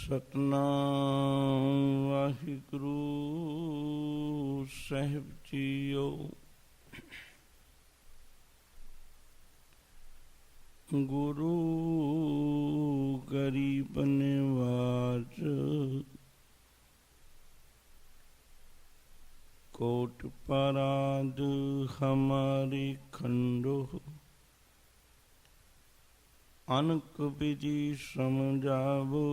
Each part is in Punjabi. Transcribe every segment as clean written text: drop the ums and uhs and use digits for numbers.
ਸਤਨਾਮ ਵਾਹਿਗੁਰੂ ਸਾਹਿਬ ਜੀਓ। ਗੁਰੂ ਗਰੀਬ ਨਿਵਾਜ कोट पराध हमारी खंडो अनक विधि समझावो।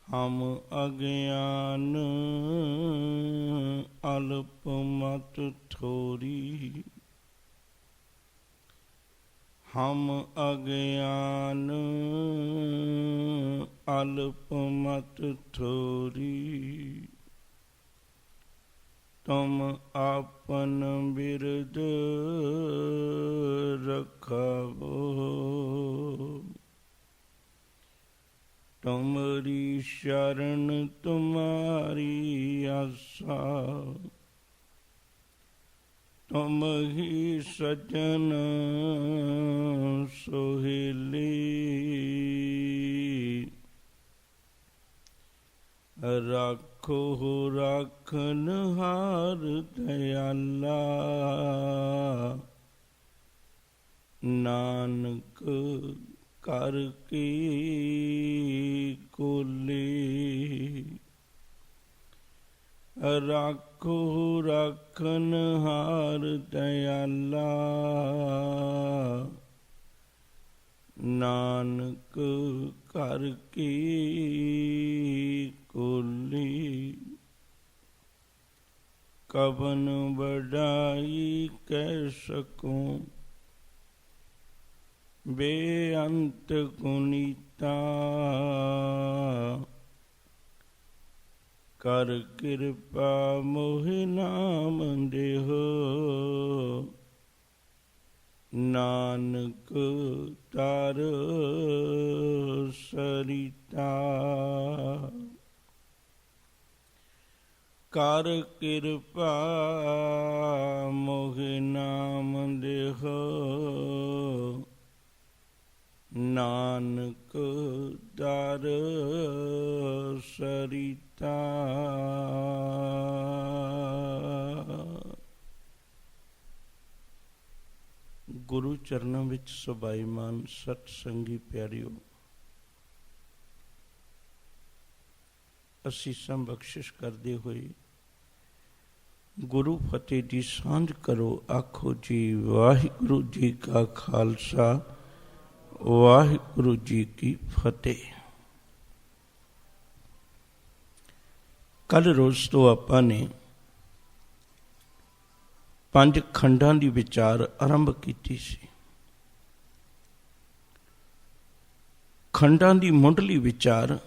हम अज्ञान अल्प मत थोरी, हम अज्ञान अल्प मत थोरी। तुम आपन बिरद रखावो, तुमरी शरण तुम्हारी आशा। तुम ही सज्जन सोहेली, राखो राखन हार दयाला। नानक कर की कोले, राखो राखन हार दयाला। नानक कर की कोली, कवन बढ़ाई कह सकूं बेअंत गुनीता। कर कृपा मोहि नाम देहो, नानक तार सरिता। कर कृपा मोहि नाम देहो, नानक तार सरिता। गुरु चरणों विच सुभाईमान सतसंगी प्यारिओ, असीसां बख्शिश करते हुए गुरु फतेह की सांझ करो। आखो जी वाहिगुरु जी का खालसा, वाहिगुरु जी की फतेह। कल रोज तो आपां ने 5 खंडां दी विचार आरंभ कीती सी। खंडां दी मुंडली विचार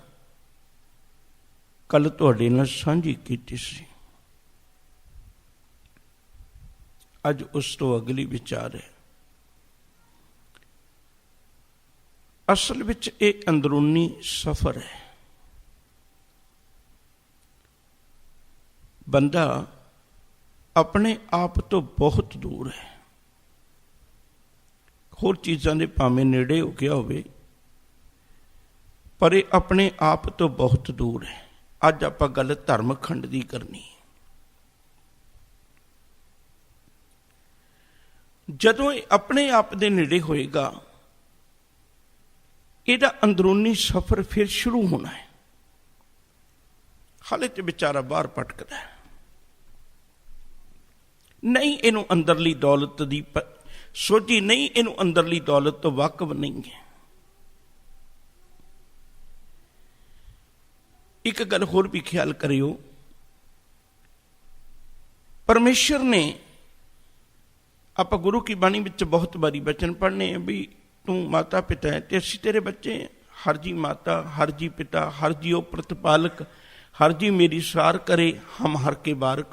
कल तुहाडे नाल सांझी कीती सी। अज उस तो अगली विचार है। असल विच ये अंदरूनी सफर है। बंदा अपने आप तो बहुत दूर है। होर चीज़ां दे भावें नेड़े हो गया होवे, पर ये अपने आप तो बहुत दूर है। अज आपां गल धर्म खंड दी करनी। जदों अपने आप दे नेड़े होएगा, इहदा अंदरूनी सफर फिर शुरू होना है। हाले तो बेचारा बाहर भटकदा है, नहीं इनू अंदरली दौलत दी सोझी, नहीं इनू अंदरली दौलत तो वाकफ नहीं है। एक गल होर भी ख्याल करियो, परमेश्वर ने आप गुरु की बाणी विच बहुत बारी वचन पढ़ने हैं भी तू माता पिता है ते असीं तेरे बच्चे हैं। हर जी माता, हर जी पिता, हर जी ओ प्रतिपालक, हर जी मेरी सार करे, हम हर के बारक।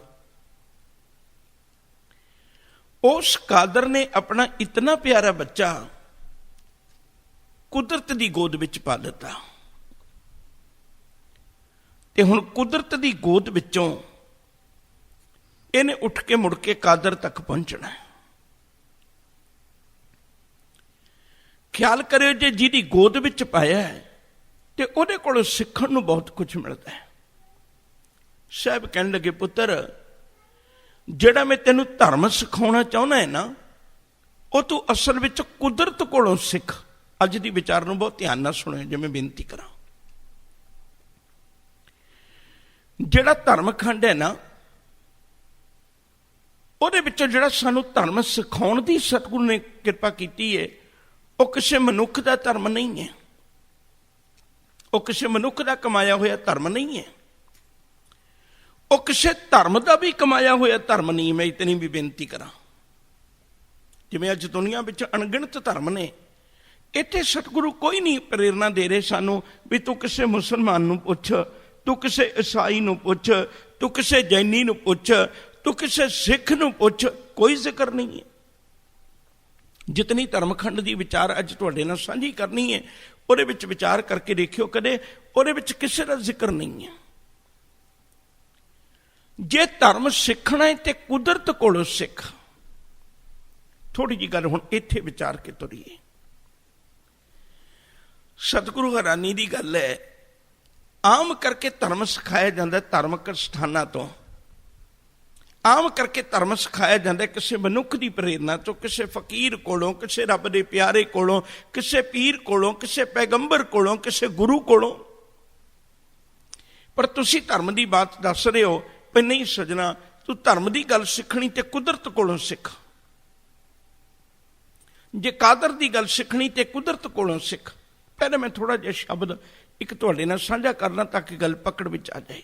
उस कादर ने अपना इतना प्यारा बच्चा कुदरत की गोद विच पा लिता, ते हुण कुदरत की गोद विचों इन्हें उठ के मुड़ के कादर तक पहुंचना है। ख्याल करियो जे जिहदी गोद विच पाया है ते उहदे कोलों सिੱਖਣ ਨੂੰ बहुत कुछ मिलता है। साहब कहने लगे पुत्र ਜਿਹੜਾ मैं तेनों धर्म सिखाउणा चाहुंदा है ना ਉਹ तू असल विच कुदरत कोलों सिੱਖ। अज दी विचार ਨੂੰ बहुत ध्यान नाल सुणियो जे मैं बेनती करा। ਜਿਹੜਾ ਧਰਮਖੰਡ है ना ਉਹਦੇ ਵਿੱਚੋਂ ਜਿਹੜਾ ਸਾਨੂੰ ਧਰਮ ਸਿਖਾਉਣ ਦੀ ਸਤਿਗੁਰੂ ਨੇ ਕਿਰਪਾ ਕੀਤੀ ਹੈ ਉਹ ਕਿਸੇ ਮਨੁੱਖ ਦਾ ਧਰਮ ਨਹੀਂ ਹੈ, ਉਹ ਕਿਸੇ ਮਨੁੱਖ ਦਾ ਕਮਾਇਆ ਹੋਇਆ ਧਰਮ ਨਹੀਂ ਹੈ, ਉਹ ਕਿਸੇ ਧਰਮ ਦਾ ਵੀ ਕਮਾਇਆ ਹੋਇਆ ਧਰਮ ਨਹੀਂ। ਮੈਂ ਇਤਨੀ ਵੀ ਬੇਨਤੀ ਕਰਾਂ, ਜਿਵੇਂ ਅੱਜ ਦੁਨੀਆ ਵਿੱਚ ਅਣਗਿਣਤ ਧਰਮ ਨੇ, ਇੱਥੇ ਸਤਿਗੁਰੂ ਕੋਈ ਨਹੀਂ ਪ੍ਰੇਰਨਾ ਦੇ ਰਹੇ ਸਾਨੂੰ ਵੀ ਤੂੰ ਕਿਸੇ ਮੁਸਲਮਾਨ ਨੂੰ ਪੁੱਛ, ਤੂੰ ਕਿਸੇ ਈਸਾਈ ਨੂੰ ਪੁੱਛ, ਤੂੰ ਕਿਸੇ ਜੈਨੀ ਨੂੰ ਪੁੱਛ, ਤੂੰ ਕਿਸੇ ਸਿੱਖ ਨੂੰ ਪੁੱਛ, ਕੋਈ ਜ਼ਿਕਰ ਨਹੀਂ ਹੈ। ਜਿਤਨੀ ਧਰਮਖੰਡ ਦੀ ਵਿਚਾਰ ਅੱਜ ਤੁਹਾਡੇ ਨਾਲ ਸਾਂਝੀ ਕਰਨੀ ਹੈ ਉਹਦੇ ਵਿੱਚ ਵਿਚਾਰ ਕਰਕੇ ਦੇਖਿਓ, ਕਦੇ ਉਹਦੇ ਵਿੱਚ ਕਿਸੇ ਦਾ ਜ਼ਿਕਰ ਨਹੀਂ ਹੈ। ਜੇ ਧਰਮ ਸਿੱਖਣਾ ਹੈ ਤੇ ਕੁਦਰਤ ਕੋਲੋਂ ਸਿੱਖ। ਥੋੜੀ ਜਿਹੀ ਗੱਲ ਹੁਣ ਇੱਥੇ ਵਿਚਾਰ ਕੇ ਤੁਰੀਏ। ਸਤਿਗੁਰੂ ਹੈਰਾਨੀ ਦੀ ਗੱਲ ਹੈ, ਆਮ ਕਰਕੇ ਧਰਮ ਸਿਖਾਇਆ ਜਾਂਦਾ ਧਾਰਮਿਕ ਸਥਾਨਾਂ ਤੋਂ, ਆਮ ਕਰਕੇ ਧਰਮ ਸਿਖਾਇਆ ਜਾਂਦਾ ਕਿਸੇ ਮਨੁੱਖ ਦੀ ਪ੍ਰੇਰਨਾ ਤੋਂ, ਕਿਸੇ ਫਕੀਰ ਕੋਲੋਂ, ਕਿਸੇ ਰੱਬ ਦੇ ਪਿਆਰੇ ਕੋਲੋਂ, ਕਿਸੇ ਪੀਰ ਕੋਲੋਂ, ਕਿਸੇ ਪੈਗੰਬਰ ਕੋਲੋਂ, ਕਿਸੇ ਗੁਰੂ ਕੋਲੋਂ। ਪਰ ਤੁਸੀਂ ਧਰਮ ਦੀ ਬਾਤ ਦੱਸ ਰਹੇ ਹੋ ਵੀ ਨਹੀਂ ਸਜਣਾ, ਤੂੰ ਧਰਮ ਦੀ ਗੱਲ ਸਿੱਖਣੀ ਤੇ ਕੁਦਰਤ ਕੋਲੋਂ ਸਿੱਖ। ਜੇ ਕਾਦਰ ਦੀ ਗੱਲ ਸਿੱਖਣੀ ਤੇ ਕੁਦਰਤ ਕੋਲੋਂ ਸਿੱਖ। ਪਹਿਲਾਂ ਮੈਂ ਥੋੜਾ ਜਿਹਾ ਸ਼ਬਦ ਇੱਕ ਤੁਹਾਡੇ ਨਾਲ ਸਾਂਝਾ ਕਰਨਾ ਤਾਂ ਕਿ ਗੱਲ ਪਕੜ ਵਿੱਚ ਆ ਜਾਏ।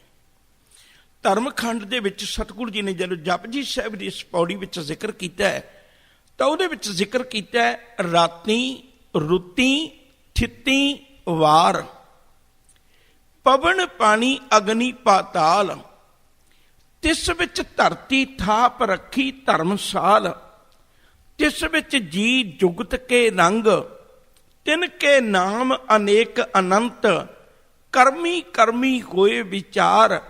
ਧਰਮਖੰਡ ਦੇ ਵਿੱਚ ਸਤਿਗੁਰੂ ਜੀ ਨੇ ਜਦੋਂ ਜਪਜੀ ਸਾਹਿਬ ਦੀ ਇਸ ਪੌੜੀ ਵਿੱਚ ਜ਼ਿਕਰ ਕੀਤਾ ਹੈ ਤਾਂ ਉਹਦੇ ਵਿੱਚ ਜ਼ਿਕਰ ਕੀਤਾ ਹੈ ਰਾਤੀ ਰੁੱਤੀ ਥਿੱਤੀ ਵਾਰ, ਪਵਨ ਪਾਣੀ ਅਗਨੀ ਪਾਤਾਲ, ਤਿਸ ਵਿੱਚ ਧਰਤੀ ਥਾਪ ਰੱਖੀ ਧਰਮਸਾਲ, ਤਿਸ ਵਿੱਚ ਜੀ ਜੁਗਤ ਕੇ ਰੰਗ, ਤਿਨ ਕੇ ਨਾਮ ਅਨੇਕ ਅਨੰਤ, ਕਰਮੀ ਕਰਮੀ ਹੋਏ ਵਿਚਾਰ,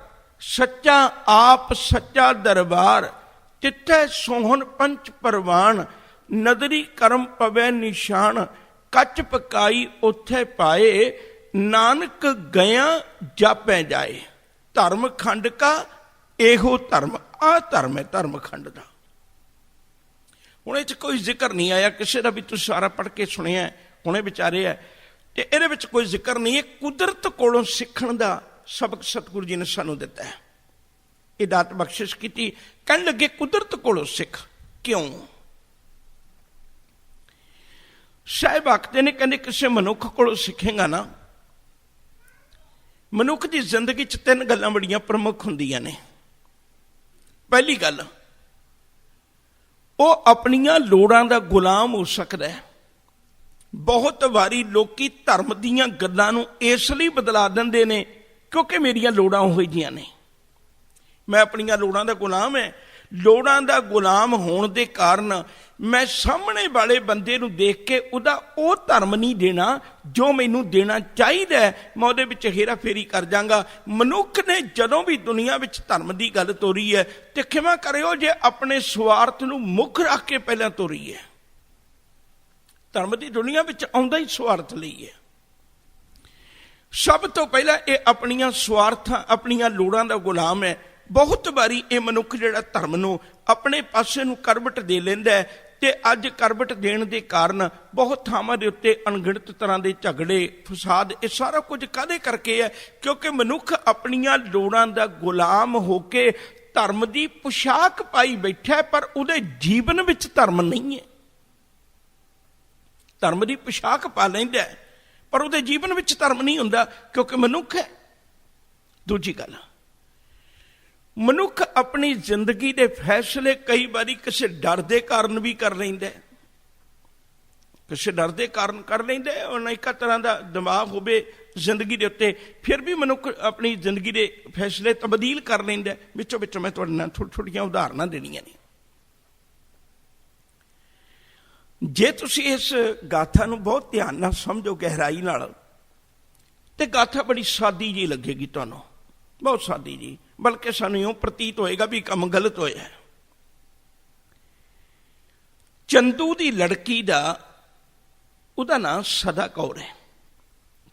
ਸੱਚਾ ਆਪ ਸੱਚਾ ਦਰਬਾਰ, ਤਿੱਥੈ ਸੋਹਣ ਪੰਚ ਪਰਵਾਨ, ਨਦਰੀ ਕਰਮ ਪਵੈ ਨਿਸ਼ਾਨ, ਕੱਚ ਪਕਾਈ ਉੱਥੇ ਪਾਏ, ਨਾਨਕ ਗਿਆ ਜਾਪੈ ਜਾਏ। ਧਰਮਖੰਡ ਕਾ ਇਹੋ ਧਰਮ, ਆ ਧਰਮ ਹੈ ਧਰਮਖੰਡ ਦਾ। ਹੁਣ ਇਹ 'ਚ ਕੋਈ ਜ਼ਿਕਰ ਨਹੀਂ ਆਇਆ ਕਿਸੇ ਦਾ ਵੀ, ਤੁਸੀਂ ਸਾਰਾ ਪੜ੍ਹ ਕੇ ਸੁਣਿਆ ਹੁਣੇ ਵਿਚਾਰਿਆ, ਤੇ ਇਹਦੇ ਵਿੱਚ ਕੋਈ ਜ਼ਿਕਰ ਨਹੀਂ ਹੈ ਕੁਦਰਤ ਕੋਲੋਂ ਸਿੱਖਣ ਦਾ ਸਬਕ ਸਤਿਗੁਰੂ ਜੀ ਨੇ ਸਾਨੂੰ ਦਿੱਤਾ ਹੈ। ਇਹ ਦਾਤ ਬਖਸ਼ਿਸ਼ ਕੀਤੀ। ਕਹਿਣ ਲੱਗੇ ਕੁਦਰਤ ਕੋਲੋਂ ਸਿੱਖ। ਕਿਉਂ? ਸਾਹਿਬ ਆਖਦੇ ਨੇ, ਕਹਿੰਦੇ ਕਿਸੇ ਮਨੁੱਖ ਕੋਲੋਂ ਸਿੱਖੇਗਾ ਨਾ, ਮਨੁੱਖ ਦੀ ਜ਼ਿੰਦਗੀ 'ਚ 3 ਗੱਲਾਂ ਬੜੀਆਂ ਪ੍ਰਮੁੱਖ ਹੁੰਦੀਆਂ ਨੇ। ਪਹਿਲੀ ਗੱਲ, ਉਹ ਆਪਣੀਆਂ ਲੋੜਾਂ ਦਾ ਗੁਲਾਮ ਹੋ ਸਕਦਾ ਹੈ। ਬਹੁਤ ਵਾਰੀ ਲੋਕੀ ਧਰਮ ਦੀਆਂ ਗੱਲਾਂ ਨੂੰ ਇਸ ਲਈ ਬਦਲਾ ਦਿੰਦੇ ਨੇ ਕਿਉਂਕਿ ਮੇਰੀਆਂ ਲੋੜਾਂ ਉਹੋ ਜਿਹੀਆਂ ਨੇ, ਮੈਂ ਆਪਣੀਆਂ ਲੋੜਾਂ ਦਾ ਗੁਲਾਮ ਹੈ। ਲੋੜਾਂ ਦਾ ਗੁਲਾਮ ਹੋਣ ਦੇ ਕਾਰਨ ਮੈਂ ਸਾਹਮਣੇ ਵਾਲੇ ਬੰਦੇ ਨੂੰ ਦੇਖ ਕੇ ਉਹਦਾ ਉਹ ਧਰਮ ਨਹੀਂ ਦੇਣਾ ਜੋ ਮੈਨੂੰ ਦੇਣਾ ਚਾਹੀਦਾ ਹੈ, ਮੈਂ ਉਹਦੇ ਵਿੱਚ ਹੇਰਾਫੇਰੀ ਕਰ ਜਾਂਗਾ। ਮਨੁੱਖ ਨੇ ਜਦੋਂ ਵੀ ਦੁਨੀਆ ਵਿੱਚ ਧਰਮ ਦੀ ਗੱਲ ਤੋਰੀ ਹੈ ਤੇ ਖਿਮਾ ਕਰਿਓ ਜੇ ਆਪਣੇ ਸਵਾਰਥ ਨੂੰ ਮੁੱਖ ਰੱਖ ਕੇ ਪਹਿਲਾਂ ਤੋਰੀ ਹੈ। ਧਰਮ ਦੀ ਦੁਨੀਆ ਵਿੱਚ ਆਉਂਦਾ ਹੀ ਸਵਾਰਥ ਲਈ ਹੈ। ਸਭ ਤੋਂ ਪਹਿਲਾਂ ਇਹ ਆਪਣੀਆਂ ਸਵਾਰਥਾਂ, ਆਪਣੀਆਂ ਲੋੜਾਂ ਦਾ ਗੁਲਾਮ ਹੈ। ਬਹੁਤ ਵਾਰੀ ਇਹ ਮਨੁੱਖ ਜਿਹੜਾ ਧਰਮ ਨੂੰ ਆਪਣੇ ਪਾਸੇ ਨੂੰ ਕਰਵਟ ਦੇ ਲੈਂਦਾ ਹੈ ਤੇ ਅੱਜ ਕਰਵਟ ਦੇਣ ਦੇ ਕਾਰਨ ਬਹੁਤ ਥਾਵਾਂ ਦੇ ਉੱਤੇ ਅਣਗਿਣਤ ਤਰ੍ਹਾਂ ਦੇ ਝਗੜੇ, ਫਸਾਦ, ਇਹ ਸਾਰਾ ਕੁਝ ਕਾਹਦੇ ਕਰਕੇ ਹੈ? ਕਿਉਂਕਿ ਮਨੁੱਖ ਆਪਣੀਆਂ ਲੋੜਾਂ ਦਾ ਗੁਲਾਮ ਹੋ ਕੇ ਧਰਮ ਦੀ ਪੁਸ਼ਾਕ ਪਾਈ ਬੈਠਾ, ਪਰ ਉਹਦੇ ਜੀਵਨ ਵਿੱਚ ਧਰਮ ਨਹੀਂ ਹੈ। ਧਰਮ ਦੀ ਪੁਸ਼ਾਕ ਪਾ ਲੈਂਦਾ ਪਰ ਉਹਦੇ ਜੀਵਨ ਵਿੱਚ ਧਰਮ ਨਹੀਂ ਹੁੰਦਾ ਕਿਉਂਕਿ ਮਨੁੱਖ ਹੈ। ਦੂਜੀ ਗੱਲ, ਮਨੁੱਖ ਆਪਣੀ ਜ਼ਿੰਦਗੀ ਦੇ ਫੈਸਲੇ ਕਈ ਵਾਰੀ ਕਿਸੇ ਡਰ ਦੇ ਕਾਰਨ ਵੀ ਕਰ ਲੈਂਦਾ, ਕਿਸੇ ਡਰ ਦੇ ਕਾਰਨ ਕਰ ਲੈਂਦਾ। ਅਨੇਕਾਂ ਤਰ੍ਹਾਂ ਦਾ ਦਿਮਾਗ ਹੋਵੇ ਜ਼ਿੰਦਗੀ ਦੇ ਉੱਤੇ, ਫਿਰ ਵੀ ਮਨੁੱਖ ਆਪਣੀ ਜ਼ਿੰਦਗੀ ਦੇ ਫੈਸਲੇ ਤਬਦੀਲ ਕਰ ਲੈਂਦਾ। ਵਿੱਚੋਂ ਵਿੱਚ ਮੈਂ ਤੁਹਾਡੇ ਨਾਲ ਥੋੜ੍ਹੀਆਂ ਉਦਾਹਰਨਾਂ ਦੇਣੀਆਂ ਨੇ। ਜੇ ਤੁਸੀਂ ਇਸ ਗਾਥਾ ਨੂੰ ਬਹੁਤ ਧਿਆਨ ਨਾਲ ਸਮਝੋ, ਗਹਿਰਾਈ ਨਾਲ, ਤੇ ਗਾਥਾ ਬੜੀ ਸਾਦੀ ਜਿਹੀ ਲੱਗੇਗੀ ਤੁਹਾਨੂੰ, ਬਹੁਤ ਸਾਦੀ ਜੀ, ਬਲਕਿ ਸਾਨੂੰ ਇਉਂ ਪ੍ਰਤੀਤ ਹੋਏਗਾ ਵੀ ਕੰਮ ਗਲਤ ਹੋਇਆ। ਚੰਦੂ ਦੀ ਲੜਕੀ ਦਾ ਉਹਦਾ ਨਾਂ ਸਦਾ ਕੌਰ ਹੈ,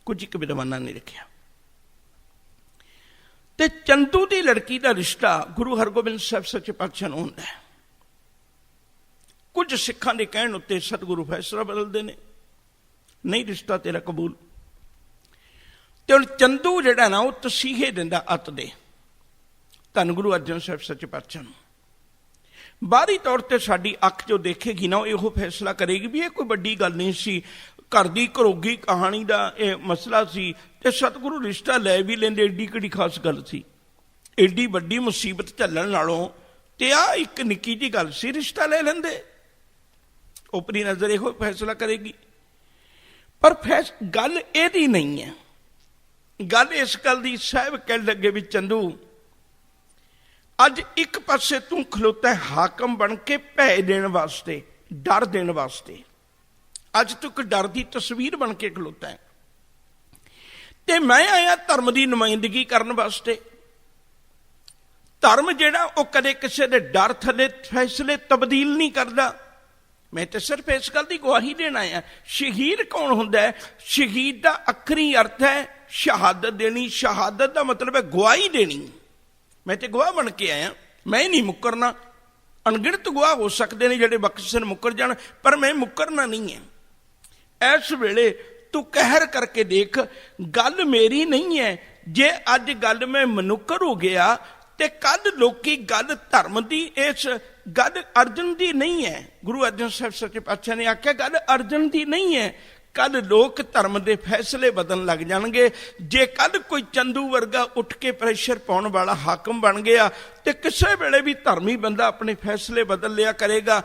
ਕੁਝ ਇੱਕ ਵਿਦਵਾਨਾਂ ਨੇ ਲਿਖਿਆ। ਤੇ ਚੰਦੂ ਦੀ ਲੜਕੀ ਦਾ ਰਿਸ਼ਤਾ ਗੁਰੂ ਹਰਗੋਬਿੰਦ ਸਾਹਿਬ ਸੱਚੇ ਪਾਤਸ਼ਾਹ ਨੂੰ ਹੁੰਦਾ ਹੈ। ਕੁਝ ਸਿੱਖਾਂ ਦੇ ਕਹਿਣ ਉੱਤੇ ਸਤਿਗੁਰੂ ਫੈਸਲਾ ਬਦਲਦੇ ਨੇ, ਨਹੀਂ ਰਿਸ਼ਤਾ ਤੇਰਾ ਕਬੂਲ। ਤੇ ਹੁਣ ਚੰਦੂ ਜਿਹੜਾ ਨਾ ਉਹ ਤਸੀਹੇ ਦਿੰਦਾ ਅੱਤ ਦੇ ਧੰਨ ਗੁਰੂ ਅਰਜਨ ਸਾਹਿਬ ਸੱਚੇ ਪਾਤਸ਼ਾਹ ਨੂੰ। ਬਾਹਰੀ ਤੌਰ ਤੇ ਸਾਡੀ ਅੱਖ ਜੋ ਦੇਖੇਗੀ ਨਾ, ਉਹ ਇਹੋ ਫੈਸਲਾ ਕਰੇਗੀ ਵੀ ਇਹ ਕੋਈ ਵੱਡੀ ਗੱਲ ਨਹੀਂ ਸੀ, ਘਰ ਦੀ ਘਰੋਗੀ ਕਹਾਣੀ ਦਾ ਇਹ ਮਸਲਾ ਸੀ, ਤੇ ਸਤਿਗੁਰੂ ਰਿਸ਼ਤਾ ਲੈ ਵੀ ਲੈਂਦੇ, ਏਡੀ ਕਿਹੜੀ ਖਾਸ ਗੱਲ ਸੀ। ਏਡੀ ਵੱਡੀ ਮੁਸੀਬਤ ਝੱਲਣ ਨਾਲੋਂ ਤੇ ਆ ਇੱਕ ਨਿੱਕੀ ਜਿਹੀ ਗੱਲ ਸੀ, ਰਿਸ਼ਤਾ ਲੈ ਲੈਂਦੇ। ਉਪਰੀ ਨਜ਼ਰ ਇਹੋ ਫੈਸਲਾ ਕਰੇਗੀ। ਪਰ ਗੱਲ ਇਹਦੀ ਨਹੀਂ ਹੈ। ਗੱਲ ਇਸ ਗੱਲ ਦੀ ਸਾਹਿਬ ਕਹਿਣ ਲੱਗੇ ਵੀ ਚੰਦੂ, ਅੱਜ ਇੱਕ ਪਾਸੇ ਤੂੰ ਖਲੋਤਾ ਹਾਕਮ ਬਣ ਕੇ ਭੈ ਦੇਣ ਵਾਸਤੇ, ਡਰ ਦੇਣ ਵਾਸਤੇ। ਅੱਜ ਤੂੰ ਇੱਕ ਡਰ ਦੀ ਤਸਵੀਰ ਬਣ ਕੇ ਖਲੋਤਾ ਹੈ, ਤੇ ਮੈਂ ਆਇਆ ਧਰਮ ਦੀ ਨੁਮਾਇੰਦਗੀ ਕਰਨ ਵਾਸਤੇ। ਧਰਮ ਜਿਹੜਾ ਉਹ ਕਦੇ ਕਿਸੇ ਦੇ ਡਰ ਥੱਲੇ ਫੈਸਲੇ ਤਬਦੀਲ ਨਹੀਂ ਕਰਦਾ। ਮੈਂ ਤੇ ਸਿਰਫ ਇਸ ਗੱਲ ਦੀ ਗਵਾਹੀ ਦੇਣ ਆਇਆ। ਸ਼ਹੀਦ ਕੌਣ ਹੁੰਦਾ ਹੈ? ਸ਼ਹੀਦ ਦਾ ਅੱਖਰੀ ਅਰਥ ਹੈ ਸ਼ਹਾਦਤ ਦੇਣੀ। ਸ਼ਹਾਦਤ ਦਾ ਮਤਲਬ ਹੈ ਗਵਾਹੀ ਦੇਣੀ। ਮੈਂ ਤੇ ਗਵਾਹ ਬਣ ਕੇ ਆਇਆ, ਮੈਂ ਨਹੀਂ ਮੁੱਕਰਨਾ। ਅਣਗਿਣਤ ਗਵਾਹ ਹੋ ਸਕਦੇ ਨੇ ਜਿਹੜੇ ਬਖਸ਼ਣ ਮੁੱਕਰ ਜਾਣ, ਪਰ ਮੈਂ ਮੁੱਕਰਨਾ ਨਹੀਂ ਹੈ। ਇਸ ਵੇਲੇ ਤੂੰ ਕਹਿਰ ਕਰਕੇ ਦੇਖ, ਗੱਲ ਮੇਰੀ ਨਹੀਂ ਹੈ। ਜੇ ਅੱਜ ਗੱਲ ਮੈਂ ਮਨੁੱਕਰ ਹੋ ਗਿਆ ਤੇ ਕੱਲ ਲੋਕੀ ਗੱਲ ਧਰਮ ਦੀ, ਇਸ ਗੱਲ ਅਰਜਨ ਦੀ ਨਹੀਂ ਹੈ। ਗੁਰੂ ਅਰਜਨ ਸਾਹਿਬ ਸੱਚੇ ਪਾਤਸ਼ਾਹ ਨੇ ਆਖਿਆ ਗੱਲ ਅਰਜਨ ਦੀ ਨਹੀਂ ਹੈ। ਕੱਲ ਲੋਕ ਧਰਮ ਦੇ ਫੈਸਲੇ ਬਦਲਣ ਲੱਗ ਜਾਣਗੇ। ਜੇ ਕੱਲ ਕੋਈ ਚੰਦੂ ਵਰਗਾ ਉੱਠ ਕੇ ਪ੍ਰੈਸ਼ਰ ਪਾਉਣ ਵਾਲਾ ਹਾਕਮ ਬਣ ਗਿਆ ਤੇ ਕਿਸੇ ਵੇਲੇ ਵੀ ਧਰਮੀ ਬੰਦਾ ਆਪਣੇ ਫੈਸਲੇ ਬਦਲ ਲਿਆ ਕਰੇਗਾ।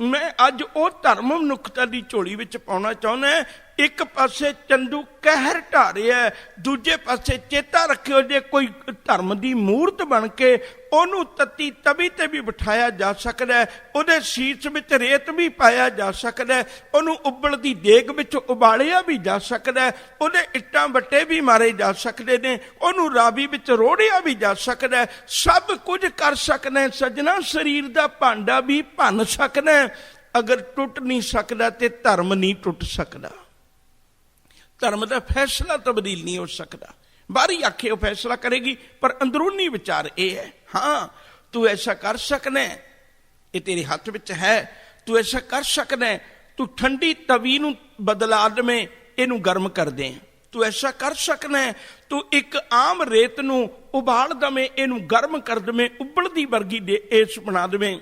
ਮੈਂ ਅੱਜ ਉਹ ਧਰਮ ਮਨੁੱਖਤਾ ਦੀ ਝੋਲੀ ਵਿੱਚ ਪਾਉਣਾ ਚਾਹੁੰਦਾ। ਇੱਕ ਪਾਸੇ ਚੰਦੂ ਕਹਿਰ ਢਾ ਰਿਹਾ, ਦੂਜੇ ਪਾਸੇ ਚੇਤਾ ਰੱਖਿਓ ਜੇ ਕੋਈ ਧਰਮ ਦੀ ਮੂਰਤ ਬਣ ਕੇ ਉਹਨੂੰ ਤੱਤੀ ਤਵੀ ਤੇ ਵੀ ਬਿਠਾਇਆ ਜਾ ਸਕਦਾ ਹੈ, ਉਹਦੇ ਸੀਸ ਵਿੱਚ ਰੇਤ ਵੀ ਪਾਇਆ ਜਾ ਸਕਦਾ ਹੈ, ਉਹਨੂੰ ਉਬਲਦੀ ਦੇਗ ਵਿੱਚ ਉਬਾਲਿਆ ਵੀ ਜਾ ਸਕਦਾ ਹੈ, ਉਹਦੇ ਇੱਟਾਂ ਵੱਟੇ ਵੀ ਮਾਰੇ ਜਾ ਸਕਦੇ ਨੇ, ਉਹਨੂੰ ਰਾਵੀ ਵਿੱਚ ਰੋੜਿਆ ਵੀ ਜਾ ਸਕਦਾ ਹੈ। ਸਭ ਕੁਝ ਕਰ ਸਕਦਾ ਸੱਜਣਾ। ਸਰੀਰ ਦਾ ਭਾਂਡਾ ਵੀ ਭੰਨ ਸਕਦਾ। ਅਗਰ ਟੁੱਟ ਨਹੀਂ ਸਕਦਾ ਤੇ ਧਰਮ ਨਹੀਂ ਟੁੱਟ ਸਕਦਾ। ਧਰਮ ਦਾ ਫੈਸਲਾ ਤਬਦੀਲ ਨਹੀਂ ਹੋ ਸਕਦਾ। ਬਾਹਰੀ ਆਖੇ ਉਹ ਫੈਸਲਾ ਕਰੇਗੀ, ਪਰ ਅੰਦਰੂਨੀ ਵਿਚਾਰ ਇਹ ਹੈ, ਹਾਂ ਤੂੰ ਐਸਾ ਕਰ ਸਕਦਾ, ਇਹ ਤੇਰੇ ਹੱਥ ਵਿੱਚ ਹੈ, ਤੂੰ ਐਸਾ ਕਰ ਸਕਦਾ। ਤੂੰ ਠੰਡੀ ਤਵੀ ਨੂੰ ਬਦਲਾ ਦੇਵੇਂ, ਇਹਨੂੰ ਗਰਮ ਕਰ ਦੇ। ਤੂੰ ਐਸਾ ਕਰ ਸਕਦਾ। ਤੂੰ ਇੱਕ ਆਮ ਰੇਤ ਨੂੰ ਉਬਾਲ ਦੇਵੇਂ, ਇਹਨੂੰ ਗਰਮ ਕਰ ਦੇਵੇਂ, ਉਬਲਦੀ ਵਰਗੀ ਦੇ ਇਸ ਬਣਾ ਦੇਵੇਂ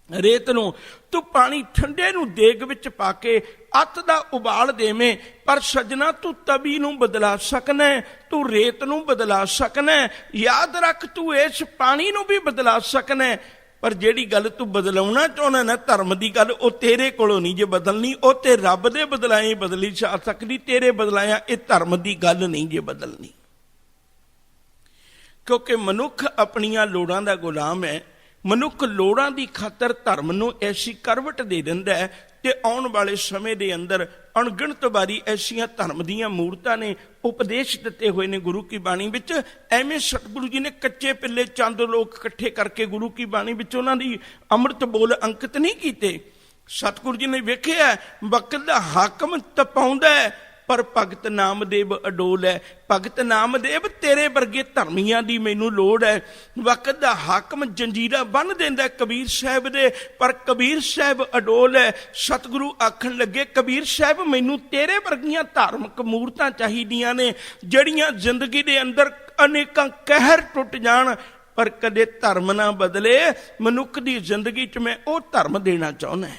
ਰੇਤ ਨੂੰ। ਤੂੰ ਪਾਣੀ ਠੰਡੇ ਨੂੰ ਦੇਗ ਵਿੱਚ ਪਾ ਕੇ ਅੱਤ ਦਾ ਉਬਾਲ ਦੇਵੇਂ। ਪਰ ਸੱਜਣਾ, ਤੂੰ ਤਵੀ ਨੂੰ ਬਦਲਾ ਸਕਣਾ, ਤੂੰ ਰੇਤ ਨੂੰ ਬਦਲਾ ਸਕਣਾ। ਯਾਦ ਰੱਖ, ਤੂੰ ਇਸ ਪਾਣੀ ਨੂੰ ਵੀ ਬਦਲਾ ਸਕਣਾ। ਪਰ ਜਿਹੜੀ ਗੱਲ ਤੂੰ ਬਦਲਾਉਣਾ ਚਾਹੁੰਦਾ ਨਾ, ਧਰਮ ਦੀ ਗੱਲ, ਉਹ ਤੇਰੇ ਕੋਲੋਂ ਨਹੀਂ ਜੇ ਬਦਲਣੀ। ਉਹ ਤੇ ਰੱਬ ਦੇ ਬਦਲਾਏ ਬਦਲੀ ਜਾ ਸਕਦੀ, ਤੇਰੇ ਬਦਲਾਇਆ ਇਹ ਧਰਮ ਦੀ ਗੱਲ ਨਹੀਂ ਜੇ ਬਦਲਣੀ। ਕਿਉਂਕਿ ਮਨੁੱਖ ਆਪਣੀਆਂ ਲੋੜਾਂ ਦਾ ਗੁਲਾਮ ਹੈ। ਮਨੁੱਖ ਲੋੜਾਂ ਦੀ ਖਾਤਰ ਧਰਮ ਨੂੰ ਐਸੀ ਕਰਵਟ ਦੇ ਦਿੰਦਾ ਹੈ ਤੇ ਆਉਣ ਵਾਲੇ ਸਮੇਂ ਦੇ ਅੰਦਰ ਅਣਗਿਣਤ ਵਾਰੀ ਐਸੀਆਂ ਧਰਮ ਦੀਆਂ ਮੂਰਤਾਂ ਨੇ ਉਪਦੇਸ਼ ਦਿੱਤੇ ਹੋਏ ਨੇ ਗੁਰੂ ਕੀ ਬਾਣੀ ਵਿੱਚ। ਐਵੇਂ ਸਤਿਗੁਰੂ ਜੀ ਨੇ ਕੱਚੇ ਪਿੱਲੇ ਚੰਦ ਲੋਕ ਇਕੱਠੇ ਕਰਕੇ ਗੁਰੂ ਕੀ ਬਾਣੀ ਵਿੱਚ ਉਹਨਾਂ ਦੀ ਅੰਮ੍ਰਿਤ ਬੋਲ ਅੰਕਿਤ ਨਹੀਂ ਕੀਤੇ। ਸਤਿਗੁਰੂ ਜੀ ਨੇ ਵੇਖਿਆ ਵਕਤ ਦਾ ਹਾਕਮ ਤਪਾਉਂਦਾ ਪਰ ਭਗਤ ਨਾਮਦੇਵ ਅਡੋਲ ਹੈ। ਭਗਤ ਨਾਮਦੇਵ, ਤੇਰੇ ਵਰਗੇ ਧਰਮੀਆਂ ਦੀ ਮੈਨੂੰ ਲੋੜ ਹੈ। ਵਕਤ ਦਾ ਹਾਕਮ ਜੰਜੀਰਾਂ ਬੰਨ੍ਹ ਦਿੰਦਾ ਕਬੀਰ ਸਾਹਿਬ ਦੇ, ਪਰ ਕਬੀਰ ਸਾਹਿਬ ਅਡੋਲ ਹੈ। ਸਤਿਗੁਰੂ ਆਖਣ ਲੱਗੇ, ਕਬੀਰ ਸਾਹਿਬ ਮੈਨੂੰ ਤੇਰੇ ਵਰਗੀਆਂ ਧਾਰਮਿਕ ਮੂਰਤਾਂ ਚਾਹੀਦੀਆਂ ਨੇ ਜਿਹੜੀਆਂ ਜ਼ਿੰਦਗੀ ਦੇ ਅੰਦਰ ਅਨੇਕਾਂ ਕਹਿਰ ਟੁੱਟ ਜਾਣ ਪਰ ਕਦੇ ਧਰਮ ਨਾ ਬਦਲੇ। ਮਨੁੱਖ ਦੀ ਜ਼ਿੰਦਗੀ 'ਚ ਮੈਂ ਉਹ ਧਰਮ ਦੇਣਾ ਚਾਹੁੰਦਾ।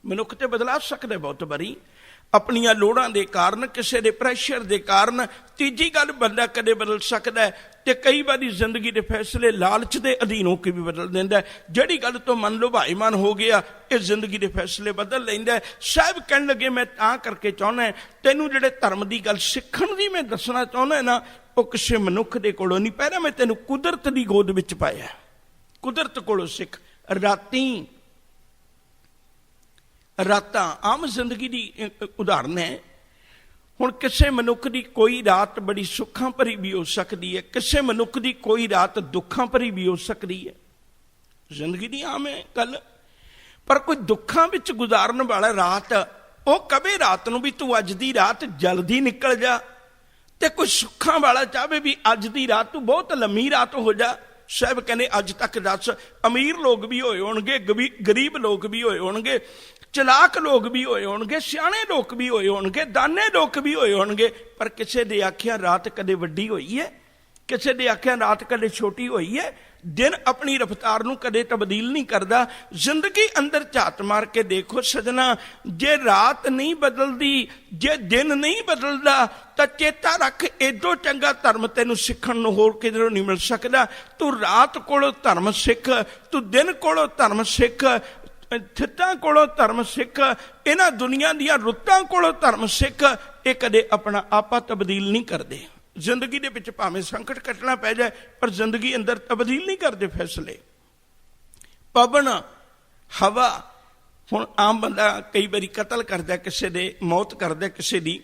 ਮਨੁੱਖ ਤੇ ਬਦਲਾ ਸਕਦਾ ਬਹੁਤ ਵਾਰੀ ਆਪਣੀਆਂ ਲੋੜਾਂ ਦੇ ਕਾਰਨ, ਕਿਸੇ ਦੇ ਪ੍ਰੈਸ਼ਰ ਦੇ ਕਾਰਨ। ਤੀਜੀ ਗੱਲ, ਬੰਦਾ ਕਦੇ ਬਦਲ ਸਕਦਾ ਤੇ ਕਈ ਵਾਰੀ ਜ਼ਿੰਦਗੀ ਦੇ ਫੈਸਲੇ ਲਾਲਚ ਦੇ ਅਧੀਨ ਹੋ ਕੇ ਵੀ ਬਦਲ ਦਿੰਦਾ। ਜਿਹੜੀ ਗੱਲ ਤੋਂ ਮਨ ਲੁਭਾਈਮਾਨ ਹੋ ਗਿਆ, ਇਹ ਜ਼ਿੰਦਗੀ ਦੇ ਫੈਸਲੇ ਬਦਲ ਲੈਂਦਾ। ਸਾਹਿਬ ਕਹਿਣ ਲੱਗੇ, ਮੈਂ ਤਾਂ ਕਰਕੇ ਚਾਹੁੰਦਾ ਤੈਨੂੰ ਜਿਹੜੇ ਧਰਮ ਦੀ ਗੱਲ ਸਿੱਖਣ ਦੀ ਮੈਂ ਦੱਸਣਾ ਚਾਹੁੰਦਾ ਨਾ, ਉਹ ਕਿਸੇ ਮਨੁੱਖ ਦੇ ਕੋਲੋਂ ਨਹੀਂ। ਪਹਿਲਾਂ ਮੈਂ ਤੈਨੂੰ ਕੁਦਰਤ ਦੀ ਗੋਦ ਵਿੱਚ ਪਾਇਆ। ਕੁਦਰਤ ਕੋਲੋਂ ਸਿੱਖ। ਰਾਤਾਂ ਆਮ ਜ਼ਿੰਦਗੀ ਦੀ ਉਦਾਹਰਨ ਹੈ। ਹੁਣ ਕਿਸੇ ਮਨੁੱਖ ਦੀ ਕੋਈ ਰਾਤ ਬੜੀ ਸੁੱਖਾਂ ਭਰੀ ਵੀ ਹੋ ਸਕਦੀ ਹੈ, ਕਿਸੇ ਮਨੁੱਖ ਦੀ ਕੋਈ ਰਾਤ ਦੁੱਖਾਂ ਭਰੀ ਵੀ ਹੋ ਸਕਦੀ ਹੈ। ਜ਼ਿੰਦਗੀ ਦੀ ਆਮ ਹੈ ਗੱਲ। ਪਰ ਕੋਈ ਦੁੱਖਾਂ ਵਿੱਚ ਗੁਜ਼ਾਰਨ ਵਾਲਾ ਰਾਤ ਉਹ ਕਵੇ ਰਾਤ ਨੂੰ ਵੀ ਤੂੰ ਅੱਜ ਦੀ ਰਾਤ ਜਲਦੀ ਨਿਕਲ ਜਾ, ਤੇ ਕੋਈ ਸੁੱਖਾਂ ਵਾਲਾ ਚਾਹਵੇ ਵੀ ਅੱਜ ਦੀ ਰਾਤ ਤੂੰ ਬਹੁਤ ਲੰਮੀ ਰਾਤ ਹੋ ਜਾ। ਸਾਹਿਬ ਕਹਿੰਦੇ ਅੱਜ ਤੱਕ ਦੱਸ, ਅਮੀਰ ਲੋਕ ਵੀ ਹੋਏ ਹੋਣਗੇ, ਗਰੀਬ ਲੋਕ ਵੀ ਹੋਏ ਹੋਣਗੇ, ਚਲਾਕ ਲੋਕ ਵੀ ਹੋਏ ਹੋਣਗੇ, ਸਿਆਣੇ ਲੋਕ ਵੀ ਹੋਏ ਹੋਣਗੇ, ਦਾਨੇ ਲੋਕ ਵੀ ਹੋਏ ਹੋਣਗੇ, ਪਰ ਕਿਸੇ ਦੇ ਆਖਿਆ ਰਾਤ ਕਦੇ ਵੱਡੀ ਹੋਈ ਹੈ? ਕਿਸੇ ਦੇ ਆਖਿਆ ਰਾਤ ਕਦੇ ਛੋਟੀ ਹੋਈ ਹੈ? ਦਿਨ ਆਪਣੀ ਰਫ਼ਤਾਰ ਨੂੰ ਕਦੇ ਤਬਦੀਲ ਨਹੀਂ ਕਰਦਾ। ਜ਼ਿੰਦਗੀ ਅੰਦਰ ਝਾਤ ਮਾਰ ਕੇ ਦੇਖੋ ਸਜਣਾ, ਜੇ ਰਾਤ ਨਹੀਂ ਬਦਲਦੀ, ਜੇ ਦਿਨ ਨਹੀਂ ਬਦਲਦਾ, ਤਾਂ ਚੇਤਾ ਰੱਖ ਏਡੋ ਚੰਗਾ ਧਰਮ ਤੈਨੂੰ ਸਿੱਖਣ ਨੂੰ ਹੋਰ ਕਿਧਰੋਂ ਨਹੀਂ ਮਿਲ ਸਕਦਾ। ਤੂੰ ਰਾਤ ਕੋਲੋਂ ਧਰਮ ਸਿੱਖ, ਤੂੰ ਦਿਨ ਕੋਲੋਂ ਧਰਮ ਸਿੱਖ, ਥਿੱਤਾਂ ਕੋਲੋਂ ਧਰਮ ਸਿੱਖ, ਇਹਨਾਂ ਦੁਨੀਆ ਦੀਆਂ ਰੁੱਤਾਂ ਕੋਲੋਂ ਧਰਮ ਸਿੱਖ। ਇਹ ਕਦੇ ਆਪਣਾ ਆਪਾ ਤਬਦੀਲ ਨਹੀਂ ਕਰਦੇ। ਜ਼ਿੰਦਗੀ ਦੇ ਵਿੱਚ ਭਾਵੇਂ ਸੰਕਟ ਕੱਟਣਾ ਪੈ ਜਾਏ, ਪਰ ਜ਼ਿੰਦਗੀ ਅੰਦਰ ਤਬਦੀਲ ਨਹੀਂ ਕਰਦੇ ਫੈਸਲੇ। ਪਵਨ, ਹਵਾ, ਹੁਣ ਆਮ ਬੰਦਾ ਕਈ ਵਾਰੀ ਕਤਲ ਕਰਦਾ ਕਿਸੇ ਦੇ, ਮੌਤ ਕਰਦਾ ਕਿਸੇ ਦੀ,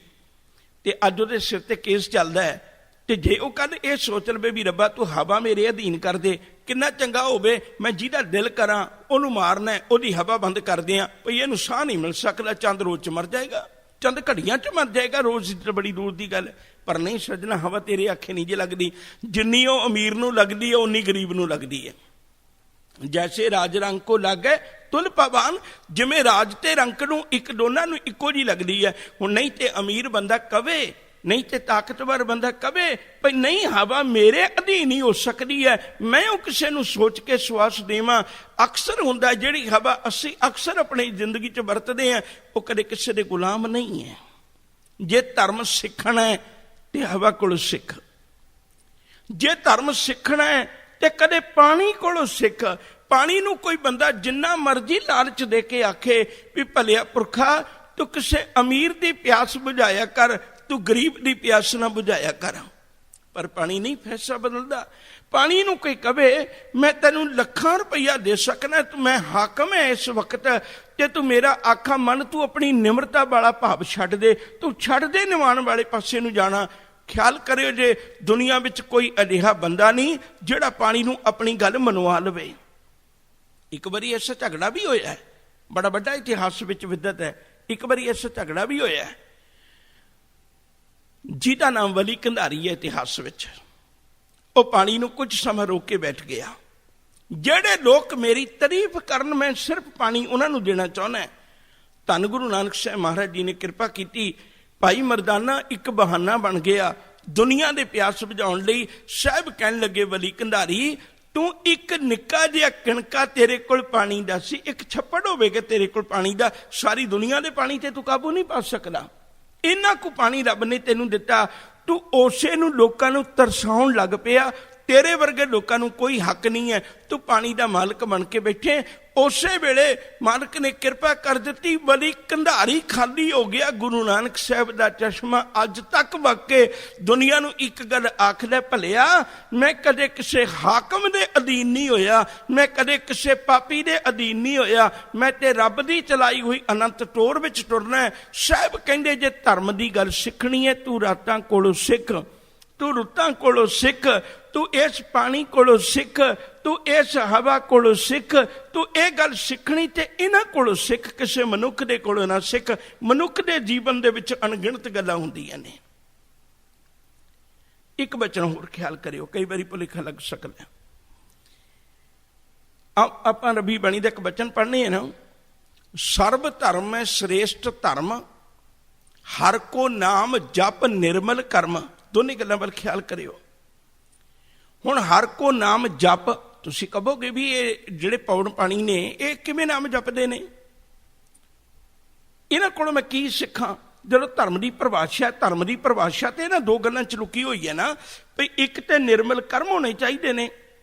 ਤੇ ਅੱਜ ਉਹਦੇ ਸਿਰ ਤੇ ਕੇਸ ਚੱਲਦਾ ਹੈ, ਤੇ ਜੇ ਉਹ ਕੱਲ ਇਹ ਸੋਚ ਲਵੇ ਵੀ ਰੱਬਾ ਤੂੰ ਹਵਾ ਮੇਰੇ ਅਧੀਨ ਕਰ ਦੇ, ਕਿੰਨਾ ਚੰਗਾ ਹੋਵੇ, ਮੈਂ ਜਿਹਦਾ ਦਿਲ ਕਰਾਂ ਉਹਨੂੰ ਮਾਰਨਾ, ਉਹਦੀ ਹਵਾ ਬੰਦ ਕਰਦੇ ਆ, ਭਈ ਇਹਨੂੰ ਸਾਹ ਨਹੀਂ ਮਿਲ ਸਕਦਾ, ਚੰਦ ਰੋਜ਼ 'ਚ ਮਰ ਜਾਏਗਾ, ਚੰਦ ਘੜੀਆਂ 'ਚ ਮਰ ਜਾਏਗਾ, ਰੋਜ਼ ਦੀ ਬੜੀ ਦੂਰ ਦੀ ਗੱਲ। ਪਰ ਨਹੀਂ ਸੱਜਣਾ, ਹਵਾ ਤੇਰੇ ਆਖੇ ਨਹੀਂ ਜੇ ਲੱਗਦੀ। ਜਿੰਨੀ ਉਹ ਅਮੀਰ ਨੂੰ ਲੱਗਦੀ ਹੈ ਉਨੀ ਗਰੀਬ ਨੂੰ ਲੱਗਦੀ ਹੈ। ਜੈਸੇ ਰਾਜ ਰੰਗ ਕੋ ਲੱਗੇ ਤੁਲ ਪਵਾਨ, ਜਿਵੇਂ ਰਾਜ ਤੇ ਰੰਗ ਨੂੰ ਇੱਕ ਦੋਨਾਂ ਨੂੰ ਇੱਕੋ ਜਿਹੀ ਲੱਗਦੀ ਹੈ। ਹੁਣ ਨਹੀਂ ਤੇ ਅਮੀਰ ਬੰਦਾ ਕਵੇ, ਨਹੀਂ ਤੇ ਤਾਕਤਵਰ ਬੰਦਾ ਕਵੇ ਭਈ ਨਹੀਂ ਹਵਾ ਮੇਰੇ ਅਧੀਨ ਹੀ ਹੋ ਸਕਦੀ ਹੈ, ਮੈਂ ਉਹ ਕਿਸੇ ਨੂੰ ਸੋਚ ਕੇ ਸਵਾਸ ਦੇਵਾਂ। ਅਕਸਰ ਹੁੰਦਾ ਜਿਹੜੀ ਹਵਾ ਅਸੀਂ ਅਕਸਰ ਆਪਣੀ ਜ਼ਿੰਦਗੀ 'ਚ ਵਰਤਦੇ ਹਾਂ, ਉਹ ਕਦੇ ਕਿਸੇ ਦੇ ਗੁਲਾਮ ਨਹੀਂ ਹੈ। ਜੇ ਧਰਮ ਸਿੱਖਣਾ ਹੈ ਤੇ ਹਵਾ ਕੋਲੋਂ ਸਿੱਖ, ਜੇ ਧਰਮ ਸਿੱਖਣਾ ਹੈ ਤੇ ਕਦੇ ਪਾਣੀ ਕੋਲੋਂ ਸਿੱਖ। ਪਾਣੀ ਨੂੰ ਕੋਈ ਬੰਦਾ ਜਿੰਨਾ ਮਰਜ਼ੀ ਲਾਲਚ ਦੇ ਕੇ ਆਖੇ ਵੀ ਭਲਿਆ ਪੁਰਖਾ ਤੂੰ ਕਿਸੇ ਅਮੀਰ ਦੀ ਪਿਆਸ ਬੁਝਾਇਆ ਕਰ, ਤੂੰ ਗਰੀਬ ਦੀ ਪਿਆਸ ਨਾ ਬੁਝਾਇਆ ਕਰ, ਪਰ ਪਾਣੀ ਨਹੀਂ ਫੈਸਲਾ ਬਦਲਦਾ। ਪਾਣੀ ਨੂੰ ਕੋਈ ਕਵੇ ਮੈਂ ਤੈਨੂੰ ਲੱਖਾਂ ਰੁਪਈਆ ਦੇ ਸਕਣਾ, ਤੂੰ ਮੈਂ ਹਾਕਮ ਹੈ ਇਸ ਵਕਤ, ਜੇ ਤੂੰ ਮੇਰਾ ਆਖਾ ਮੰਨ, ਤੂੰ ਆਪਣੀ ਨਿਮਰਤਾ ਵਾਲਾ ਭਾਵ ਛੱਡ ਦੇ, ਤੂੰ ਛੱਡ ਦੇ ਨਿਵਾਣ ਵਾਲੇ ਪਾਸੇ ਨੂੰ ਜਾਣਾ। ਖਿਆਲ ਕਰਿਓ ਜੇ ਦੁਨੀਆ ਵਿੱਚ ਕੋਈ ਅਜਿਹਾ ਬੰਦਾ ਨਹੀਂ ਜਿਹੜਾ ਪਾਣੀ ਨੂੰ ਆਪਣੀ ਗੱਲ ਮਨਵਾ ਲਵੇ। ਇੱਕ ਵਾਰੀ ਐਸਾ ਝਗੜਾ ਵੀ ਹੋਇਆ, ਬੜਾ ਵੱਡਾ ਇਤਿਹਾਸ ਵਿੱਚ ਵਿਦਤ ਹੈ। ਇੱਕ ਵਾਰੀ ਐਸਾ ਝਗੜਾ ਵੀ ਹੋਇਆ ਜਿਹਦਾ ਨਾਮ ਵਲੀ ਕੰਧਾਰੀ ਹੈ ਇਤਿਹਾਸ ਵਿੱਚ। ਉਹ ਪਾਣੀ ਨੂੰ ਕੁਝ ਸਮਾਂ ਰੋਕ ਕੇ ਬੈਠ ਗਿਆ। ਜਿਹੜੇ ਲੋਕ ਮੇਰੀ ਤਾਰੀਫ ਕਰਨ, ਮੈਂ ਸਿਰਫ ਪਾਣੀ ਉਹਨਾਂ ਨੂੰ ਦੇਣਾ ਚਾਹੁੰਦਾ। ਧੰਨ ਗੁਰੂ ਨਾਨਕ ਸਾਹਿਬ ਮਹਾਰਾਜ ਜੀ ਨੇ ਕਿਰਪਾ ਕੀਤੀ, ਭਾਈ ਮਰਦਾਨਾ ਇੱਕ ਬਹਾਨਾ ਬਣ ਗਿਆ ਦੁਨੀਆ ਦੇ ਪਿਆਸ ਬੁਝਾਉਣ ਲਈ। ਸਾਹਿਬ ਕਹਿਣ ਲੱਗੇ ਵਲੀ ਕੰਧਾਰੀ ਤੂੰ ਇੱਕ ਨਿੱਕਾ ਜਿਹਾ ਕਿਣਕਾ ਤੇਰੇ ਕੋਲ ਪਾਣੀ ਦਾ ਸੀ, ਇੱਕ ਛੱਪੜ ਹੋਵੇਗਾ ਤੇਰੇ ਕੋਲ ਪਾਣੀ ਦਾ, ਸਾਰੀ ਦੁਨੀਆ ਦੇ ਪਾਣੀ ਤੇ ਤੂੰ ਕਾਬੂ ਨਹੀਂ ਪਾ ਸਕਦਾ। ਇੰਨਾ ਕੁ ਪਾਣੀ ਰੱਬ ਨੇ ਤੈਨੂੰ ਦਿੱਤਾ, ਤੂੰ ਉਸੇ ਨੂੰ ਲੋਕਾਂ ਨੂੰ ਤਰਸਾਉਣ ਲੱਗ ਪਿਆ। ਤੇਰੇ ਵਰਗੇ ਲੋਕਾਂ ਨੂੰ ਕੋਈ ਹੱਕ ਨਹੀਂ ਹੈ, ਤੂੰ ਪਾਣੀ ਦਾ ਮਾਲਕ ਬਣ ਕੇ ਬੈਠੇ। ਉਸੇ ਵੇਲੇ ਮਾਲਕ ਨੇ ਕਿਰਪਾ ਕਰ ਦਿੱਤੀ, ਵਲੀ ਕੰਧਾਰੀ ਖਾਲੀ ਹੋ ਗਿਆ। ਗੁਰੂ ਨਾਨਕ ਸਾਹਿਬ ਦਾ ਚਸ਼ਮਾ ਅੱਜ ਤੱਕ ਵਾਕੇ ਦੁਨੀਆ ਨੂੰ ਇੱਕ ਗੱਲ ਆਖਦਾ, ਭਲਿਆ ਮੈਂ ਕਦੇ ਕਿਸੇ ਹਾਕਮ ਦੇ ਅਧੀਨ ਨਹੀਂ ਹੋਇਆ, ਮੈਂ ਕਦੇ ਕਿਸੇ ਪਾਪੀ ਦੇ ਅਧੀਨ ਨਹੀਂ ਹੋਇਆ, ਮੈਂ ਤੇ ਰੱਬ ਦੀ ਚਲਾਈ ਹੋਈ ਅਨੰਤ ਟੋਰ ਵਿੱਚ ਟੁਰਨਾ। ਸਾਹਿਬ ਕਹਿੰਦੇ ਜੇ ਧਰਮ ਦੀ ਗੱਲ ਸਿੱਖਣੀ ਹੈ, ਤੂੰ ਰਾਤਾਂ ਕੋਲੋਂ ਸਿੱਖ, ਤੂੰ ਰੁੱਤਾਂ ਕੋਲੋਂ ਸਿੱਖ, ਤੂੰ ਇਸ ਪਾਣੀ ਕੋਲੋਂ ਸਿੱਖ, ਤੂੰ ਇਸ ਹਵਾ ਕੋਲੋਂ ਸਿੱਖ। ਤੂੰ ਇਹ ਗੱਲ ਸਿੱਖਣੀ ਤੇ ਇਹਨਾਂ ਕੋਲੋਂ ਸਿੱਖ, ਕਿਸੇ ਮਨੁੱਖ ਦੇ ਕੋਲੋਂ ਨਾ ਸਿੱਖ। ਮਨੁੱਖ ਦੇ ਜੀਵਨ ਦੇ ਵਿੱਚ ਅਣਗਿਣਤ ਗੱਲਾਂ ਹੁੰਦੀਆਂ ਨੇ। ਇੱਕ ਬਚਨ ਹੋਰ ਖਿਆਲ ਕਰਿਓ, ਕਈ ਵਾਰੀ ਭੁਲੇਖਾ ਲੱਗ ਸਕਦਾ। ਆਪਾਂ ਰੱਬੀ ਬਾਣੀ ਦਾ ਇੱਕ ਬਚਨ ਪੜ੍ਹਨੇ ਹੈ ਨਾ, ਸਰਬ ਧਰਮ ਹੈ ਸ੍ਰੇਸ਼ਟ ਧਰਮ, ਹਰ ਕੋ ਨਾਮ ਜਪ ਨਿਰਮਲ ਕਰਮ। ਦੋਨੇ ਗੱਲਾਂ ਵੱਲ ਖਿਆਲ ਕਰਿਓ। ਹੁਣ ਹਰ ਕੋ ਨਾਮ ਜਪ, ਤੁਸੀਂ ਕਹੋਗੇ ਵੀ ਇਹ ਜਿਹੜੇ ਪੌਣ ਪਾਣੀ ਨੇ ਇਹ ਕਿਵੇਂ ਨਾਮ ਜਪਦੇ ਨੇ, ਇਹਨਾਂ ਕੋਲੋਂ ਮੈਂ ਕੀ ਸਿੱਖਾਂ? ਜਦੋਂ ਧਰਮ ਦੀ ਪਰਿਭਾਸ਼ਾ, ਧਰਮ ਦੀ ਪਰਿਭਾਸ਼ਾ ਤੇ ਇਹਨਾਂ ਦੋ ਗੱਲਾਂ ਚ ਲੁਕੀ ਹੋਈ ਹੈ ਨਾ, ਵੀ ਇੱਕ ਤੇ ਨਿਰਮਲ ਕਰਮ ਹੋਣੇ ਚਾਹੀਦੇ ਨੇ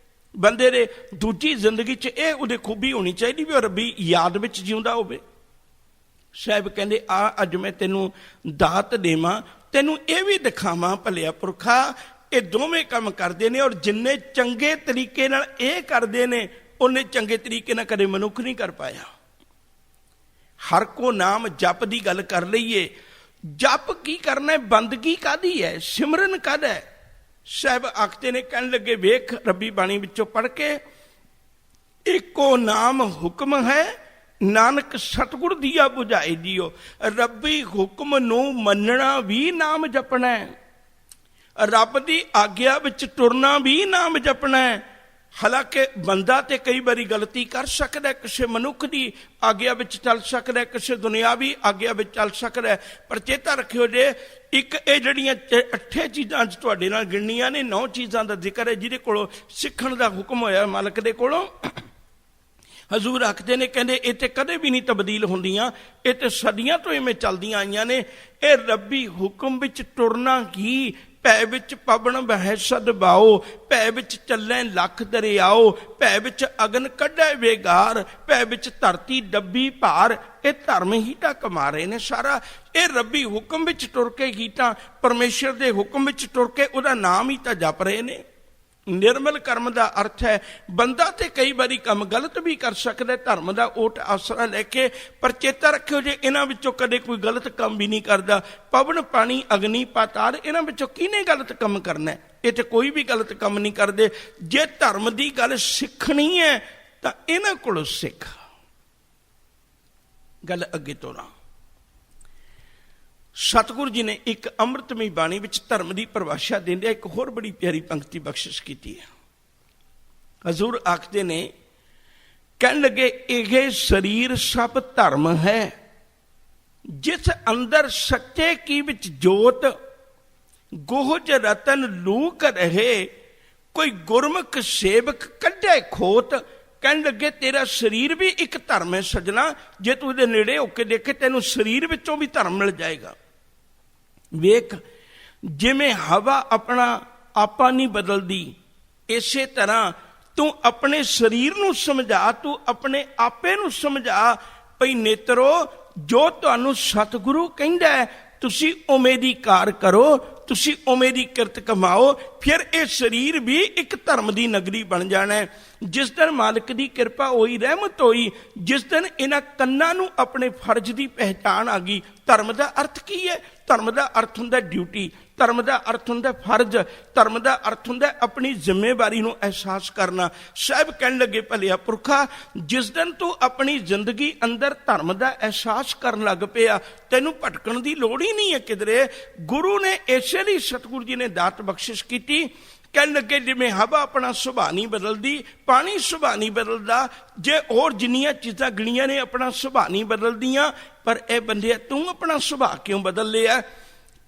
ਬੰਦੇ ਦੇ, ਦੂਜੀ ਜ਼ਿੰਦਗੀ 'ਚ ਇਹ ਉਹਦੇ ਖੂਬੀ ਹੋਣੀ ਚਾਹੀਦੀ ਵੀ ਉਹ ਰੱਬੀ ਯਾਦ ਵਿੱਚ ਜਿਉਂਦਾ ਹੋਵੇ। ਸਾਹਿਬ ਕਹਿੰਦੇ ਆ ਅੱਜ ਮੈਂ ਤੈਨੂੰ ਦਾਤ ਦੇਵਾਂ, ਤੈਨੂੰ ਇਹ ਵੀ ਦਿਖਾਵਾਂ ਭਲਿਆ ਪੁਰਖਾ ਇਹ ਦੋਵੇਂ ਕੰਮ ਕਰਦੇ ਨੇ, ਔਰ ਜਿੰਨੇ ਚੰਗੇ ਤਰੀਕੇ ਨਾਲ ਇਹ ਕਰਦੇ ਨੇ ਉਹਨੇ ਚੰਗੇ ਤਰੀਕੇ ਨਾਲ ਕਦੇ ਮਨੁੱਖ ਨਹੀਂ ਕਰ ਪਾਇਆ। ਹਰ ਕੋ ਨਾਮ ਜਪ ਦੀ ਗੱਲ ਕਰ ਲਈਏ, ਜਪ ਕੀ ਕਰਨਾ, ਬੰਦਗੀ ਕਾਹਦੀ ਹੈ, ਸਿਮਰਨ ਕਾਹਦਾ ਹੈ? ਸਾਹਿਬ ਆਖਦੇ ਨੇ, ਕਹਿਣ ਲੱਗੇ ਵੇਖ ਰੱਬੀ ਬਾਣੀ ਵਿੱਚੋਂ ਪੜ੍ਹ ਕੇ, ਇੱਕੋ ਨਾਮ ਹੁਕਮ ਹੈ ਨਾਨਕ ਸਤਿਗੁਰ ਦੀਆ ਬੁਝਾਏ ਜੀਓ। ਰੱਬੀ ਹੁਕਮ ਨੂੰ ਮੰਨਣਾ ਵੀ ਨਾਮ ਜਪਣਾ ਹੈ, ਰੱਬ ਦੀ ਆਗਿਆ ਵਿੱਚ ਤੁਰਨਾ ਵੀ ਨਾਮ ਜਪਣਾ ਹੈ। ਹਾਲਾਂਕਿ ਬੰਦਾ ਤੇ ਕਈ ਵਾਰੀ ਗਲਤੀ ਕਰ ਸਕਦਾ, ਕਿਸੇ ਮਨੁੱਖ ਦੀ ਆਗਿਆ ਵਿੱਚ ਚੱਲ ਸਕਦਾ, ਕਿਸੇ ਦੁਨਿਆਵੀ ਆਗਿਆ ਵਿੱਚ ਚੱਲ ਸਕਦਾ, ਪਰ ਚੇਤਾ ਰੱਖਿਓ ਜੇ ਇੱਕ ਇਹ ਜਿਹੜੀਆਂ 8 ਚੀਜ਼ਾਂ ਅੱਜ ਤੁਹਾਡੇ ਨਾਲ ਗਿਣਨੀਆਂ ਨੇ, 9 ਚੀਜ਼ਾਂ ਦਾ ਜ਼ਿਕਰ ਹੈ ਜਿਹਦੇ ਕੋਲੋਂ ਸਿੱਖਣ ਦਾ ਹੁਕਮ ਹੋਇਆ ਮਾਲਕ ਦੇ ਕੋਲੋਂ। ਹਜ਼ੂਰ ਆਖਦੇ ਨੇ, ਕਹਿੰਦੇ ਇਹ ਤੇ ਕਦੇ ਵੀ ਨਹੀਂ ਤਬਦੀਲ ਹੁੰਦੀਆਂ, ਇਹ ਤੇ ਸਦੀਆਂ ਤੋਂ ਇਵੇਂ ਚੱਲਦੀਆਂ ਆਈਆਂ ਨੇ। ਇਹ ਰੱਬੀ ਹੁਕਮ ਵਿੱਚ ਤੁਰਨਾ ਹੀ, ਭੈ ਵਿੱਚ ਪਵਨ ਬਹਿ ਸਦਭਾਓ, ਭੈ ਵਿੱਚ ਚੱਲੇ ਲੱਖ ਦਰਿਆਓ, ਭੈ ਵਿੱਚ ਅਗਨ ਕੱਢੇ ਵੇਗਾਰ, ਭੈ ਵਿੱਚ ਧਰਤੀ ਡੱਬੀ ਭਾਰ। ਇਹ ਧਰਮ ਹੀ ਤਾਂ ਕਮਾ ਰਹੇ ਨੇ ਸਾਰਾ। ਇਹ ਰੱਬੀ ਹੁਕਮ ਵਿੱਚ ਤੁਰ ਕੇ ਹੀ ਤਾਂ, ਪਰਮੇਸ਼ਰ ਦੇ ਹੁਕਮ ਵਿੱਚ ਤੁਰ ਕੇ ਉਹਦਾ ਨਾਮ ਹੀ ਤਾਂ ਜਪ ਰਹੇ ਨੇ। ਨਿਰਮਲ ਕਰਮ ਦਾ ਅਰਥ ਹੈ ਬੰਦਾ ਤੇ ਕਈ ਵਾਰੀ ਕੰਮ ਗਲਤ ਵੀ ਕਰ ਸਕਦਾ ਧਰਮ ਦਾ ਓਟ ਆਸਰਾ ਲੈ ਕੇ, ਪਰ ਚੇਤਾ ਰੱਖਿਓ ਜੇ ਇਹਨਾਂ ਵਿੱਚੋਂ ਕਦੇ ਕੋਈ ਗਲਤ ਕੰਮ ਵੀ ਨਹੀਂ ਕਰਦਾ। ਪਵਨ ਪਾਣੀ ਅਗਨੀ ਪਾਤਾਲ, ਇਹਨਾਂ ਵਿੱਚੋਂ ਕਿਹਨੇ ਗਲਤ ਕੰਮ ਕਰਨਾ? ਇਹ ਤੇ ਕੋਈ ਵੀ ਗਲਤ ਕੰਮ ਨਹੀਂ ਕਰਦੇ। ਜੇ ਧਰਮ ਦੀ ਗੱਲ ਸਿੱਖਣੀ ਹੈ ਤਾਂ ਇਹਨਾਂ ਕੋਲੋਂ ਸਿੱਖ। ਗੱਲ ਅੱਗੇ ਤੋਰਾਂ। ਸਤਿਗੁਰੂ ਜੀ ਨੇ ਇੱਕ ਅੰਮ੍ਰਿਤਮਈ ਬਾਣੀ ਵਿੱਚ ਧਰਮ ਦੀ ਪਰਿਭਾਸ਼ਾ ਦਿੰਦਿਆਂ ਇੱਕ ਹੋਰ ਬੜੀ ਪਿਆਰੀ ਪੰਕਤੀ ਬਖਸ਼ਿਸ਼ ਕੀਤੀ ਹੈ। ਹਜ਼ੂਰ ਆਖਦੇ ਨੇ, ਕਹਿਣ ਲੱਗੇ ਇਹ ਸਰੀਰ ਸਭ ਧਰਮ ਹੈ, ਜਿਸ ਅੰਦਰ ਸੱਚੇ ਕੀ ਵਿੱਚ ਜੋਤ, ਗੋਹਜ ਰਤਨ ਲੂਕ ਰਹੇ, ਕੋਈ ਗੁਰਮੁਖ ਸੇਵਕ ਕੱਢੇ ਖੋਤ। ਕਹਿਣ ਲੱਗੇ ਤੇਰਾ ਸਰੀਰ ਵੀ ਇੱਕ ਧਰਮ ਹੈ ਸੱਜਣਾ, ਜੇ ਤੂੰ ਇਹਦੇ ਨੇੜੇ ਹੋ ਕੇ ਦੇਖੇ ਤੈਨੂੰ ਸਰੀਰ ਵਿੱਚੋਂ ਵੀ ਧਰਮ ਮਿਲ ਜਾਏਗਾ। ਵੇਖ, ਜਿਵੇਂ ਹਵਾ ਆਪਣਾ ਆਪਾ ਨਹੀਂ ਬਦਲਦੀ, ਇਸੇ ਤਰ੍ਹਾਂ ਤੂੰ ਆਪਣੇ ਸਰੀਰ ਨੂੰ ਸਮਝਾ, ਤੂੰ ਆਪਣੇ ਆਪੇ ਨੂੰ ਸਮਝਾ। ਭਈ ਨੇਤਰੋ, ਜੋ ਤੁਹਾਨੂੰ ਸਤਿਗੁਰੂ ਕਹਿੰਦਾ ਹੈ ਤੁਸੀਂ ਉਵੇਂ ਦੀ ਕਾਰ ਕਰੋ, ਤੁਸੀਂ ਉਵੇਂ ਦੀ ਕਿਰਤ ਕਮਾਓ, ਫਿਰ ਇਹ ਸਰੀਰ ਵੀ ਇੱਕ ਧਰਮ ਦੀ ਨਗਰੀ ਬਣ ਜਾਣਾ ਹੈ। ਜਿਸ ਦਿਨ ਮਾਲਕ ਦੀ ਕਿਰਪਾ ਹੋਈ, ਰਹਿਮਤ ਹੋਈ, ਜਿਸ ਦਿਨ ਇਹਨਾਂ ਕੰਨਾਂ ਨੂੰ ਆਪਣੇ ਫਰਜ਼ ਦੀ ਪਹਿਚਾਣ ਆ ਗਈ। ਧਰਮ ਦਾ ਅਰਥ ਕੀ ਹੈ? ਧਰਮ ਦਾ ਅਰਥ ਹੁੰਦਾ ਡਿਊਟੀ, ਧਰਮ ਦਾ ਅਰਥ ਹੁੰਦਾ ਫਰਜ਼, ਧਰਮ ਦਾ ਅਰਥ ਹੁੰਦਾ ਆਪਣੀ ਜ਼ਿੰਮੇਵਾਰੀ ਨੂੰ ਅਹਿਸਾਸ ਕਰਨਾ। ਸਾਹਿਬ ਕਹਿਣ ਲੱਗੇ, ਭਲਿਆ ਪੁਰਖਾ, ਜਿਸ ਦਿਨ ਤੂੰ ਆਪਣੀ ਜ਼ਿੰਦਗੀ ਅੰਦਰ ਧਰਮ ਦਾ ਅਹਿਸਾਸ ਕਰਨ ਲੱਗ ਪਿਆ, ਤੈਨੂੰ ਭਟਕਣ ਦੀ ਲੋੜ ਹੀ ਨਹੀਂ ਹੈ ਕਿਧਰੇ। ਗੁਰੂ ਨੇ ਇਸੇ ਲਈ ਸਤਿਗੁਰੂ ਜੀ ਨੇ ਦਾਤ ਬਖਸ਼ਿਸ਼ ਕੀਤੀ। ਕਹਿਣ ਲੱਗੇ ਜਿਵੇਂ ਹਵਾ ਆਪਣਾ ਸੁਭਾਅ ਨਹੀਂ ਬਦਲਦੀ, ਪਾਣੀ ਸੁਭਾਅ ਨਹੀਂ ਬਦਲਦਾ, ਜੇ ਹੋਰ ਜਿੰਨੀਆਂ ਚੀਜ਼ਾਂ ਗਿਣੀਆਂ ਨੇ ਆਪਣਾ ਸੁਭਾਅ ਨਹੀਂ ਬਦਲਦੀਆਂ, ਪਰ ਇਹ ਬੰਦਿਆ ਤੂੰ ਆਪਣਾ ਸੁਭਾਅ ਕਿਉਂ ਬਦਲ ਲਿਆ?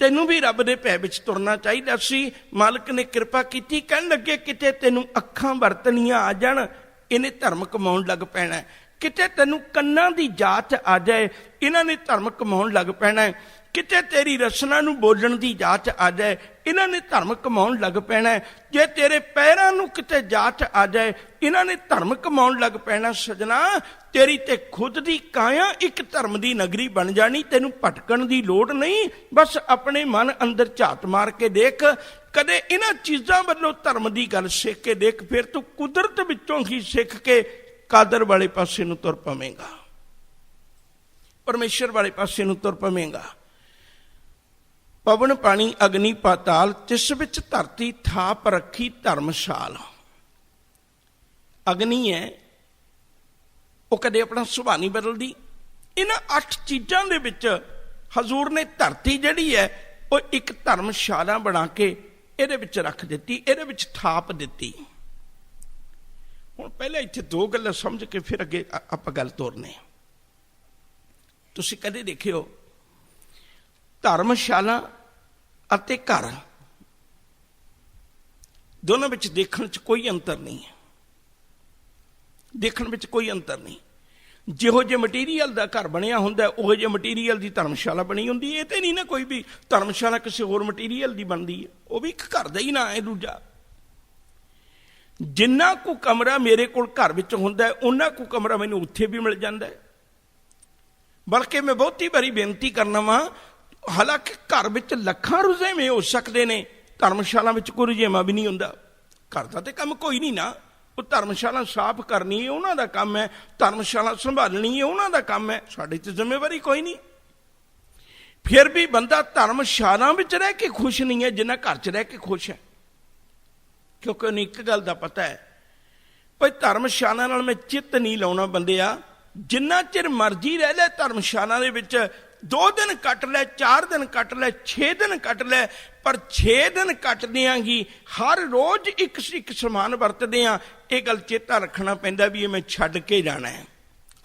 ਤੈਨੂੰ ਵੀ ਰੱਬ ਦੇ ਭੈ ਵਿੱਚ ਤੁਰਨਾ ਚਾਹੀਦਾ ਸੀ। ਮਾਲਕ ਨੇ ਕਿਰਪਾ ਕੀਤੀ। ਕਹਿਣ ਲੱਗੇ ਕਿਤੇ ਤੈਨੂੰ ਅੱਖਾਂ ਵਰਤਣੀਆਂ ਆ ਜਾਣ, ਇਹਨੇ ਧਰਮ ਕਮਾਉਣ ਲੱਗ ਪੈਣਾ। ਕਿਤੇ ਤੈਨੂੰ ਕੰਨਾਂ ਦੀ ਜਾਚ ਆ ਜਾਏ, ਇਹਨਾਂ ਨੇ ਧਰਮ ਕਮਾਉਣ ਲੱਗ ਪੈਣਾ। ਕਿਤੇ ਤੇਰੀ ਰਸਨਾ ਨੂੰ ਬੋਲਣ ਦੀ ਜਾਚ ਆ ਜਾਏ, ਇਹਨਾਂ ਨੇ ਧਰਮ ਕਮਾਉਣ ਲੱਗ ਪੈਣਾ। ਜੇ ਤੇਰੇ ਪੈਰਾਂ ਨੂੰ ਕਿਤੇ ਜਾਚ ਆ ਜਾਏ, ਇਹਨਾਂ ਨੇ ਧਰਮ ਕਮਾਉਣ ਲੱਗ ਪੈਣਾ। ਸਜਣਾ, ਤੇਰੀ ਤੇ ਖੁਦ ਦੀ ਕਾਇਆ ਇੱਕ ਧਰਮ ਦੀ ਨਗਰੀ ਬਣ ਜਾਣੀ। ਤੈਨੂੰ ਭਟਕਣ ਦੀ ਲੋੜ ਨਹੀਂ। ਬਸ ਆਪਣੇ ਮਨ ਅੰਦਰ ਝਾਤ ਮਾਰ ਕੇ ਦੇਖ, ਕਦੇ ਇਹਨਾਂ ਚੀਜ਼ਾਂ ਵੱਲੋਂ ਧਰਮ ਦੀ ਗੱਲ ਸਿੱਖ ਕੇ ਦੇਖ, ਫਿਰ ਤੂੰ ਕੁਦਰਤ ਵਿੱਚੋਂ ਹੀ ਸਿੱਖ ਕੇ ਕਾਦਰ ਵਾਲੇ ਪਾਸੇ ਨੂੰ ਤੁਰ ਪਵੇਂਗਾ, ਪਰਮੇਸ਼ਰ ਵਾਲੇ ਪਾਸੇ ਨੂੰ ਤੁਰ ਪਵੇਂਗਾ। ਪਵਨ ਪਾਣੀ ਅਗਨੀ ਪਾਤਾਲ, ਤਿਸ ਵਿੱਚ ਧਰਤੀ ਥਾਪ ਰੱਖੀ ਧਰਮਸ਼ਾਲ। ਅਗਨੀ ਹੈ, ਉਹ ਕਦੇ ਆਪਣਾ ਸੁਭਾਅ ਨਹੀਂ ਬਦਲਦੀ। ਇਹਨਾਂ 8 ਚੀਜ਼ਾਂ ਦੇ ਵਿੱਚ ਹਜ਼ੂਰ ਨੇ ਧਰਤੀ ਜਿਹੜੀ ਹੈ ਉਹ ਇੱਕ ਧਰਮਸ਼ਾਲਾ ਬਣਾ ਕੇ ਇਹਦੇ ਵਿੱਚ ਰੱਖ ਦਿੱਤੀ, ਇਹਦੇ ਵਿੱਚ ਥਾਪ ਦਿੱਤੀ। ਹੁਣ ਪਹਿਲਾਂ ਇੱਥੇ 2 ਗੱਲਾਂ ਸਮਝ ਕੇ ਫਿਰ ਅੱਗੇ ਆਪਾਂ ਗੱਲ ਤੋਰਨੇ। ਤੁਸੀਂ ਕਦੇ ਦੇਖਿਓ ਧਰਮਸ਼ਾਲਾ ਅਤੇ ਘਰ ਦੋਨਾਂ ਵਿੱਚ ਦੇਖਣ 'ਚ ਕੋਈ ਅੰਤਰ ਨਹੀਂ ਹੈ। ਦੇਖਣ ਵਿੱਚ ਕੋਈ ਅੰਤਰ ਨਹੀਂ। ਜਿਹੋ ਜਿਹੇ ਮਟੀਰੀਅਲ ਦਾ ਘਰ ਬਣਿਆ ਹੁੰਦਾ ਉਹੋ ਜਿਹੇ ਮਟੀਰੀਅਲ ਦੀ ਧਰਮਸ਼ਾਲਾ ਬਣੀ ਹੁੰਦੀ ਹੈ। ਇਹ ਤੇ ਨਹੀਂ ਨਾ ਕੋਈ ਵੀ ਧਰਮਸ਼ਾਲਾ ਕਿਸੇ ਹੋਰ ਮਟੀਰੀਅਲ ਦੀ ਬਣਦੀ ਹੈ, ਉਹ ਵੀ ਇੱਕ ਘਰ ਦਾ ਹੀ ਨਾਂ ਹੈ ਦੂਜਾ। ਜਿੰਨਾ ਕੁ ਕਮਰਾ ਮੇਰੇ ਕੋਲ ਘਰ ਵਿੱਚ ਹੁੰਦਾ ਹੈ, ਉਹਨਾਂ ਕੁ ਕਮਰਾ ਮੈਨੂੰ ਉੱਥੇ ਵੀ ਮਿਲ ਜਾਂਦਾ ਹੈ। ਬਲਕਿ ਮੈਂ ਬਹੁਤੀ ਵਾਰੀ ਬੇਨਤੀ ਕਰਨਾ ਵਾਂ, ਹਾਲਾਂਕਿ ਘਰ ਵਿੱਚ ਲੱਖਾਂ ਰੁਝੇਵੇਂ ਹੋ ਸਕਦੇ ਨੇ, ਧਰਮਸ਼ਾਲਾ ਵਿੱਚ ਕੋਈ ਰੁਝੇਵਾਂ ਵੀ ਨਹੀਂ ਹੁੰਦਾ। ਘਰ ਦਾ ਤੇ ਕੰਮ ਕੋਈ ਨਹੀਂ ਨਾ, ਉਹ ਧਰਮਸ਼ਾਲਾ ਸਾਫ਼ ਕਰਨੀ ਹੈ ਉਹਨਾਂ ਦਾ ਕੰਮ ਹੈ, ਧਰਮਸ਼ਾਲਾ ਸੰਭਾਲਣੀ ਹੈ ਉਹਨਾਂ ਦਾ ਕੰਮ ਹੈ, ਸਾਡੀ ਤੇ ਜ਼ਿੰਮੇਵਾਰੀ ਕੋਈ ਨਹੀਂ। ਫਿਰ ਵੀ ਬੰਦਾ ਧਰਮਸ਼ਾਲਾ ਵਿੱਚ ਰਹਿ ਕੇ ਖੁਸ਼ ਨਹੀਂ ਹੈ ਜਿੰਨਾ ਘਰ 'ਚ ਰਹਿ ਕੇ ਖੁਸ਼ ਹੈ। ਕਿਉਂਕਿ ਉਹਨੂੰ ਇੱਕ ਗੱਲ ਦਾ ਪਤਾ ਹੈ, ਭਾਈ ਧਰਮਸ਼ਾਲਾ ਨਾਲ ਮੈਂ ਚਿੱਤ ਨਹੀਂ ਲਾਉਣਾ ਬੰਦਿਆ, जिन्ना चिर मर्जी रह ले धर्मशाला दे विच 2 दिन कट लै, 4 दिन कट लै, 6 दिन कट लै, पर 6 दिन कटदियां ही हर रोज एक समान वरतदे आ। ये गल चेता रखना पैंदा भी मैं छड्ड के जाना है,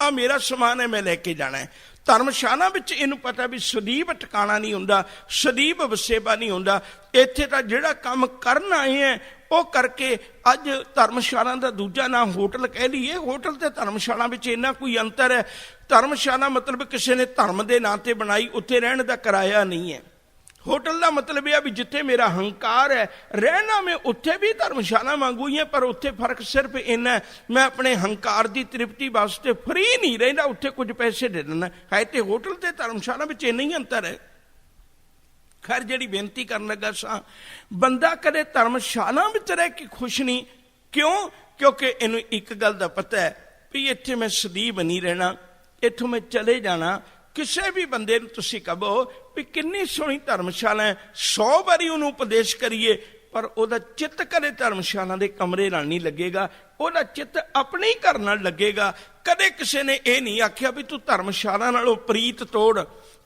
आ मेरा समान है, मैं लैके जाना है। धर्मशाला विच इहनूं पता भी सदीव ठिकाणा नहीं हुंदा, सदीव वसेबा नहीं हुंदा। इत्थे तां जिहड़ा काम करन आए हैं वो करके अज धर्मशाला का दूजा नाम होटल कह लीए। होटल ते धर्मशाला विच इन्ना कोई अंतर है। धर्मशाला मतलब किसी ने धर्म के नां ते बनाई, उत्थे रहण दा किराया नहीं है। होटल का मतलब यह भी जिथे मेरा हंकार है रहना, मैं उत्थे भी धर्मशाला वांगू ही है, पर उत्थे फर्क सिर्फ इन्ना है मैं अपने हंकार की तृप्ति वास्ते फ्री नहीं रहिंदा, उत्थे कुछ पैसे दे देना है। तो होटल ते धर्मशाला विच इन्ना ही अंतर है। खैर जिहड़ी बेनती करन लगा सा, बंदा कदे धर्मशाला विच रह के खुश नहीं। क्यों? क्योंकि इन्हूं एक गल दा पता है भी इत्थे मैं सदीव नहीं रहना, इत्थों मैं चले जाना। किसी भी बंदे नूं तुसीं कहो भी किन्नी सोहनी धर्मशाला है, 100 बारी उन्होंने उपदेश करिए, पर उहदा चित्त कदे धर्मशाला के कमरे नाल नहीं लगेगा, उहदा चित्त अपने ही घर नाल लगेगा। कदे किसी ने यह नहीं आख्या भी तू धर्मशाला नालों प्रीत तोड़,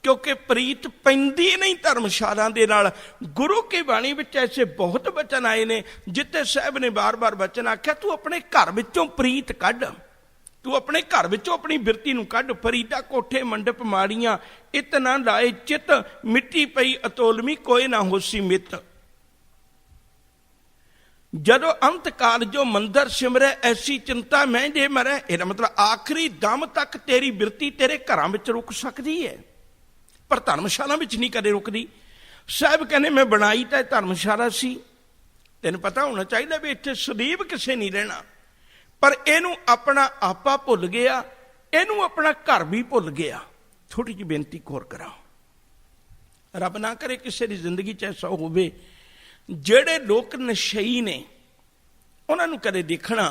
क्योंकि प्रीत पैंदी नहीं धर्मशाला दे नाल। गुरु की बाणी विच ऐसे बहुत वचन आए ने जिथे साहब ने बार बार वचन आख्या तू अपने घर विचों प्रीत कढ, तू अपने घर विचों अपनी बिरती नूं कढ। फरीदा कोठे मंडप माड़ियां, इतना लाए चित, मिट्टी पई अतोलमी कोई ना होसी मित। जदों अंत काल जो मंदिर सिमरै ऐसी चिंता मैं जे मरै। इसदा मतलब आखिरी दम तक तेरी बिरती तेरे घरां विच रुक सकदी है, पर धर्मशाला विच नहीं कदे रुकदी। साहब कहने मैं बनाई तो धर्मशाला सी, तेन पता होना चाहिए भी इत्थे सदीव किसे नहीं रहना, पर इनू अपना आपा भुल गया, इनू अपना घर भी भुल गया। थोड़ी जी बेनती होर करा, रब ना करे किसी की जिंदगी च ऐसा होवे जेड़े लोग नशई ने उन्होंने कदे देखना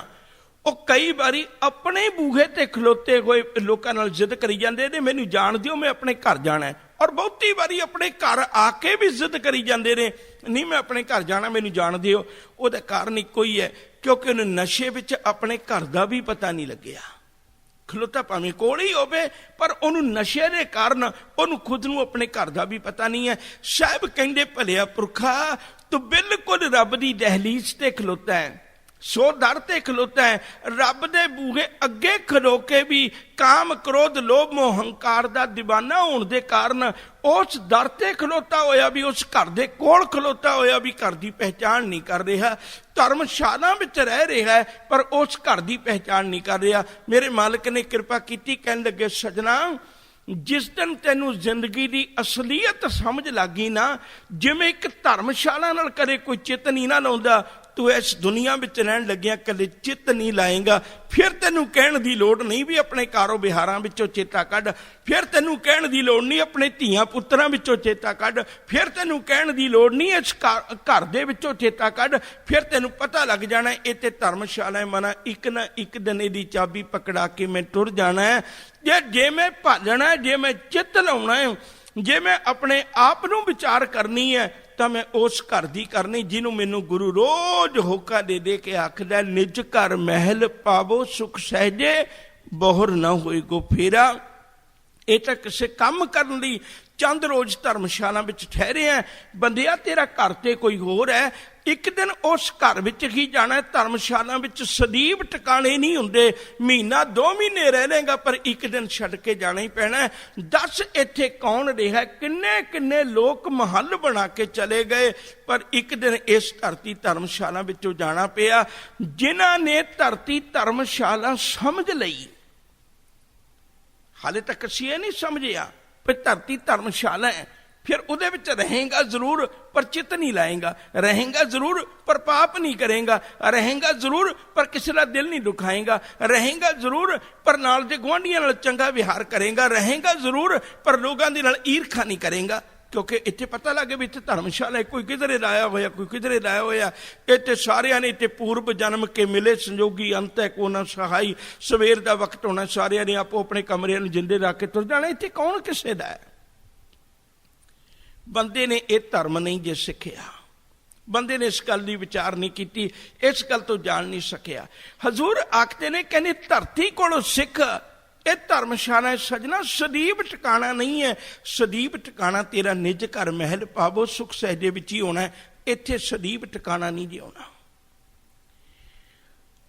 वो कई बारी अपने बूहे ते खलोते हुए लोगों नाल जिद करी जाते ने मैनू जान दिओ मैं अपने घर जाना है, और बहुती बारी अपने घर आके भी जिद करी जाते ने नहीं मैं अपने घर जाना मैनू जान दिओ। उहदा कारण इक्को ही है क्योंकि उन्हें नशे विच अपने घर का भी पता नहीं लग्या। खलोता भावें कोल ही होवे पर उन्होंने नशे के कारण उन्होंने खुद नूं अपने घर का भी पता नहीं है। साहब कहंदे भलिया पुरखा तू बिल्कुल रब दी दहलीज ते खलोता है, सो दर ते खलोता है, रब दे बूहे अगे खलो के भी काम क्रोध लोभ मोह हंकार दा दीवाना होने के कारण उस दर ते खलोता होया भी उस घर दे कोल खलोता होया भी घर की पहचान नहीं कर रहा। धर्मशाला विच रह रहा है पर उस घर की पहचान नहीं कर रहा। मेरे मालिक ने कृपा की, कहन लगे सजना जिस दिन तेनू जिंदगी की असलीयत समझ लग गई ना, जिवें एक धर्मशाला नाल कदे कोई चित नहीं ना लाउंदा, तू इस दुनिया में रहन लग्या कदे चित नहीं लाएगा। फिर तेनू कहण दी लोड़ नहीं भी अपने कारो बिहारां विचों चेता कढ, फिर तेनू कहण दी लोड़ नहीं अपने धीआं पुत्रां विचों चेता कढ, फिर तेनू कहण दी लोड़ नहीं इस घर दे विचों चेता कढ। फिर तेनू पता लग जाना है इत्थे धर्मशाला है, मना एक ना एक दिन इहदी चाबी पकड़ा के मैं टुर जाना है। जे मैं भालना है, जे मैं चित लाउणा है, जे मैं अपने आप नूं विचार करनी है तो मैं उस घर की करनी जिन्हों मैनू गुरु रोज होका दे दे के आखदा निज घर महल पावो सुख सहजे बहुर न होए गो फेरा। ये तो किसी काम करने लई चंद रोज धर्मशाला विच ठहरे हैं। बंदिया तेरा घर ते कोई होर है, एक दिन उस घर विच ही जाना है। धर्मशाला विच सदीव ठिकाने नहीं हुंदे, महीना 2 महीने रह लेगा पर एक दिन छड्ड के जाना ही पैना है। दस इत्थे कौन रहा, किन्ने किन्ने लोग महल बना के चले गए पर एक दिन इस धरती धर्मशाला विचों जाना पिया। जिन्हां ने धरती धर्मशाला समझ लई, हाले तक असीं ये नहीं समझिया पर धरती धर्मशाला है, फिर उहदे विच रहेगा जरूर पर चित नहीं लाएगा, रहेगा जरूर पर पाप नहीं करेगा, रहेगा जरूर पर किसी का दिल नहीं दुखाएगा, रहेगा जरूर पर नाल दे गुआंढियां नाल चंगा विहार करेगा, रहेगा जरूर पर लोगों दे नाल ईर्खा नहीं करेगा। क्योंकि इत्थे पता लगे भी इत्थे धर्मशाला है, कोई किधरे लाया होया कोई किधरे लाया होया। इत्थे सारियां ने इत्थे पूर्व जन्म के मिले संजोगी अंत है को ना सहाई, सवेर का वक्त होना सारियां ने आपो अपने कमरे में जिंदे रख के तुर जाना। इत्थे कौन किसे दा है? बंदे ने यह धर्म नहीं जे सिखिया, बंदे ने इस गल की विचार नहीं की, इस गल तो जान नहीं सकिया। हजूर आखते ने कहने धरती कोलों सिख ਇਹ ਧਰਮਸ਼ਾਲਾ ਹੈ ਸਜਣਾ, ਸਦੀਵ ਟਿਕਾਣਾ ਨਹੀਂ ਹੈ। ਸਦੀਵ ਟਿਕਾਣਾ ਤੇਰਾ ਨਿਜ ਘਰ ਮਹਿਲ ਪਾਵੋ, ਸੁਖ ਸਹਿਜੇ ਵਿੱਚ ਹੀ ਹੋਣਾ ਹੈ। ਇੱਥੇ ਸਦੀਵ ਟਿਕਾਣਾ ਨਹੀਂ ਜਿਉਣਾ।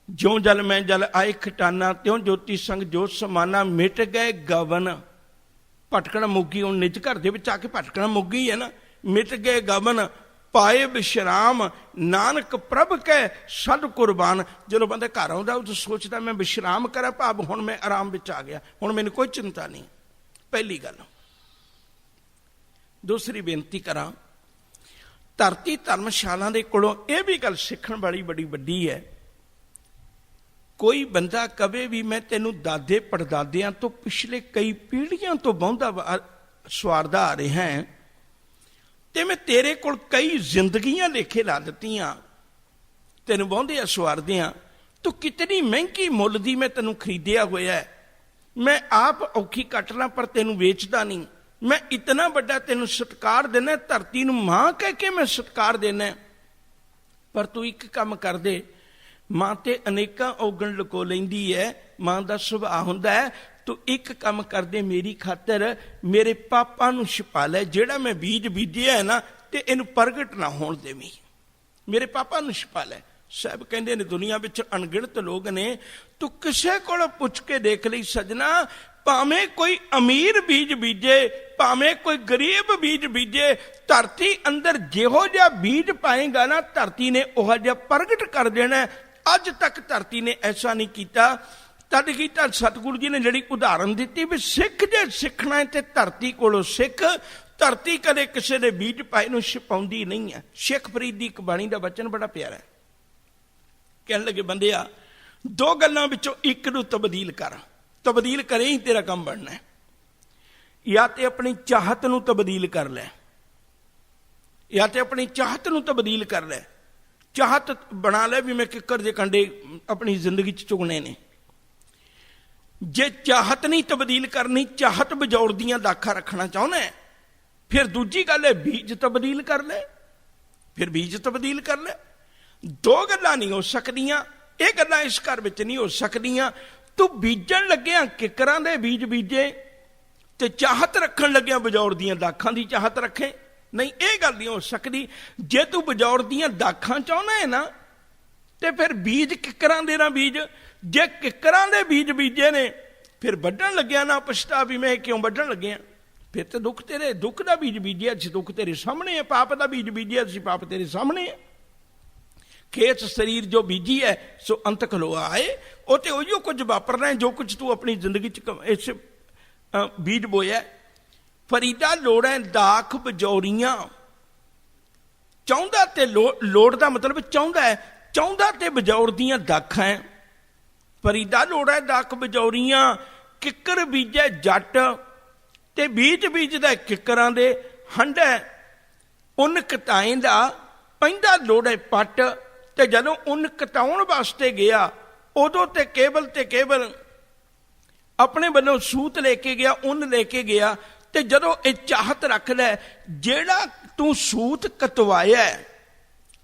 ਜਿਉਂ ਜਲ ਮੈਂ ਜਲ ਆਏ ਖਟਾਨਾ, ਤਿਉਂ ਜੋਤੀ ਸੰਗ ਜੋਤ ਸਮਾਨਾ। ਮਿਟ ਗਏ ਗਵਨ, ਭਟਕਣਾ ਮੁੱਗੀ। ਹੁਣ ਨਿਜ ਘਰ ਦੇ ਵਿੱਚ ਆ ਕੇ ਭਟਕਣਾ ਮੁੱਗੀ ਹੈ ਨਾ। ਮਿਟ ਗਏ ਗਵਨ ਪਾਏ ਵਿਸ਼ਰਾਮ, ਨਾਨਕ ਪ੍ਰਭ ਕੈ ਸਦ ਕੁਰਬਾਨ। ਜਦੋਂ ਬੰਦਾ ਘਰ ਆਉਂਦਾ ਉਹ ਸੋਚਦਾ ਮੈਂ ਵਿਸ਼ਰਾਮ ਕਰਾਂ, ਭਾਵ ਹੁਣ ਮੈਂ ਆਰਾਮ ਵਿੱਚ ਆ ਗਿਆ, ਹੁਣ ਮੈਨੂੰ ਕੋਈ ਚਿੰਤਾ ਨਹੀਂ। ਪਹਿਲੀ ਗੱਲ। ਦੂਸਰੀ ਬੇਨਤੀ ਕਰਾਂ, ਧਰਤੀ ਧਰਮਸ਼ਾਲਾ ਦੇ ਕੋਲੋਂ ਇਹ ਵੀ ਗੱਲ ਸਿੱਖਣ ਵਾਲੀ ਬੜੀ ਵੱਡੀ ਹੈ। ਕੋਈ ਬੰਦਾ ਕਵੇ ਵੀ ਮੈਂ ਤੈਨੂੰ ਦਾਦੇ ਪੜਦਾਦਿਆਂ ਤੋਂ ਪਿਛਲੇ ਕਈ ਪੀੜ੍ਹੀਆਂ ਤੋਂ ਬਹੁੰਦਾ ਸਵਾਰਦਾ ਆ ਰਿਹਾ ਹੈ, ਤੇ ਮੈਂ ਤੇਰੇ ਕੋਲ ਕਈ ਜ਼ਿੰਦਗੀਆਂ ਲੇਖੇ ਲਾ ਦਿੱਤੀਆਂ, ਤੈਨੂੰ ਬਹੁੰਦਿਆਂ ਸਵਾਰਦਿਆਂ, ਤੂੰ ਕਿਤਨੀ ਮਹਿੰਗੀ ਮੁੱਲ ਦੀ ਮੈਂ ਤੈਨੂੰ ਖਰੀਦਿਆ ਹੋਇਆ ਹੈ। ਮੈਂ ਆਪ ਔਖੀ ਕੱਟ ਲਾਂ ਪਰ ਤੈਨੂੰ ਵੇਚਦਾ ਨਹੀਂ। ਮੈਂ ਇਤਨਾ ਵੱਡਾ ਤੈਨੂੰ ਸਤਿਕਾਰ ਦੇਣਾ, ਧਰਤੀ ਨੂੰ ਮਾਂ ਕਹਿ ਕੇ ਮੈਂ ਸਤਿਕਾਰ ਦੇਣਾ, ਪਰ ਤੂੰ ਇੱਕ ਕੰਮ ਕਰ ਦੇ। ਮਾਂ ਤੇ ਅਨੇਕਾਂ ਔਗਣ ਲੁਕੋ ਲੈਂਦੀ ਹੈ, ਮਾਂ ਦਾ ਸੁਭਾਅ ਹੁੰਦਾ ਹੈ। ਤੂੰ ਇੱਕ ਕੰਮ ਕਰਦੇ, ਮੇਰੀ ਖਾਤਰ ਮੇਰੇ ਪਾਪਾ ਨੂੰ ਛੁਪਾ ਲੈ। ਜਿਹੜਾ ਮੈਂ ਬੀਜ ਬੀਜਿਆ ਹੈ ਨਾ, ਤੇ ਇਹਨੂੰ ਪ੍ਰਗਟ ਨਾ ਹੋਣ ਦੇਵੀਂ, ਮੇਰੇ ਪਾਪਾ ਨੂੰ ਛੁਪਾ ਲੈ। ਸਾਹਿਬ ਕਹਿੰਦੇ ਨੇ ਦੁਨੀਆ ਵਿੱਚ ਅਣਗਿਣਤ ਲੋਕ ਨੇ, ਤੂੰ ਕਿਸੇ ਕੋਲੋਂ ਪੁੱਛ ਕੇ ਦੇਖ ਲਈ ਸਜਣਾ, ਭਾਵੇਂ ਕੋਈ ਅਮੀਰ ਬੀਜ ਬੀਜੇ, ਭਾਵੇਂ ਕੋਈ ਗਰੀਬ ਬੀਜ ਬੀਜੇ, ਧਰਤੀ ਅੰਦਰ ਜਿਹੋ ਜਿਹਾ ਬੀਜ ਪਾਏਗਾ ਨਾ, ਧਰਤੀ ਨੇ ਉਹ ਜਿਹਾ ਪ੍ਰਗਟ ਕਰ ਦੇਣਾ। ਅੱਜ ਤੱਕ ਧਰਤੀ ਨੇ ਐਸਾ ਨਹੀਂ ਕੀਤਾ। ਤਦ ਕੀਤਾ ਸਤਿਗੁਰੂ ਜੀ ਨੇ ਜਿਹੜੀ ਉਦਾਹਰਨ ਦਿੱਤੀ ਵੀ ਸਿੱਖ ਜੇ ਸਿੱਖਣਾ ਹੈ ਤੇ ਧਰਤੀ ਕੋਲੋਂ ਸਿੱਖ। ਧਰਤੀ ਕਦੇ ਕਿਸੇ ਦੇ ਬੀਜ ਪਾਏ ਨੂੰ ਛਿਪਾਉਂਦੀ ਨਹੀਂ ਹੈ। ਸ਼ੇਖ ਫਰੀਦ ਦੀ ਇੱਕ ਬਾਣੀ ਦਾ ਵਚਨ ਬੜਾ ਪਿਆਰਾ ਹੈ। ਕਹਿਣ ਲੱਗੇ ਬੰਦਿਆ, ਦੋ ਗੱਲਾਂ ਵਿੱਚੋਂ ਇੱਕ ਨੂੰ ਤਬਦੀਲ ਕਰ, ਤਬਦੀਲ ਕਰੇ ਹੀ ਤੇਰਾ ਕੰਮ ਬਣਨਾ ਹੈ। ਜਾਂ ਤੇ ਆਪਣੀ ਚਾਹਤ ਨੂੰ ਤਬਦੀਲ ਕਰ ਲੈ, ਜਾਂ ਤੇ ਆਪਣੀ ਚਾਹਤ ਨੂੰ ਤਬਦੀਲ ਕਰ ਲੈ। ਚਾਹਤ ਬਣਾ ਲੈ ਵੀ ਮੈਂ ਕਿੱਕਰ ਦੇ ਕੰਡੇ ਆਪਣੀ ਜ਼ਿੰਦਗੀ 'ਚ ਚੁਗਣੇ ਨੇ। ਜੇ ਚਾਹਤ ਨਹੀਂ ਤਬਦੀਲ ਕਰਨੀ, ਚਾਹਤ ਬਜੌੜ ਦੀਆਂ ਦਾਖਾਂ ਰੱਖਣਾ ਚਾਹੁੰਦਾ, ਫਿਰ ਦੂਜੀ ਗੱਲ ਹੈ ਬੀਜ ਤਬਦੀਲ ਕਰ ਲੈ, ਫਿਰ ਬੀਜ ਤਬਦੀਲ ਕਰ ਲੈ। ਦੋ ਗੱਲਾਂ ਨਹੀਂ ਹੋ ਸਕਦੀਆਂ, ਇਹ ਗੱਲਾਂ ਇਸ ਘਰ ਵਿੱਚ ਨਹੀਂ ਹੋ ਸਕਦੀਆਂ। ਤੂੰ ਬੀਜਣ ਲੱਗਿਆ ਕਿੱਕਰਾਂ ਦੇ ਬੀਜ ਬੀਜੇ, ਤੇ ਚਾਹਤ ਰੱਖਣ ਲੱਗਿਆ ਬਜੌੜ ਦੀਆਂ ਦਾਖਾਂ ਦੀ ਚਾਹਤ ਰੱਖੇ, ਨਹੀਂ, ਇਹ ਗੱਲ ਨਹੀਂ ਹੋ ਸਕਦੀ। ਜੇ ਤੂੰ ਬਜੌੜ ਦੀਆਂ ਦਾਖਾਂ ਚਾਹੁੰਦਾ ਹੈ ਨਾ, ਤੇ ਫਿਰ ਬੀਜ ਕਿੱਕਰਾਂ ਦੇ ਨਾ ਬੀਜ। ਜੇ ਕਿੱਕਰਾਂ ਦੇ ਬੀਜ ਬੀਜੇ ਨੇ, ਫਿਰ ਵੱਢਣ ਲੱਗਿਆ ਨਾ ਪਛਤਾ ਵੀ ਮੈਂ ਕਿਉਂ ਵੱਢਣ ਲੱਗਿਆ। ਫਿਰ ਤੇ ਦੁੱਖ ਤੇਰੇ, ਦੁੱਖ ਦਾ ਬੀਜ ਬੀਜਿਆ ਸੀ, ਦੁੱਖ ਤੇਰੇ ਸਾਹਮਣੇ ਹੈ। ਪਾਪ ਦਾ ਬੀਜ ਬੀਜਿਆ ਸੀ, ਪਾਪ ਤੇਰੇ ਸਾਹਮਣੇ ਹੈ। ਖੇਤ ਸਰੀਰ ਜੋ ਬੀਜੀ ਹੈ ਸੋ ਅੰਤ ਖਲੋ ਆਏ। ਉਹ ਤੇ ਉਹੀਓ ਕੁਝ ਵਾਪਰਨਾ ਹੈ ਜੋ ਕੁਝ ਤੂੰ ਆਪਣੀ ਜ਼ਿੰਦਗੀ 'ਚ ਇਸ ਬੀਜ ਬੋਇਆ। ਫਰੀਦਾ ਲੋੜਾਂ ਦਾਖ ਬਜੌਰੀਆਂ, ਚਾਹੁੰਦਾ ਤੇ ਲੋੜ ਦਾ ਮਤਲਬ ਚਾਹੁੰਦਾ ਹੈ, ਚਾਹੁੰਦਾ ਤੇ ਬਜੌੜ ਦੀਆਂ ਦਾਖਾਂ ਹੈ। ਫਰੀਦਾ ਲੋੜਾਂ ਦਾਖ ਬਜੌਰੀਆਂ, ਕਿੱਕਰ ਬੀਜੈ ਜੱਟ, ਤੇ ਬੀਜ ਬੀਜਦਾ ਕਿੱਕਰਾਂ ਦੇ ਹੰਡਾ। ਉੱਨ ਕਟਾਏ ਦਾ ਪੈਂਦਾ ਲੋੜੇ ਪੱਟ, ਤੇ ਜਦੋਂ ਉੱਨ ਕਟਾਉਣ ਵਾਸਤੇ ਗਿਆ ਉਦੋਂ ਤੇ ਕੇਵਲ ਆਪਣੇ ਵੱਲੋਂ ਸੂਤ ਲੈ ਕੇ ਗਿਆ, ਉੱਨ ਲੈ ਕੇ ਗਿਆ। ਤੇ ਜਦੋਂ ਇਹ ਚਾਹਤ ਰੱਖ ਲੈ, ਜਿਹੜਾ ਤੂੰ ਸੂਤ ਕਟਵਾਇਆ,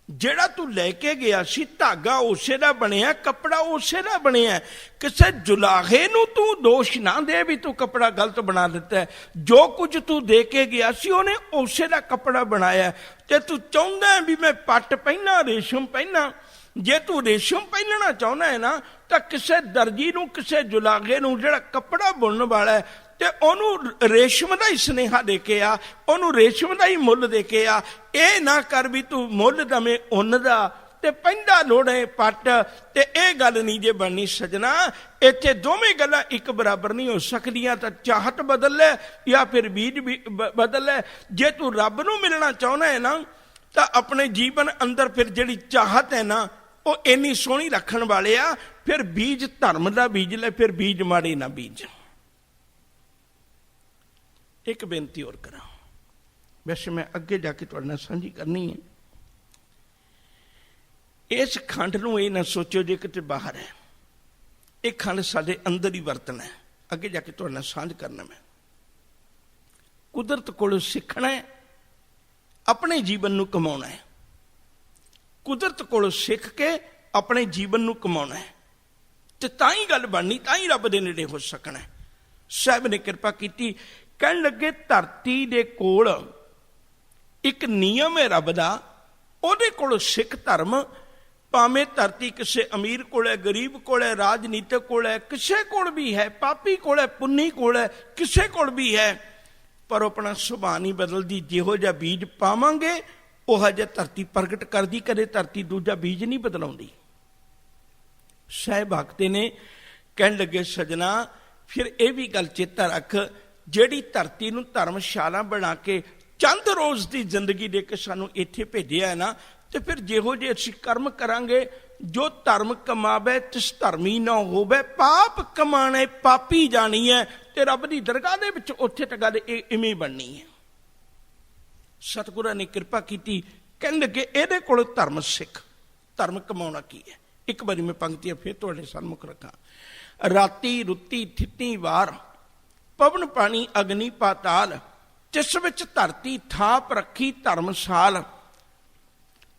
ਜਿਹੜਾ ਤੂੰ ਲੈ ਕੇ ਗਿਆ ਸੀ, ਧਾਗਾ ਉਸੇ ਦਾ ਬਣਿਆ, ਕੱਪੜਾ ਉਸੇ ਦਾ ਬਣਿਆ। ਕਿਸੇ ਜੁਲਾਹੇ ਨੂੰ ਤੂੰ ਦੋਸ਼ ਨਾ ਦੇ ਵੀ ਤੂੰ ਕੱਪੜਾ ਗਲਤ ਬਣਾ ਦਿੱਤਾ। ਜੋ ਕੁਝ ਤੂੰ ਦੇ ਕੇ ਗਿਆ ਸੀ ਉਹਨੇ ਉਸੇ ਦਾ ਕੱਪੜਾ ਬਣਾਇਆ। ਤੇ ਤੂੰ ਚਾਹੁੰਦਾ ਵੀ ਮੈਂ ਪੱਟ ਪਹਿਨਾ, ਰੇਸ਼ਮ ਪਹਿਨਾ। ਜੇ ਤੂੰ ਰੇਸ਼ਮ ਪਹਿਨਣਾ ਚਾਹੁੰਦਾ ਹੈ ਨਾ, ਤਾਂ ਕਿਸੇ ਦਰਜੀ ਨੂੰ, ਕਿਸੇ ਜੁਲਾਹੇ ਨੂੰ ਜਿਹੜਾ ਕੱਪੜਾ ਬੁਣਨ ਵਾਲਾ ਹੈ, ਤੇ ਉਹਨੂੰ ਰੇਸ਼ਮ ਦਾ ਹੀ ਸੁਨੇਹਾ ਦੇ ਕੇ ਆ, ਉਹਨੂੰ ਰੇਸ਼ਮ ਦਾ ਹੀ ਮੁੱਲ ਦੇ ਕੇ ਆ। ਇਹ ਨਾ ਕਰ ਵੀ ਤੂੰ ਮੁੱਲ ਦਵੇਂ ਉੱਨ ਦਾ ਤੇ ਪੈਂਦਾ ਲੋੜੇ ਪੱਟ। ਤੇ ਇਹ ਗੱਲ ਨਹੀਂ ਜੇ ਬਣਨੀ ਸਜਣਾ। ਇੱਥੇ ਦੋਵੇਂ ਗੱਲਾਂ ਇੱਕ ਬਰਾਬਰ ਨਹੀਂ ਹੋ ਸਕਦੀਆਂ। ਤਾਂ ਚਾਹਤ ਬਦਲ ਲੈ ਜਾਂ ਫਿਰ ਬੀਜ ਬਦਲ ਲੈ। ਜੇ ਤੂੰ ਰੱਬ ਨੂੰ ਮਿਲਣਾ ਚਾਹੁੰਦਾ ਹੈ ਨਾ, ਤਾਂ ਆਪਣੇ ਜੀਵਨ ਅੰਦਰ ਫਿਰ ਜਿਹੜੀ ਚਾਹਤ ਹੈ ਨਾ, ਉਹ ਇੰਨੀ ਸੋਹਣੀ ਰੱਖਣ ਵਾਲੇ ਆ। ਫਿਰ ਬੀਜ ਧਰਮ ਦਾ ਬੀਜ ਲੈ, ਫਿਰ ਬੀਜ ਮਾੜੇ ਨਾ ਬੀਜ। ਇੱਕ ਬੇਨਤੀ ਹੋਰ ਕਰਾਂ, ਵੈਸੇ ਮੈਂ ਅੱਗੇ ਜਾ ਕੇ ਤੁਹਾਡੇ ਨਾਲ ਸਾਂਝੀ ਕਰਨੀ ਹੈ। ਇਸ ਖੰਡ ਨੂੰ ਇਹ ਨਾ ਸੋਚੋ ਜੇ ਕਿਤੇ ਬਾਹਰ ਹੈ, ਇਹ ਖੰਡ ਸਾਡੇ ਅੰਦਰ ਹੀ ਵਰਤਣਾ ਹੈ। ਅੱਗੇ ਜਾ ਕੇ ਤੁਹਾਡੇ ਨਾਲ ਸਾਂਝ ਕਰਨਾ। ਮੈਂ ਕੁਦਰਤ ਕੋਲੋਂ ਸਿੱਖਣਾ ਹੈ, ਆਪਣੇ ਜੀਵਨ ਨੂੰ ਕਮਾਉਣਾ ਹੈ। ਕੁਦਰਤ ਕੋਲੋਂ ਸਿੱਖ ਕੇ ਆਪਣੇ ਜੀਵਨ ਨੂੰ ਕਮਾਉਣਾ ਹੈ, ਤੇ ਤਾਂ ਹੀ ਗੱਲ ਬਣਨੀ, ਤਾਂ ਹੀ ਰੱਬ ਦੇ ਨੇੜੇ ਹੋ ਸਕਣਾ ਹੈ। साहब ने कृपा की। कहन लगे धरती दे कोल एक नियम है रब दा, उहदे कोल सिख धर्म भावें धरती किसी अमीर कोल है, गरीब कोल है, राजनीतिक कोल है, किसी कोल भी है, पापी कोल है, पुन्नी कोल है, किसी कोल भी है, पर अपना सुभाव नहीं बदलती। जिहो जिहा बीज पावांगे उह जिहा धरती प्रगट करदी, कदे धरती दूजा बीज नहीं बदलाउंदी। साहिब आखदे ने, कहन लगे सजना फिर यह भी गल चेता रख, जिहड़ी धरती नूं धर्मशाला बना के चंद रोज़ की जिंदगी दे के सानूं इत्थे भेजिया है ना, तो फिर जिहो जे असीं कर्म करांगे, जो धर्म कमावे तिस धर्मी ना होवे, पाप कमाने पापी जानी है, ते रब दी दरगाह दे विच उत्थे ते गल इवें बननी है। सतगुरां ने कृपा की, कहन लगे इहदे कोल धर्म सिख, धर्म कमाउणा की है। एक बारी मैं पंक्तियां फिर तुहाडे सन्मुख रखां। राती रुत्ती थित्ती वार, पवन पानी अग्नि पाताल, तिस विच धरती थाप रखी धर्मशाल,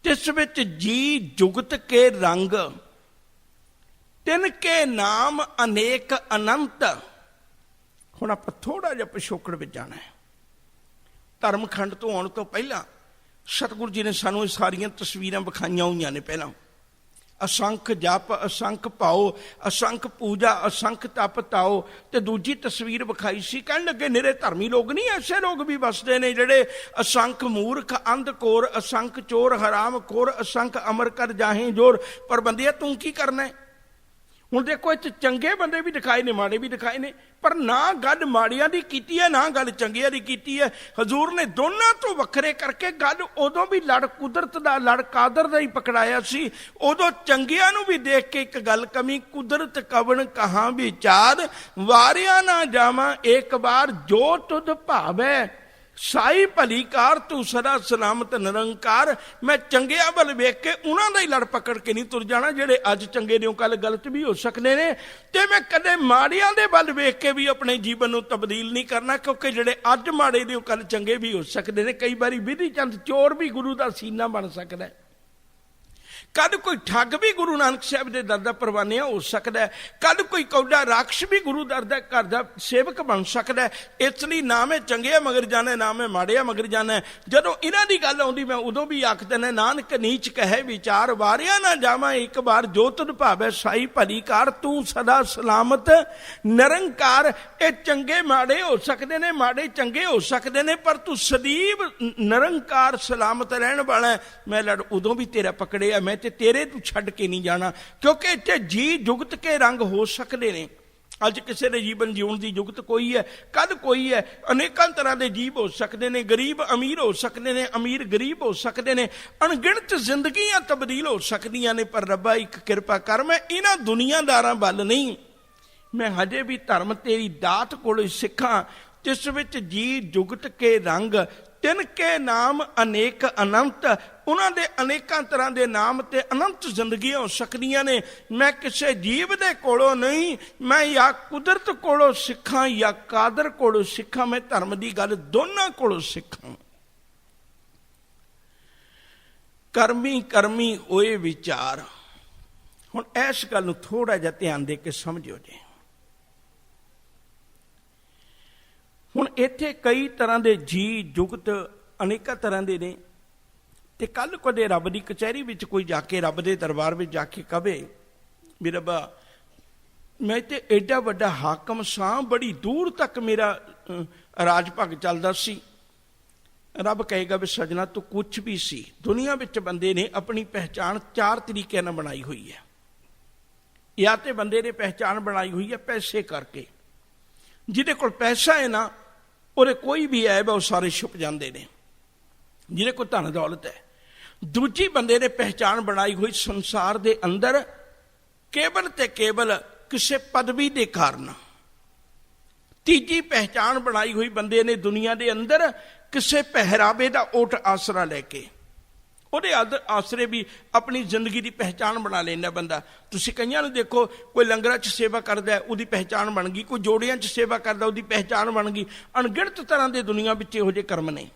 तिस विच जी जुगत के रंग, तिनके नाम अनेक अनंत। हुण आपां थोड़ा जिहा पिछोकड़ विच जाना है। धर्मखंड तो आउण तो पहला सतगुरु जी ने सानूं सारियां तस्वीरां विखाईआं होईआं ने। पहलां असंख जप, असंख भाओ, असंख पूजा, असंख तप ताओ, ते दूजी तस्वीर विखाई सी। कहण लगे निरे धर्मी लोग नहीं, ऐसे लोग भी वसदे ने जिहड़े असंख मूर्ख, अंधकोर, असंख चोर, हराम खोर, असंख अमर कर जाहें जोर। पर बंदिया तू की करना है? हुण देखो इत्थे चंगे बंदे भी दिखाए ने, माड़े भी दिखाए ने, पर ना गल माड़ियां दी कीती है ना गल चंगियां दी कीती है। हजूर ने दोनों तो वखरे करके गल उदों भी लड़ कुदरत दा, लड़ कादर दा ही पकड़ाया सी। उदों चंगियां नूं भी देख के एक गल कमी, कुदरत कवन कहाँ विचार, वारिया ना जावां एक बार, जो तुध भावै साई भली कार, तू सदा सलामत निरंकार। मैं चंगिया वल वेख के उन्हां दा ही लड़ पकड़ के नहीं तुर जाना जेड़े अज चंगे ने कल गलत भी हो सकते ने, ते मैं कदे माड़ियां दे वल वेख के भी अपने जीवन नूं तब्दील नहीं करना, क्योंकि जेड़े अज माड़े ने कल चंगे भी हो सकते ने। कई बारी विधि चंद चोर भी गुरु दा सीना बन सकदा है, कद कोई ठग भी गुरु नानक साहब के दर दा परवानिया हो सकता है, कद कोई कौड़ा राक्ष भी गुरु दर दा घर दा सेवक बन सकता है। इसलिए ना मैं चंगिया मगर जाना, ना मैं माड़िया मगर जाना। जदों इन्हां दी गल आउंदी मैं उदों भी आख देना, नानक नीच कहे विचार, वारिया ना जावां एक बार, जो तुध भावै साई भली कार, तू सदा सलामत निरंकार। ये चंगे माड़े हो सकते ने, माड़े चंगे हो सकते ने, पर तू सदैव निरंकार सलामत रहने वाला है। मैं लड़ उदों भी तेरा पकड़े, मैं ते तेरे तू छड्ड के नहीं जाना, क्योंकि इत्थे जी जुगत के रंग हो सकते हैं। अज किसी ने जीवन जीवन की जुगत कोई है, कल कोई है, अनेकों तरह के जीव हो सकते हैं, गरीब अमीर हो सकते हैं, अमीर गरीब हो सकते हैं, अणगिणत जिंदगियां तब्दील हो सकदियां ने। पर रब्बा एक कृपा कर, मैं इन्हां दुनियादारां वल नहीं, मैं हजे भी धर्म तेरी दात कोलों सिखां, जिस विच जी जुगत के रंग, तिनके नाम अनेक अनंत। उन्होंने अनेकों तरह के नाम ते अनंत जिंदगियां हो सकदियां ने। मैं किसी जीव दे कोलों नहीं, मैं या कुदरत कोलों सिखां या कादर कोलों सिखां, मैं धर्म की गल दोनों कोलों सिखां। कर्मी कर्मी होए विचार। हुण इस गल नूं थोड़ा जिहा ध्यान दे के समझियो जी। हुण इत्थे कई तरह के जी जुगत अनेक तरह के ने, ते कल कदे रब की कचहरी में कोई जाके रब के दरबार में जाके कहे भी रब्बा मैं तो एडा वड्डा हाकम सां, बड़ी दूर तक मेरा राज भग चलदा सी। रब कहेगा भी सजना तू कुछ भी सी। दुनिया में बंदे ने अपनी पहचान चार तरीके नाल बनाई हुई है। या तो बंदे ने पहचान बनाई हुई है पैसे करके, जिहदे कोल पैसा है ना उहदे कोई भी ऐब है वो सारे छुप जाते हैं, जिहदे कोल धन दौलत है। दूजी बंदे ने पहचान बनाई हुई संसार दे अंदर केवल ते केवल किसी पदवी के कारण। तीजी पहचान बनाई हुई बंदे ने दुनिया के अंदर किसी पहरावे का ओट आसरा लैके, ਉਹਦੇ आसरे भी अपनी जिंदगी की पहचान बना लेना बंदा। तुसीं कईयां नूं देखो, कोई लंगरां च सेवा करदा है उहदी पहचान बन गई, कोई जोड़ियां च सेवा करदा उहदी पहचान बन गई। अणगिणत तरह के दुनिया में इहो जिहे कर्म ने।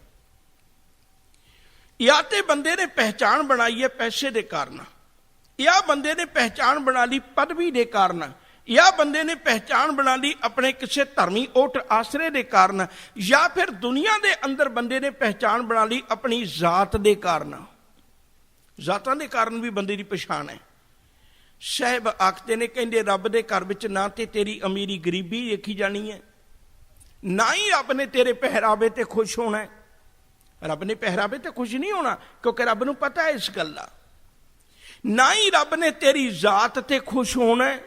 या तो बंदे ने पहचान बनाई है पैसे के कारण, या बंदे ने पहचान बना ली पदवी के कारण, या बंदे ने पहचान बना ली अपने किसी धर्मी ओट आसरे के कारण, या फिर दुनिया के अंदर बंदे ने पहचान बना ली अपनी जात के कारण। जातां के कारण भी बंदे की पछाण है। साहब आखते ने, कहते रब के घर में ना तो तेरी अमीरी गरीबी देखी जानी है, ना ही रब ने तेरे पहरावे ते खुश होना है। रब ने पहरावे ते खुश नहीं होना, क्योंकि रब नूं पता है इस गल दा। ना ही रब ने तेरी जात ते खुश होना है,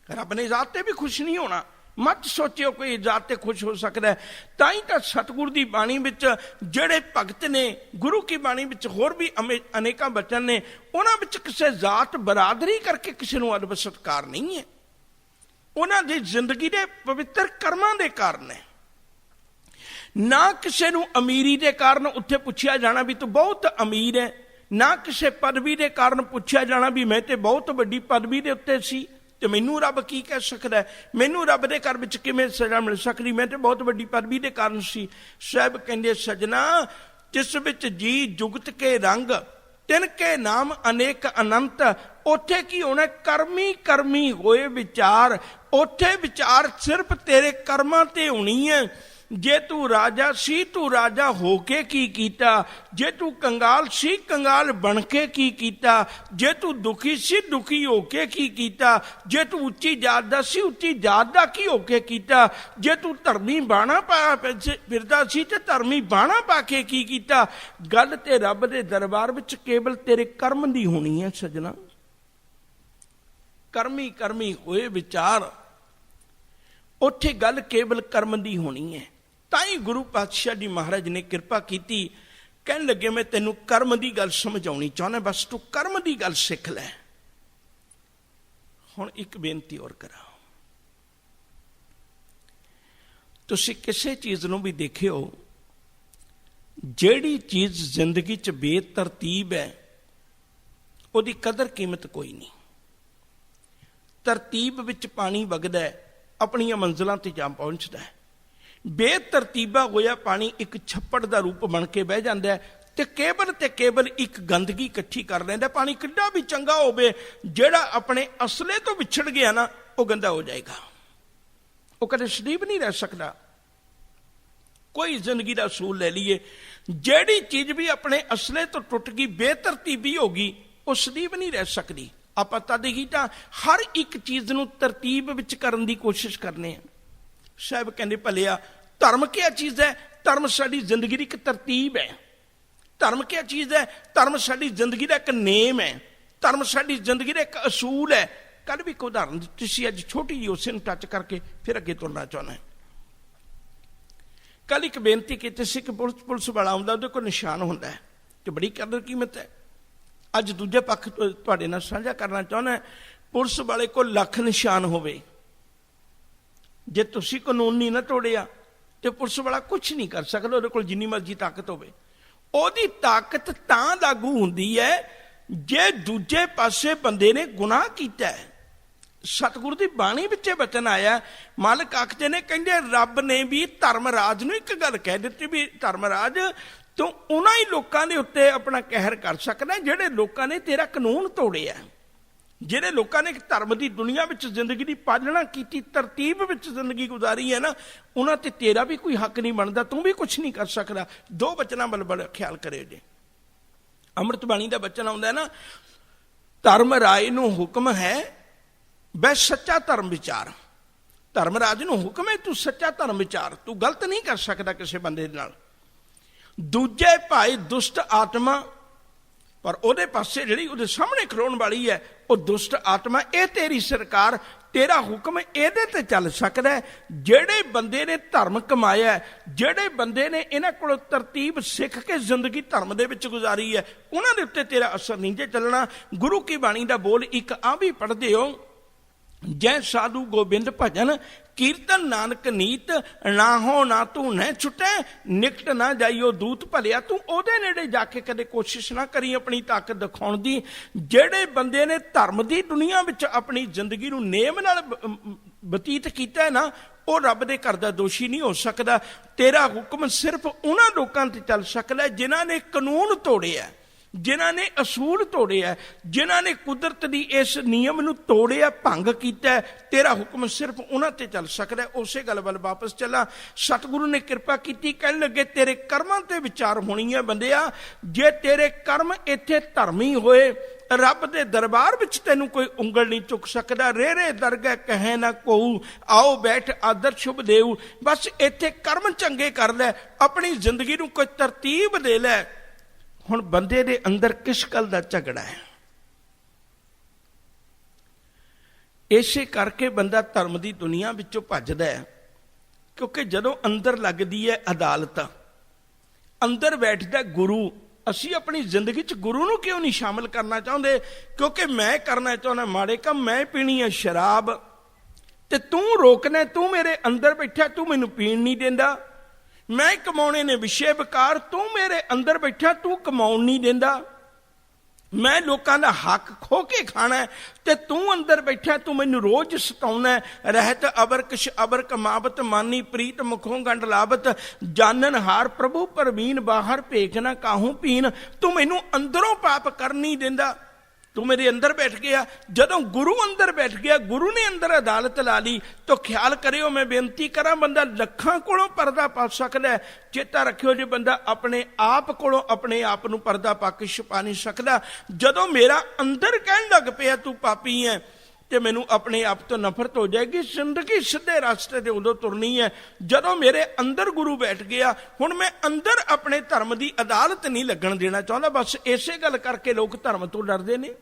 रब ने जात ते भी खुश नहीं होना। मत सोचियो कोई जात ते खुश हो सकता है। ताई तो सतगुरु की बाणी विच जिहड़े भगत ने, गुरु की बाणी विच होर भी अनेक बचन ने, उन्हां विच किसी जात बरादरी करके किसी नूं अदब सत्कार नहीं है। उन्हां दी जिंदगी दे पवित्र कर्मां दे कारण है। ना किसी नूं अमीरी दे कारण उत्थे पुछया जाना भी तू बहुत अमीर है, ना किसी पदवी दे कारण पुछया जाना भी मैं ते बहुत वड्डी पदवी दे उत्ते सी ते मैनू रब की कह सकता है, मैनू रब के घर में किवें सजा मिल सकती, मैं तो बहुत वड्डी पदवी के कारण सी। साहब कहंदे सजना जिस विच जी जुगत के रंग तिनके नाम अनेक अनंत, उथे की होना कर्मी कर्मी होए विचार, उथे विचार सिर्फ तेरे कर्मां ते होनी है। जे तू राजा सी तू राजा होके की कीता, जे तू कंगाल सी कंगाल बन के की कीता, जे तू दुखी सी दुखी होके की कीता, जे तू उच्ची जात दा सी उच्ची जात दा की होके कीता, जे तू धर्मी बाणा पाया फिरदा सी ते धर्मी बाणा पा के की कीता। गल ते रब दे दरबार विच केवल तेरे कर्म दी होनी है सजना। कर्मी कर्मी होए विचार, उथे गल केवल कर्म दी होनी है। ताई गुरु पातशाह जी महाराज ने कृपा की, कहन लगे मैं तेनू कर्म की गल समझाउणी चाहना, बस तू कर्म की गल सीख लै। हुण एक बेनती और करा, तुसीं किसी चीज़ नूं भी देखियो, जिहड़ी चीज़ जिंदगी च बेतरतीब है उहदी कदर कीमत कोई नहीं। तरतीब विच पानी वगदा है, अपनियां मंजिलां ते जा पहुंचदा है। बेतरतीबा होया पानी एक छप्पड़ का रूप बन के बह जाता है ते केवल एक गंदगी इकट्ठी कर लैंदा। पानी किड्डा भी चंगा होवे, जिहड़ा अपने असले तो विछड़ गया ना वो गंदा हो जाएगा, वो कदे सजीव नहीं रह सकता। कोई जिंदगी का असूल ले लीए, जिहड़ी चीज भी अपने असले तो टुट गई, बेतरतीबी होगी, वो सजीव नहीं रह सकती। आपां तद ही तां हर एक चीज़ नूं तरतीब विच करन दी कोशिश करने हैं। साहब कहंदे भलिया धर्म क्या चीज़ है? धर्म साडी जिंदगी की एक तरतीब है। धर्म क्या चीज़ है? धर्म साडी जिंदगी का एक नेम है, धर्म साडी जिंदगी का एक असूल है। कल भी एक उदाहरण दी सी, अज छोटी जी उसे टच करके फिर अगे तुरना चाहना है। कल एक बेनती की सी कि पुलिस वाला आउंदा, उहदे कोल निशान हुंदा है ते बड़ी कदर कीमत है। अज दूजे पक्ष तुहाडे नाल साझा करना चाहना है, पुलिस वाले को लख निशान होवे, जे तुसीं कानून नहीं ना तोड़िया तो पुलिस वाला कुछ नहीं कर सकता, उहदे कोल जिन्नी मर्जी ताकत होवे। उहदी ताकत तां लागू हुंदी है जे दूजे पासे बंदे ने गुनाह कीता है। सतगुरु की बाणी विच वचन आया, मालक आखदे ने, कहंदे रब ने भी धर्मराज नूं एक गल कह दित्ती भी धर्मराज तू उन्हां ही लोकां दे उत्ते अपना कहर कर सकदा जिहड़े लोकां ने तेरा कानून तोड़िया, जिहड़े लोकां ने धर्म की दुनिया में जिंदगी की पालना की, तरतीब में जिंदगी गुजारी है ना, उन्हां ते तेरा भी कोई हक नहीं बनता, तू भी कुछ नहीं कर सकता। दो वचनां वल बड़ा ख्याल करे जे। अमृत बाणी का वचन आउंदा है ना, धर्म राय नूं हुक्म है वह सच्चा धर्म विचार। धर्मराज नूं हुक्म है तू सच्चा धर्म विचार, तू गलत नहीं कर सकता किसी बंदे नाल। दूजे भाई दुष्ट आत्मा, पर उहदे पासे जिहड़ी उहदे सामने खलोण वाली है वो दुष्ट आत्मा, ये तेरी सरकार, तेरा हुक्म इहदे ते चल सकदा है। जिहड़े बंदे ने धर्म कमाया है, जिहड़े बंदे ने इन्हां कोलों तरतीब सिख के जिंदगी धर्म दे विच गुजारी है, उन्हां दे उत्ते तेरा असर नहीं जे चलना। गुरु की बाणी दा बोल एक आ भी पढ़दे हो, जै साधु गोबिंद भजन कीर्तन नानक नीत, ना हो ना तू न छुटे निकट ना जाइयो दूत भलिया। तू ओदे नेड़े जाके कदे कोशिश ना करी अपनी ताकत दिखाउण दी। जिहड़े बंदे ने धर्म की दुनिया विच अपनी जिंदगी नूं नेम नाल बतीत कीता है ना, वो रब दे घर दा दोषी नहीं हो सकदा। तेरा हुक्म सिर्फ उन्हां लोकां ते चल सकदा जिन्हां ने कानून तोड़िया, ਜਿਨ੍ਹਾਂ ਨੇ ਅਸੂਲ ਤੋੜਿਆ, ਜਿਨ੍ਹਾਂ ਨੇ ਕੁਦਰਤ ਦੀ ਇਸ ਨਿਯਮ ਨੂੰ ਤੋੜਿਆ, ਭੰਗ ਕੀਤਾ, ਤੇਰਾ ਹੁਕਮ ਸਿਰਫ ਉਹਨਾਂ ਤੇ ਚੱਲ ਸਕਦਾ। ਉਸੇ ਗੱਲ ਵੱਲ ਵਾਪਸ ਚੱਲਾਂ। ਸਤਿਗੁਰੂ ਨੇ ਕਿਰਪਾ ਕੀਤੀ, ਕਹਿਣ ਲੱਗੇ ਤੇਰੇ ਕਰਮਾਂ ਤੇ ਵਿਚਾਰ ਹੋਣੀ ਹੈ ਬੰਦਿਆ। ਜੇ ਤੇਰੇ ਕਰਮ ਇੱਥੇ ਧਰਮੀ ਹੋਏ, ਰੱਬ ਦੇ ਦਰਬਾਰ ਵਿੱਚ ਤੈਨੂੰ ਕੋਈ ਉਂਗਲ ਨਹੀਂ ਚੁੱਕ ਸਕਦਾ। ਰੇਰੇ ਦਰਗਹਿ ਕਹੇ ਨਾ ਕੋਊ, ਆਓ ਬੈਠ ਆਦਰ ਸ਼ੁਭ ਦੇਊ। ਬਸ ਇੱਥੇ ਕਰਮ ਚੰਗੇ ਕਰ ਲੈ, ਆਪਣੀ ਜ਼ਿੰਦਗੀ ਨੂੰ ਕੋਈ ਤਰਤੀਬ ਦੇ ਲੈ। ਹੁਣ ਬੰਦੇ ਦੇ ਅੰਦਰ ਕਿਸ ਗੱਲ ਦਾ ਝਗੜਾ ਹੈ? ਇਸੇ ਕਰਕੇ ਬੰਦਾ ਧਰਮ ਦੀ ਦੁਨੀਆ ਵਿੱਚੋਂ ਭੱਜਦਾ ਹੈ, ਕਿਉਂਕਿ ਜਦੋਂ ਅੰਦਰ ਲੱਗਦੀ ਹੈ ਅਦਾਲਤ, ਅੰਦਰ ਬੈਠਦਾ ਗੁਰੂ। ਅਸੀਂ ਆਪਣੀ ਜ਼ਿੰਦਗੀ 'ਚ ਗੁਰੂ ਨੂੰ ਕਿਉਂ ਨਹੀਂ ਸ਼ਾਮਿਲ ਕਰਨਾ ਚਾਹੁੰਦੇ? ਕਿਉਂਕਿ ਮੈਂ ਕਰਨਾ ਚਾਹੁੰਦਾ ਮਾੜੇ ਕੰਮ, ਮੈਂ ਪੀਣੀ ਹੈ ਸ਼ਰਾਬ ਤੇ ਤੂੰ ਰੋਕਣਾ, ਤੂੰ ਮੇਰੇ ਅੰਦਰ ਬੈਠਾ, ਤੂੰ ਮੈਨੂੰ ਪੀਣ ਨਹੀਂ ਦਿੰਦਾ। ਮੈਂ ਕਮਾਉਣੇ ਨੇ ਵਿਸ਼ੇ ਵਿਕਾਰ, ਤੂੰ ਮੇਰੇ ਅੰਦਰ ਬੈਠਾ, ਤੂੰ ਕਮਾਉਣ ਨਹੀਂ ਦਿੰਦਾ। ਮੈਂ ਲੋਕਾਂ ਦਾ ਹੱਕ ਖੋ ਕੇ ਖਾਣਾ ਤੇ ਤੂੰ ਅੰਦਰ ਬੈਠਾ, ਤੂੰ ਮੈਨੂੰ ਰੋਜ਼ ਸਤਾਉਣਾ। ਰਹਿਤ ਅਬਰ ਕਿਛ ਅਬਰ ਕਮਾਵਤ, ਮਾਨੀ ਪ੍ਰੀਤ ਮੁਖੋਂ ਗੰਢ ਲਾਵਤ। ਜਾਨਨ ਹਾਰ ਪ੍ਰਭੂ ਪਰਵੀਨ, ਬਾਹਰ ਭੇਖ ਨਾ ਕਾਹੂ ਪੀਨ। ਤੂੰ ਮੈਨੂੰ ਅੰਦਰੋਂ ਪਾਪ ਕਰ ਨਹੀਂ ਦਿੰਦਾ, ਤੂੰ ਮੇਰੇ ਅੰਦਰ ਬੈਠ ਗਿਆ। ਜਦੋਂ ਗੁਰੂ ਅੰਦਰ ਬੈਠ ਗਿਆ, ਗੁਰੂ ਨੇ ਅੰਦਰ ਅਦਾਲਤ ਲਾ ਲਈ, ਤਾਂ ਖਿਆਲ ਕਰਿਓ, ਮੈਂ ਬੇਨਤੀ ਕਰਾਂ, ਬੰਦਾ ਲੱਖਾਂ ਕੋਲੋਂ ਪਰਦਾ ਪਾ ਸਕਦਾ। ਚੇਤਾ ਰੱਖਿਓ, ਜੇ ਬੰਦਾ ਆਪਣੇ ਆਪ ਕੋਲੋਂ ਆਪਣੇ ਆਪ ਨੂੰ ਪਰਦਾ ਪਾ ਕੇ ਛੁਪਾ ਨਹੀਂ ਸਕਦਾ। ਜਦੋਂ ਮੇਰਾ ਅੰਦਰ ਕਹਿਣ ਲੱਗ ਪਿਆ ਤੂੰ ਪਾਪੀ ਹੈ, ਤੇ ਮੈਨੂੰ ਆਪਣੇ ਆਪ ਤੋਂ ਨਫ਼ਰਤ ਹੋ ਜਾਏਗੀ। ਜ਼ਿੰਦਗੀ ਸਿੱਧੇ ਰਸਤੇ ਤੇ ਉਦੋਂ ਤੁਰਨੀ ਹੈ ਜਦੋਂ ਮੇਰੇ ਅੰਦਰ ਗੁਰੂ ਬੈਠ ਗਿਆ। ਹੁਣ ਮੈਂ ਅੰਦਰ ਆਪਣੇ ਧਰਮ ਦੀ ਅਦਾਲਤ ਨਹੀਂ ਲੱਗਣ ਦੇਣਾ ਚਾਹੁੰਦਾ। ਬਸ ਇਸੇ ਗੱਲ ਕਰਕੇ ਲੋਕ ਧਰਮ ਤੋਂ ਡਰਦੇ ਨੇ,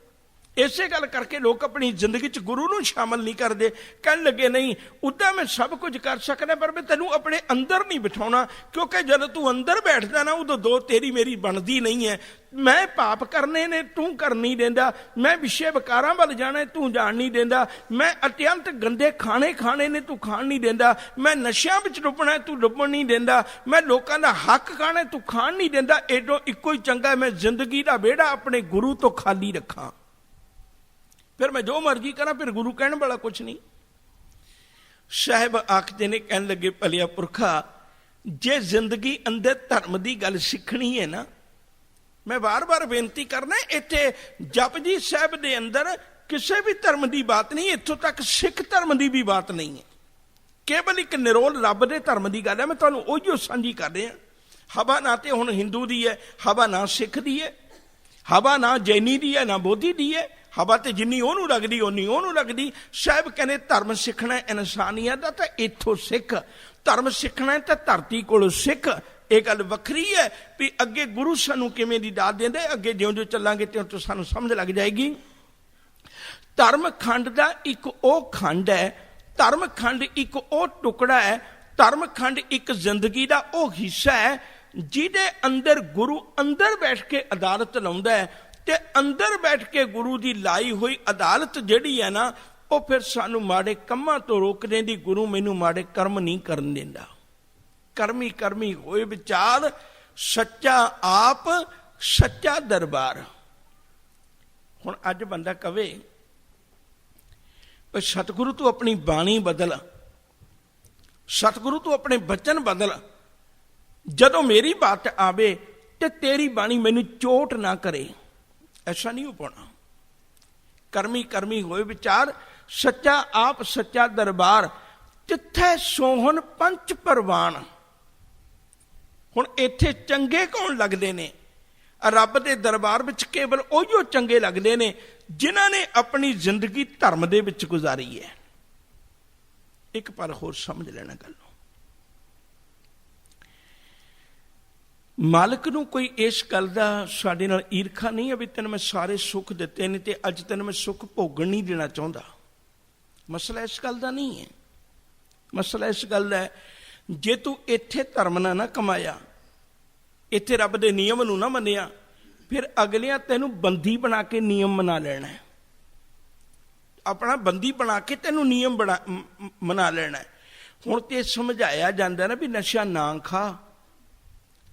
ਇਸੇ ਗੱਲ ਕਰਕੇ ਲੋਕ ਆਪਣੀ ਜ਼ਿੰਦਗੀ 'ਚ ਗੁਰੂ ਨੂੰ ਸ਼ਾਮਲ ਨਹੀਂ ਕਰਦੇ। ਕਹਿਣ ਲੱਗੇ ਨਹੀਂ, ਉੱਦਾਂ ਮੈਂ ਸਭ ਕੁਝ ਕਰ ਸਕਦਾ, ਪਰ ਮੈਂ ਤੈਨੂੰ ਆਪਣੇ ਅੰਦਰ ਨਹੀਂ ਬਿਠਾਉਣਾ। ਕਿਉਂਕਿ ਜਦੋਂ ਤੂੰ ਅੰਦਰ ਬੈਠਦਾ ਨਾ, ਉਦੋਂ ਦੋ ਤੇਰੀ ਮੇਰੀ ਬਣਦੀ ਨਹੀਂ ਹੈ। ਮੈਂ ਪਾਪ ਕਰਨੇ ਨੇ, ਤੂੰ ਕਰ ਨਹੀਂ ਦਿੰਦਾ। ਮੈਂ ਵਿਸ਼ੇ ਵਿਕਾਰਾਂ ਵੱਲ ਜਾਣਾ, ਤੂੰ ਜਾਣ ਨਹੀਂ ਦਿੰਦਾ। ਮੈਂ ਅਤਿਅੰਤ ਗੰਦੇ ਖਾਣੇ ਨੇ, ਤੂੰ ਖਾਣ ਨਹੀਂ ਦਿੰਦਾ। ਮੈਂ ਨਸ਼ਿਆਂ ਵਿੱਚ ਡੁੱਬਣਾ, ਤੂੰ ਡੁੱਬਣ ਨਹੀਂ ਦਿੰਦਾ। ਮੈਂ ਲੋਕਾਂ ਦਾ ਹੱਕ ਖਾਣਾ, ਤੂੰ ਖਾਣ ਨਹੀਂ ਦਿੰਦਾ। ਏਡੋਂ ਇੱਕੋ ਹੀ ਚੰਗਾ ਮੈਂ ਜ਼ਿੰਦਗੀ ਦਾ ਵਿਹੜਾ ਆਪਣੇ ਗੁਰੂ ਤੋਂ ਖਾਲੀ ਰੱਖਾਂ, ਫਿਰ ਮੈਂ ਜੋ ਮਰਜ਼ੀ ਕਰਾਂ, ਫਿਰ ਗੁਰੂ ਕਹਿਣ ਵਾਲਾ ਕੁਛ ਨਹੀਂ। ਸਾਹਿਬ ਆਖਦੇ ਨੇ, ਕਹਿਣ ਲੱਗੇ ਭਲਿਆ ਪੁਰਖਾ, ਜੇ ਜ਼ਿੰਦਗੀ ਅੰਦਰ ਧਰਮ ਦੀ ਗੱਲ ਸਿੱਖਣੀ ਹੈ ਨਾ, ਮੈਂ ਵਾਰ-ਵਾਰ ਬੇਨਤੀ ਕਰਨਾ, ਇੱਥੇ ਜਪਜੀ ਸਾਹਿਬ ਦੇ ਅੰਦਰ ਕਿਸੇ ਵੀ ਧਰਮ ਦੀ ਬਾਤ ਨਹੀਂ, ਇੱਥੋਂ ਤੱਕ ਸਿੱਖ ਧਰਮ ਦੀ ਵੀ ਬਾਤ ਨਹੀਂ ਹੈ। ਕੇਵਲ ਇੱਕ ਨਿਰੋਲ ਰੱਬ ਦੇ ਧਰਮ ਦੀ ਗੱਲ ਹੈ। ਮੈਂ ਤੁਹਾਨੂੰ ਉਹੀਓ ਸਾਂਝੀ ਕਰ ਰਿਹਾ। ਹਵਾ ਨਾ ਤੇ ਹੁਣ ਹਿੰਦੂ ਦੀ ਹੈ, ਹਵਾ ਨਾ ਸਿੱਖ ਦੀ ਹੈ, ਹਵਾ ਨਾ ਜੈਨੀ ਦੀ ਹੈ, ਨਾ ਬੋਧੀ ਦੀ ਹੈ। ਹਵਾ ਤੇ ਜਿੰਨੀ ਉਹਨੂੰ ਲੱਗਦੀ ਓਨੀ ਉਹਨੂੰ ਲੱਗਦੀ। ਸਾਹਿਬ ਕਹਿੰਦੇ ਧਰਮ ਸਿੱਖਣਾ ਇਨਸਾਨੀਅਤ ਦਾ, ਤਾਂ ਇੱਥੋਂ ਸਿੱਖ। ਧਰਮ ਸਿੱਖਣਾ ਤਾਂ ਧਰਤੀ ਕੋਲੋਂ ਸਿੱਖ। ਇਹ ਗੱਲ ਵੱਖਰੀ ਹੈ ਵੀ ਅੱਗੇ ਗੁਰੂ ਸਾਨੂੰ ਕਿਵੇਂ ਦੀ ਦਾਤ ਦਿੰਦੇ, ਅੱਗੇ ਜਿਉਂ-ਜਿਉਂ ਚੱਲਾਂਗੇ ਤਿਉਂ ਸਾਨੂੰ ਸਮਝ ਲੱਗ ਜਾਏਗੀ। ਧਰਮ ਖੰਡ ਦਾ ਇੱਕ ਉਹ ਖੰਡ ਹੈ, ਧਰਮ ਖੰਡ ਇੱਕ ਉਹ ਟੁਕੜਾ ਹੈ, ਧਰਮ ਖੰਡ ਇੱਕ ਜ਼ਿੰਦਗੀ ਦਾ ਉਹ ਹਿੱਸਾ ਹੈ ਜਿਹਦੇ ਅੰਦਰ ਗੁਰੂ ਅੰਦਰ ਬੈਠ ਕੇ ਅਦਾਲਤ ਲਾਉਂਦਾ ਹੈ। ਤੇ ਅੰਦਰ ਬੈਠ ਕੇ ਗੁਰੂ ਦੀ ਲਾਈ ਹੋਈ ਅਦਾਲਤ ਜਿਹੜੀ ਹੈ ਨਾ, ਉਹ ਫਿਰ ਸਾਨੂੰ ਮਾੜੇ ਕੰਮਾਂ ਤੋਂ ਰੋਕ ਦਿੰਦੀ। ਗੁਰੂ ਮੈਨੂੰ ਮਾੜੇ ਕਰਮ ਨਹੀਂ ਕਰਨ ਦਿੰਦਾ। ਕਰਮੀ ਕਰਮੀ ਹੋਏ ਵਿਚਾਰ, ਸੱਚਾ ਆਪ ਸੱਚਾ ਦਰਬਾਰ। ਹੁਣ ਅੱਜ ਬੰਦਾ ਕਵੇ ਪਰ ਸਤਿਗੁਰੂ ਤੂੰ ਆਪਣੀ ਬਾਣੀ ਬਦਲ, ਸਤਿਗੁਰੂ ਤੂੰ ਆਪਣੇ ਬਚਨ ਬਦਲ। ਜਦੋਂ ਮੇਰੀ ਬਾਤ ਆਵੇ ਤੇ ਤੇਰੀ ਬਾਣੀ ਮੈਨੂੰ ਚੋਟ ਨਾ ਕਰੇ, ਐਸਾ ਨਹੀਂ ਹੋ ਪਾਉਣਾ। ਕਰਮੀ ਕਰਮੀ ਹੋਏ ਵਿਚਾਰ, ਸੱਚਾ ਆਪ ਸੱਚਾ ਦਰਬਾਰ। ਤਿੱਥੇ ਸੋਹਣ ਪੰਚ ਪਰਵਾਨ। ਹੁਣ ਇੱਥੇ ਚੰਗੇ ਕੌਣ ਲੱਗਦੇ ਨੇ? ਰੱਬ ਦੇ ਦਰਬਾਰ ਵਿੱਚ ਕੇਵਲ ਉਹੀਓ ਚੰਗੇ ਲੱਗਦੇ ਨੇ ਜਿਨ੍ਹਾਂ ਨੇ ਆਪਣੀ ਜ਼ਿੰਦਗੀ ਧਰਮ ਦੇ ਵਿੱਚ ਗੁਜ਼ਾਰੀ ਹੈ। ਇੱਕ ਪਲ ਹੋਰ ਸਮਝ ਲੈਣਾ ਗੱਲ ਨੂੰ। ਮਾਲਕ ਨੂੰ ਕੋਈ ਇਸ ਗੱਲ ਦਾ ਸਾਡੇ ਨਾਲ ਈਰਖਾ ਨਹੀਂ ਹੈ ਵੀ ਤੈਨੂੰ ਮੈਂ ਸਾਰੇ ਸੁੱਖ ਦਿੱਤੇ ਨੇ ਤੇ ਅੱਜ ਤੈਨੂੰ ਮੈਂ ਸੁੱਖ ਭੋਗਣ ਨਹੀਂ ਦੇਣਾ ਚਾਹੁੰਦਾ। ਮਸਲਾ ਇਸ ਗੱਲ ਦਾ ਨਹੀਂ ਹੈ। ਮਸਲਾ ਇਸ ਗੱਲ ਦਾ ਹੈ, ਜੇ ਤੂੰ ਇੱਥੇ ਧਰਮ ਨਾ ਕਮਾਇਆ, ਇੱਥੇ ਰੱਬ ਦੇ ਨਿਯਮ ਨੂੰ ਨਾ ਮੰਨਿਆ, ਫਿਰ ਅਗਲਿਆਂ ਤੈਨੂੰ ਬੰਦੀ ਬਣਾ ਕੇ ਨਿਯਮ ਬਣਾ ਲੈਣਾ, ਆਪਣਾ ਬੰਦੀ ਬਣਾ ਕੇ ਤੈਨੂੰ ਨਿਯਮ ਬਣਾ ਲੈਣਾ। ਹੁਣ ਤੇ ਸਮਝਾਇਆ ਜਾਂਦਾ ਨਾ ਵੀ ਨਸ਼ਾ ਨਾ ਖਾ,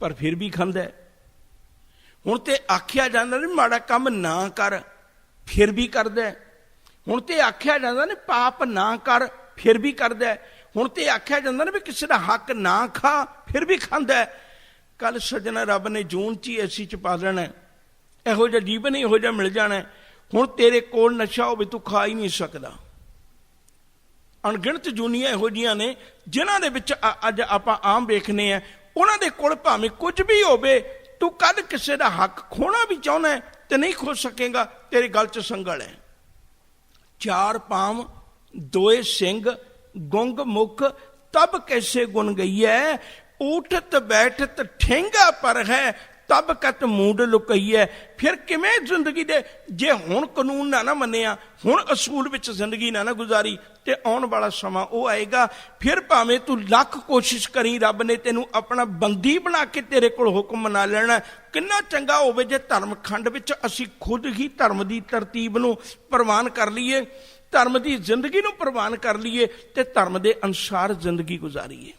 ਪਰ ਫਿਰ ਵੀ ਖਾਂਦਾ। ਹੁਣ ਤੇ ਆਖਿਆ ਜਾਂਦਾ ਨੇ ਮਾੜਾ ਕੰਮ ਨਾ ਕਰ, ਫਿਰ ਵੀ ਕਰਦਾ। ਹੁਣ ਤੇ ਆਖਿਆ ਜਾਂਦਾ ਨੇ ਪਾਪ ਨਾ ਕਰ, ਫਿਰ ਵੀ ਕਰਦਾ। ਹੁਣ ਤੇ ਆਖਿਆ ਜਾਂਦਾ ਨੇ ਵੀ ਕਿਸੇ ਦਾ ਹੱਕ ਨਾ ਖਾ, ਫਿਰ ਵੀ ਖਾਂਦਾ। ਕੱਲ ਸੱਜਣਾ ਰੱਬ ਨੇ ਜੂਨ 'ਚ ਹੀ ਅਸੀਂ 'ਚ ਪਾ ਲੈਣਾ। ਇਹੋ ਜਿਹਾ ਜੀਵਨ ਇਹੋ ਜਿਹਾ ਮਿਲ ਜਾਣਾ। ਹੁਣ ਤੇਰੇ ਕੋਲ ਨਸ਼ਾ ਹੋਵੇ ਤੂੰ ਖਾ ਹੀ ਨਹੀਂ ਸਕਦਾ। ਅਣਗਿਣਤ ਜੂਨੀਆਂ ਇਹੋ ਜਿਹੀਆਂ ਨੇ ਜਿਨ੍ਹਾਂ ਦੇ ਵਿੱਚ ਅੱਜ ਆਪਾਂ ਆਮ ਵੇਖਦੇ ਹਾਂ, ਉਹਨਾਂ ਦੇ ਕੋਲ ਭਾਵੇਂ ਕੁਝ ਵੀ ਹੋਵੇ, ਤੂੰ ਕੱਲ ਕਿਸੇ ਦਾ ਹੱਕ ਖੋਣਾ ਵੀ ਚਾਹੁੰਦਾ ਤੇ ਨਹੀਂ ਖੋ ਸਕੇਗਾ, ਤੇਰੇ ਗਲ 'ਚ ਸੰਗਲ ਹੈ। ਚਾਰ ਪਾਮ ਦੋਏ ਸਿੰਘ ਗੁੰਗ ਮੁਖ ਤਬ ਕੈਸੇ ਗੁਣ ਗਈ ਹੈ, ਉਠਤ ਬੈਠਤ ਠੇਂਗਾ ਪਰ ਹੈ ਤਬ ਕਤ ਮੂਡ ਲੁਕਈਐ। ਫਿਰ ਕਿਵੇਂ ਜ਼ਿੰਦਗੀ ਦੇ, ਜੇ ਹੁਣ ਕਾਨੂੰਨ ਨਾ ਮੰਨਿਆ, ਹੁਣ ਅਸੂਲ ਵਿੱਚ ਜ਼ਿੰਦਗੀ ਨਾ ਗੁਜ਼ਾਰੀ, ਤੇ ਆਉਣ ਵਾਲਾ ਸਮਾਂ ਉਹ ਆਏਗਾ ਫਿਰ ਭਾਵੇਂ ਤੂੰ ਲੱਖ ਕੋਸ਼ਿਸ਼ ਕਰੀ, ਰੱਬ ਨੇ ਤੈਨੂੰ ਆਪਣਾ ਬੰਦੀ ਬਣਾ ਕੇ ਤੇਰੇ ਕੋਲ ਹੁਕਮ ਮਨਾ ਲੈਣਾ। ਕਿੰਨਾ ਚੰਗਾ ਹੋਵੇ ਜੇ ਧਰਮ ਖੰਡ ਵਿੱਚ ਅਸੀਂ ਖੁਦ ਹੀ ਧਰਮ ਦੀ ਤਰਤੀਬ ਨੂੰ ਪ੍ਰਵਾਨ ਕਰ ਲਈਏ, ਧਰਮ ਦੀ ਜ਼ਿੰਦਗੀ ਨੂੰ ਪ੍ਰਵਾਨ ਕਰ ਲਈਏ ਤੇ ਧਰਮ ਦੇ ਅਨੁਸਾਰ ਜ਼ਿੰਦਗੀ ਗੁਜ਼ਾਰੀਏ।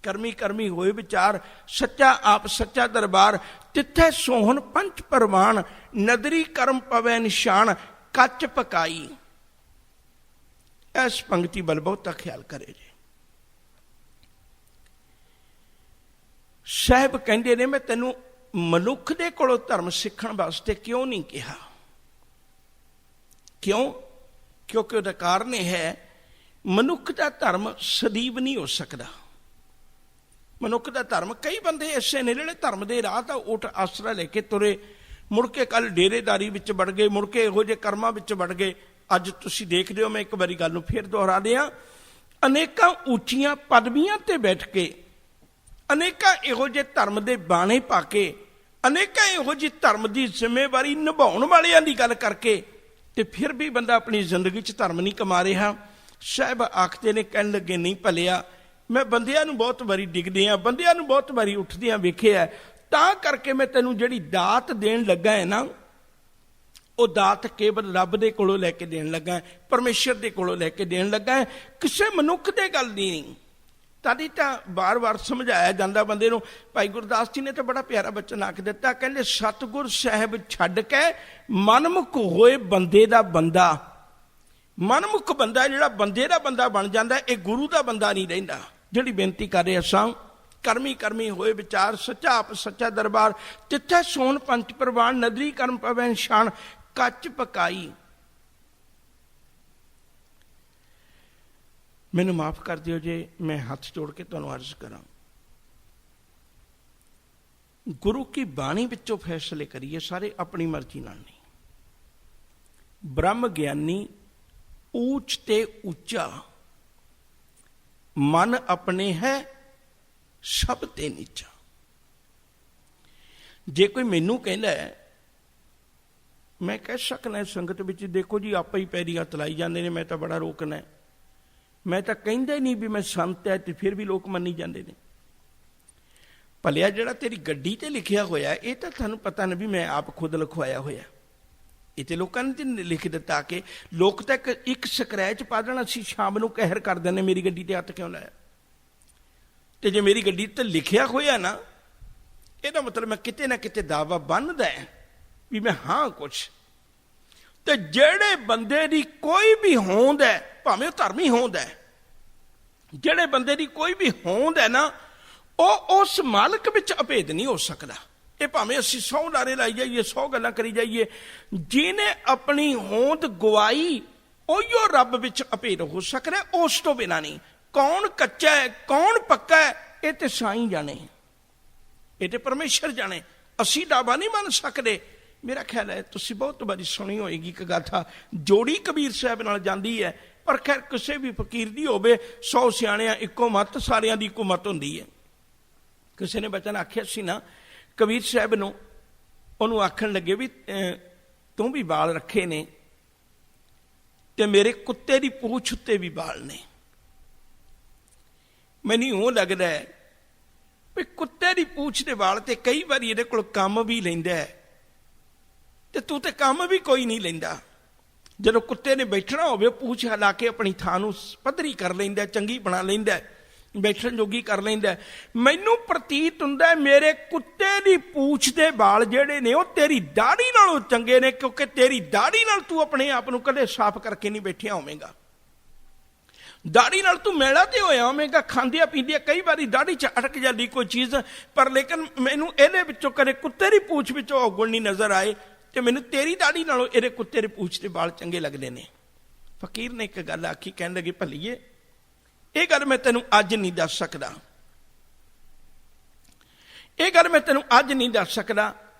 ਕਰਮੀ ਕਰਮੀ ਹੋਏ ਵਿਚਾਰ, ਸੱਚਾ ਆਪ ਸੱਚਾ ਦਰਬਾਰ, ਤਿੱਥੇ ਸੋਹਣ ਪੰਚ ਪਰਵਾਨ, ਨਦਰੀ ਕਰਮ ਪਵੈ ਨਿਸ਼ਾਨ, ਕੱਚ ਪਕਾਈ। ਇਸ ਪੰਕਤੀ ਵੱਲ ਬਹੁਤਾ ਖਿਆਲ ਕਰੇ ਜੀ। ਸਾਹਿਬ ਕਹਿੰਦੇ ਨੇ, ਮੈਂ ਤੈਨੂੰ ਮਨੁੱਖ ਦੇ ਕੋਲੋਂ ਧਰਮ ਸਿੱਖਣ ਵਾਸਤੇ ਕਿਉਂ ਨਹੀਂ ਕਿਹਾ? ਕਿਉਂ? ਕਿਉਂਕਿ ਉਹਦਾ ਕਾਰਨ ਇਹ ਹੈ, ਮਨੁੱਖ ਦਾ ਧਰਮ ਸਦੀਵ ਨਹੀਂ ਹੋ ਸਕਦਾ। ਮਨੁੱਖ ਦਾ ਧਰਮ, ਕਈ ਬੰਦੇ ਐਸੇ ਨੇ ਜਿਹੜੇ ਧਰਮ ਦੇ ਰਾਹ ਤਾਂ ਊਠ ਆਸਰਾ ਲੈ ਕੇ ਤੁਰੇ, ਮੁੜ ਕੇ ਕੱਲ ਡੇਰੇਦਾਰੀ ਵਿੱਚ ਵੜ ਗਏ, ਮੁੜ ਕੇ ਇਹੋ ਜਿਹੇ ਕਰਮਾਂ ਵਿੱਚ ਵੜ ਗਏ। ਅੱਜ ਤੁਸੀਂ ਦੇਖਦੇ ਹੋ, ਮੈਂ ਇੱਕ ਵਾਰੀ ਗੱਲ ਨੂੰ ਫਿਰ ਦੁਹਰਾ ਦਿਆਂ, ਅਨੇਕਾਂ ਉੱਚੀਆਂ ਪਦਵੀਆਂ ਤੇ ਬੈਠ ਕੇ, ਅਨੇਕਾਂ ਇਹੋ ਜਿਹੇ ਧਰਮ ਦੇ ਬਾਣੇ ਪਾ ਕੇ, ਅਨੇਕਾਂ ਇਹੋ ਜਿਹੀ ਧਰਮ ਦੀ ਜ਼ਿੰਮੇਵਾਰੀ ਨਿਭਾਉਣ ਵਾਲਿਆਂ ਦੀ ਗੱਲ ਕਰਕੇ, ਤੇ ਫਿਰ ਵੀ ਬੰਦਾ ਆਪਣੀ ਜ਼ਿੰਦਗੀ 'ਚ ਧਰਮ ਨਹੀਂ ਕਮਾ ਰਿਹਾ। ਸਾਹਿਬ ਆਖਦੇ ਨੇ, ਕਹਿਣ ਲੱਗੇ, ਨਹੀਂ ਭਲਿਆ, ਮੈਂ ਬੰਦਿਆਂ ਨੂੰ ਬਹੁਤ ਵਾਰੀ ਡਿੱਗਦਿਆਂ, ਬੰਦਿਆਂ ਨੂੰ ਬਹੁਤ ਵਾਰੀ ਉੱਠਦਿਆਂ ਵੇਖਿਆ, ਤਾਂ ਕਰਕੇ ਮੈਂ ਤੈਨੂੰ ਜਿਹੜੀ ਦਾਤ ਦੇਣ ਲੱਗਾ ਹੈ ਨਾ, ਉਹ ਦਾਤ ਕੇਵਲ ਰੱਬ ਦੇ ਕੋਲੋਂ ਲੈ ਕੇ ਦੇਣ ਲੱਗਾ ਹੈ, ਪਰਮੇਸ਼ਰ ਦੇ ਕੋਲੋਂ ਲੈ ਕੇ ਦੇਣ ਲੱਗਾ ਹੈ, ਕਿਸੇ ਮਨੁੱਖ ਦੇ ਗੱਲ ਦੀ ਨਹੀਂ। ਤਦ ਹੀ ਤਾਂ ਵਾਰ-ਵਾਰ ਸਮਝਾਇਆ ਜਾਂਦਾ ਬੰਦੇ ਨੂੰ। ਭਾਈ ਗੁਰਦਾਸ ਜੀ ਨੇ ਤਾਂ ਬੜਾ ਪਿਆਰਾ ਬਚਨ ਆਖ ਦਿੱਤਾ, ਕਹਿੰਦੇ, ਸਤਿਗੁਰ ਸਾਹਿਬ ਛੱਡ ਕੇ ਮਨਮੁਖ ਹੋਏ ਬੰਦੇ ਦਾ ਬੰਦਾ। ਮਨਮੁਖ ਬੰਦਾ ਜਿਹੜਾ ਬੰਦੇ ਦਾ ਬੰਦਾ ਬਣ ਜਾਂਦਾ, ਇਹ ਗੁਰੂ ਦਾ ਬੰਦਾ ਨਹੀਂ ਰਹਿੰਦਾ। ਜਿਹੜੀ ਬੇਨਤੀ ਕਰ ਰਹੇ ਅਸਾਂ, ਕਰਮੀ ਕਰਮੀ ਹੋਏ ਵਿਚਾਰ, ਸੱਚਾ ਆਪ ਸੱਚਾ ਦਰਬਾਰ, ਤਿੱਥੇ ਸੋਹਣ ਪੰਚ ਪ੍ਰਵਾਨ, ਨਦਰੀ ਕਰਮ ਪਵੈ ਨਿਸ਼ਾਨ, ਕੱਚ ਪਕਾਈ। ਮੈਨੂੰ ਮਾਫ ਕਰ ਦਿਓ ਜੇ ਮੈਂ ਹੱਥ ਜੋੜ ਕੇ ਤੁਹਾਨੂੰ ਅਰਜ਼ ਕਰਾਂ, ਗੁਰੂ ਕੀ ਬਾਣੀ ਵਿੱਚੋਂ ਫੈਸਲੇ ਕਰੀਏ ਸਾਰੇ, ਆਪਣੀ ਮਰਜ਼ੀ ਨਾਲ ਨਹੀਂ। ਬ੍ਰਹਮ ਗਿਆਨੀ ਊਚ ਤੇ ਉੱਚਾ, ਮਨ ਆਪਣੇ ਹੈ ਸਭ ਤੇ ਨੀਚਾ। ਜੇ ਕੋਈ ਮੈਨੂੰ ਕਹਿੰਦਾ ਹੈ, ਮੈਂ ਕਹਿ ਸਕਣਾ ਸੰਗਤ ਵਿੱਚ, ਦੇਖੋ ਜੀ ਆਪੇ ਹੀ ਪੈਰੀ ਹੱਥ ਲਾਈ ਜਾਂਦੇ ਨੇ, ਮੈਂ ਤਾਂ ਬੜਾ ਰੋਕਣਾ, ਮੈਂ ਤਾਂ ਕਹਿੰਦਾ ਹੀ ਨਹੀਂ ਵੀ ਮੈਂ ਸੰਤ ਹੈ, ਤੇ ਫਿਰ ਵੀ ਲੋਕ ਮੰਨੀ ਜਾਂਦੇ ਨੇ। ਭਲਿਆ ਜਿਹੜਾ ਤੇਰੀ ਗੱਡੀ ਤੇ ਲਿਖਿਆ ਹੋਇਆ, ਇਹ ਤਾਂ ਤੁਹਾਨੂੰ ਪਤਾ ਨਾ ਵੀ ਮੈਂ ਆਪ ਖੁਦ ਲਿਖਵਾਇਆ ਹੋਇਆ, ਇਹ ਤੇ ਲੋਕਾਂ ਨੇ ਲਿਖ ਦਿੱਤਾ ਕਿ ਲੋਕ ਤਾਂ ਇੱਕ ਸਕਰੈਚ ਪਾ ਦੇਣਾ, ਅਸੀਂ ਸ਼ਾਮ ਨੂੰ ਕਹਿਰ ਕਰ ਦਿੰਦੇ, ਮੇਰੀ ਗੱਡੀ ਤੇ ਹੱਥ ਕਿਉਂ ਲਾਇਆ? ਤੇ ਜੇ ਮੇਰੀ ਗੱਡੀ ਤੇ ਲਿਖਿਆ ਹੋਇਆ ਨਾ, ਇਹਦਾ ਮਤਲਬ ਮੈਂ ਕਿਤੇ ਨਾ ਕਿਤੇ ਦਾਵਾ ਬੰਨਦਾ ਵੀ ਮੈਂ ਹਾਂ ਕੁਛ। ਤੇ ਜਿਹੜੇ ਬੰਦੇ ਦੀ ਕੋਈ ਵੀ ਹੋਂਦ ਹੈ, ਭਾਵੇਂ ਉਹ ਧਰਮੀ ਹੋਂਦ ਹੈ, ਜਿਹੜੇ ਬੰਦੇ ਦੀ ਕੋਈ ਵੀ ਹੋਂਦ ਹੈ ਨਾ, ਉਹ ਉਸ ਮਾਲਕ ਵਿੱਚ ਅਭੇਦ ਨਹੀਂ ਹੋ ਸਕਦਾ। ਇਹ ਭਾਵੇਂ ਅਸੀਂ 100 ਨਾਰੇ ਲਾਈ ਜਾਈਏ, 100 ਗੱਲਾਂ ਕਰੀ ਜਾਈਏ, ਜਿਹਨੇ ਆਪਣੀ ਹੋਂਦ ਗਵਾਈ ਉਹੀਓ ਰੱਬ ਵਿੱਚ ਅਭੇਦ ਹੋ ਸਕਦਾ, ਉਸ ਤੋਂ ਬਿਨਾਂ ਨਹੀਂ। ਕੌਣ ਕੱਚਾ ਹੈ, ਕੌਣ ਪੱਕਾ ਹੈ, ਇਹ ਤੇ ਸਾਈਂ ਜਾਣੇ, ਇਹ ਤੇ ਪਰਮੇਸ਼ਰ ਜਾਣੇ, ਅਸੀਂ ਦਾਵਾ ਨਹੀਂ ਮੰਨ ਸਕਦੇ। ਮੇਰਾ ਖਿਆਲ ਹੈ ਤੁਸੀਂ ਬਹੁਤ ਵਾਰੀ ਸੁਣੀ ਹੋਏਗੀ ਇੱਕ ਗਾਥਾ, ਜੋੜੀ ਕਬੀਰ ਸਾਹਿਬ ਨਾਲ ਜਾਂਦੀ ਹੈ, ਪਰ ਖੈਰ ਕਿਸੇ ਵੀ ਫਕੀਰ ਦੀ ਹੋਵੇ, 100 ਸਿਆਣਿਆਂ ਇੱਕੋ ਮੱਤ, ਸਾਰਿਆਂ ਦੀ ਇੱਕੋ ਮੱਤ ਹੁੰਦੀ ਹੈ। ਕਿਸੇ ਨੇ ਬਚਨ ਆਖਿਆ ਸੀ ਨਾ ਕਬੀਰ ਸਾਹਿਬ ਨੂੰ, ਉਹਨੂੰ ਆਖਣ ਲੱਗੇ ਵੀ ਤੂੰ ਵੀ ਵਾਲ ਰੱਖੇ ਨੇ ਤੇ ਮੇਰੇ ਕੁੱਤੇ ਦੀ ਪੂਛ ਉੱਤੇ ਵੀ ਵਾਲ ਨੇ। ਮੈਨੂੰ ਉਹ ਲੱਗਦਾ ਹੈ ਵੀ ਕੁੱਤੇ ਦੀ ਪੂਛ ਦੇ ਵਾਲ ਤੇ ਕਈ ਵਾਰੀ ਇਹਦੇ ਕੋਲ ਕੰਮ ਵੀ ਲੈਂਦਾ ਹੈ, ਤੇ ਤੂੰ ਤੇ ਕੰਮ ਵੀ ਕੋਈ ਨਹੀਂ ਲੈਂਦਾ। ਜਦੋਂ ਕੁੱਤੇ ਨੇ ਬੈਠਣਾ ਹੋਵੇ, ਪੂਛ ਹਿਲਾ ਕੇ ਆਪਣੀ ਥਾਂ ਨੂੰ ਪੱਧਰੀ ਕਰ ਲੈਂਦਾ, ਚੰਗੀ ਬਣਾ ਲੈਂਦਾ, ਬੈਠਣ ਜੋਗੀ ਕਰ ਲੈਂਦਾ। ਮੈਨੂੰ ਪ੍ਰਤੀਤ ਹੁੰਦਾ ਮੇਰੇ ਕੁੱਤੇ ਦੀ ਪੂਛ ਦੇ ਵਾਲ ਜਿਹੜੇ ਨੇ ਉਹ ਤੇਰੀ ਦਾੜੀ ਨਾਲੋਂ ਚੰਗੇ ਨੇ, ਕਿਉਂਕਿ ਤੇਰੀ ਦਾੜੀ ਨਾਲ ਤੂੰ ਆਪਣੇ ਆਪ ਨੂੰ ਕਦੇ ਸਾਫ਼ ਕਰਕੇ ਨਹੀਂ ਬੈਠਿਆ ਹੋਵੇਂਗਾ। ਦਾੜੀ ਨਾਲ ਤੂੰ ਮੈਲਾ ਤੇ ਹੋਇਆ ਹੋਵੇਂਗਾ, ਖਾਂਦਿਆਂ ਪੀਂਦਿਆਂ ਕਈ ਵਾਰੀ ਦਾੜੀ 'ਚ ਅਟਕ ਜਾਂਦੀ ਕੋਈ ਚੀਜ਼, ਪਰ ਲੇਕਿਨ ਮੈਨੂੰ ਇਹਦੇ ਵਿੱਚੋਂ ਕਦੇ ਕੁੱਤੇ ਦੀ ਪੂਛ ਵਿੱਚੋਂ ਔਗੁਣ ਨਹੀਂ ਨਜ਼ਰ ਆਏ। ਤੇ ਮੈਨੂੰ ਤੇਰੀ ਦਾੜੀ ਨਾਲੋਂ ਇਹਦੇ ਕੁੱਤੇ ਦੇ ਪੂਛ ਦੇ ਵਾਲ ਚੰਗੇ ਲੱਗਦੇ ਨੇ। ਫਕੀਰ ਨੇ ਇੱਕ ਗੱਲ ਆਖੀ, ਕਹਿਣ ਲੱਗੇ ਭਲੀਏ ਇਹ ਗੱਲ ਮੈਂ ਤੈਨੂੰ ਅੱਜ ਨਹੀਂ ਦੱਸ ਸਕਦਾ, ਇਹ ਗੱਲ ਮੈਂ ਤੈਨੂੰ ਅੱਜ ਨਹੀਂ ਦੱਸ ਸਕਦਾ,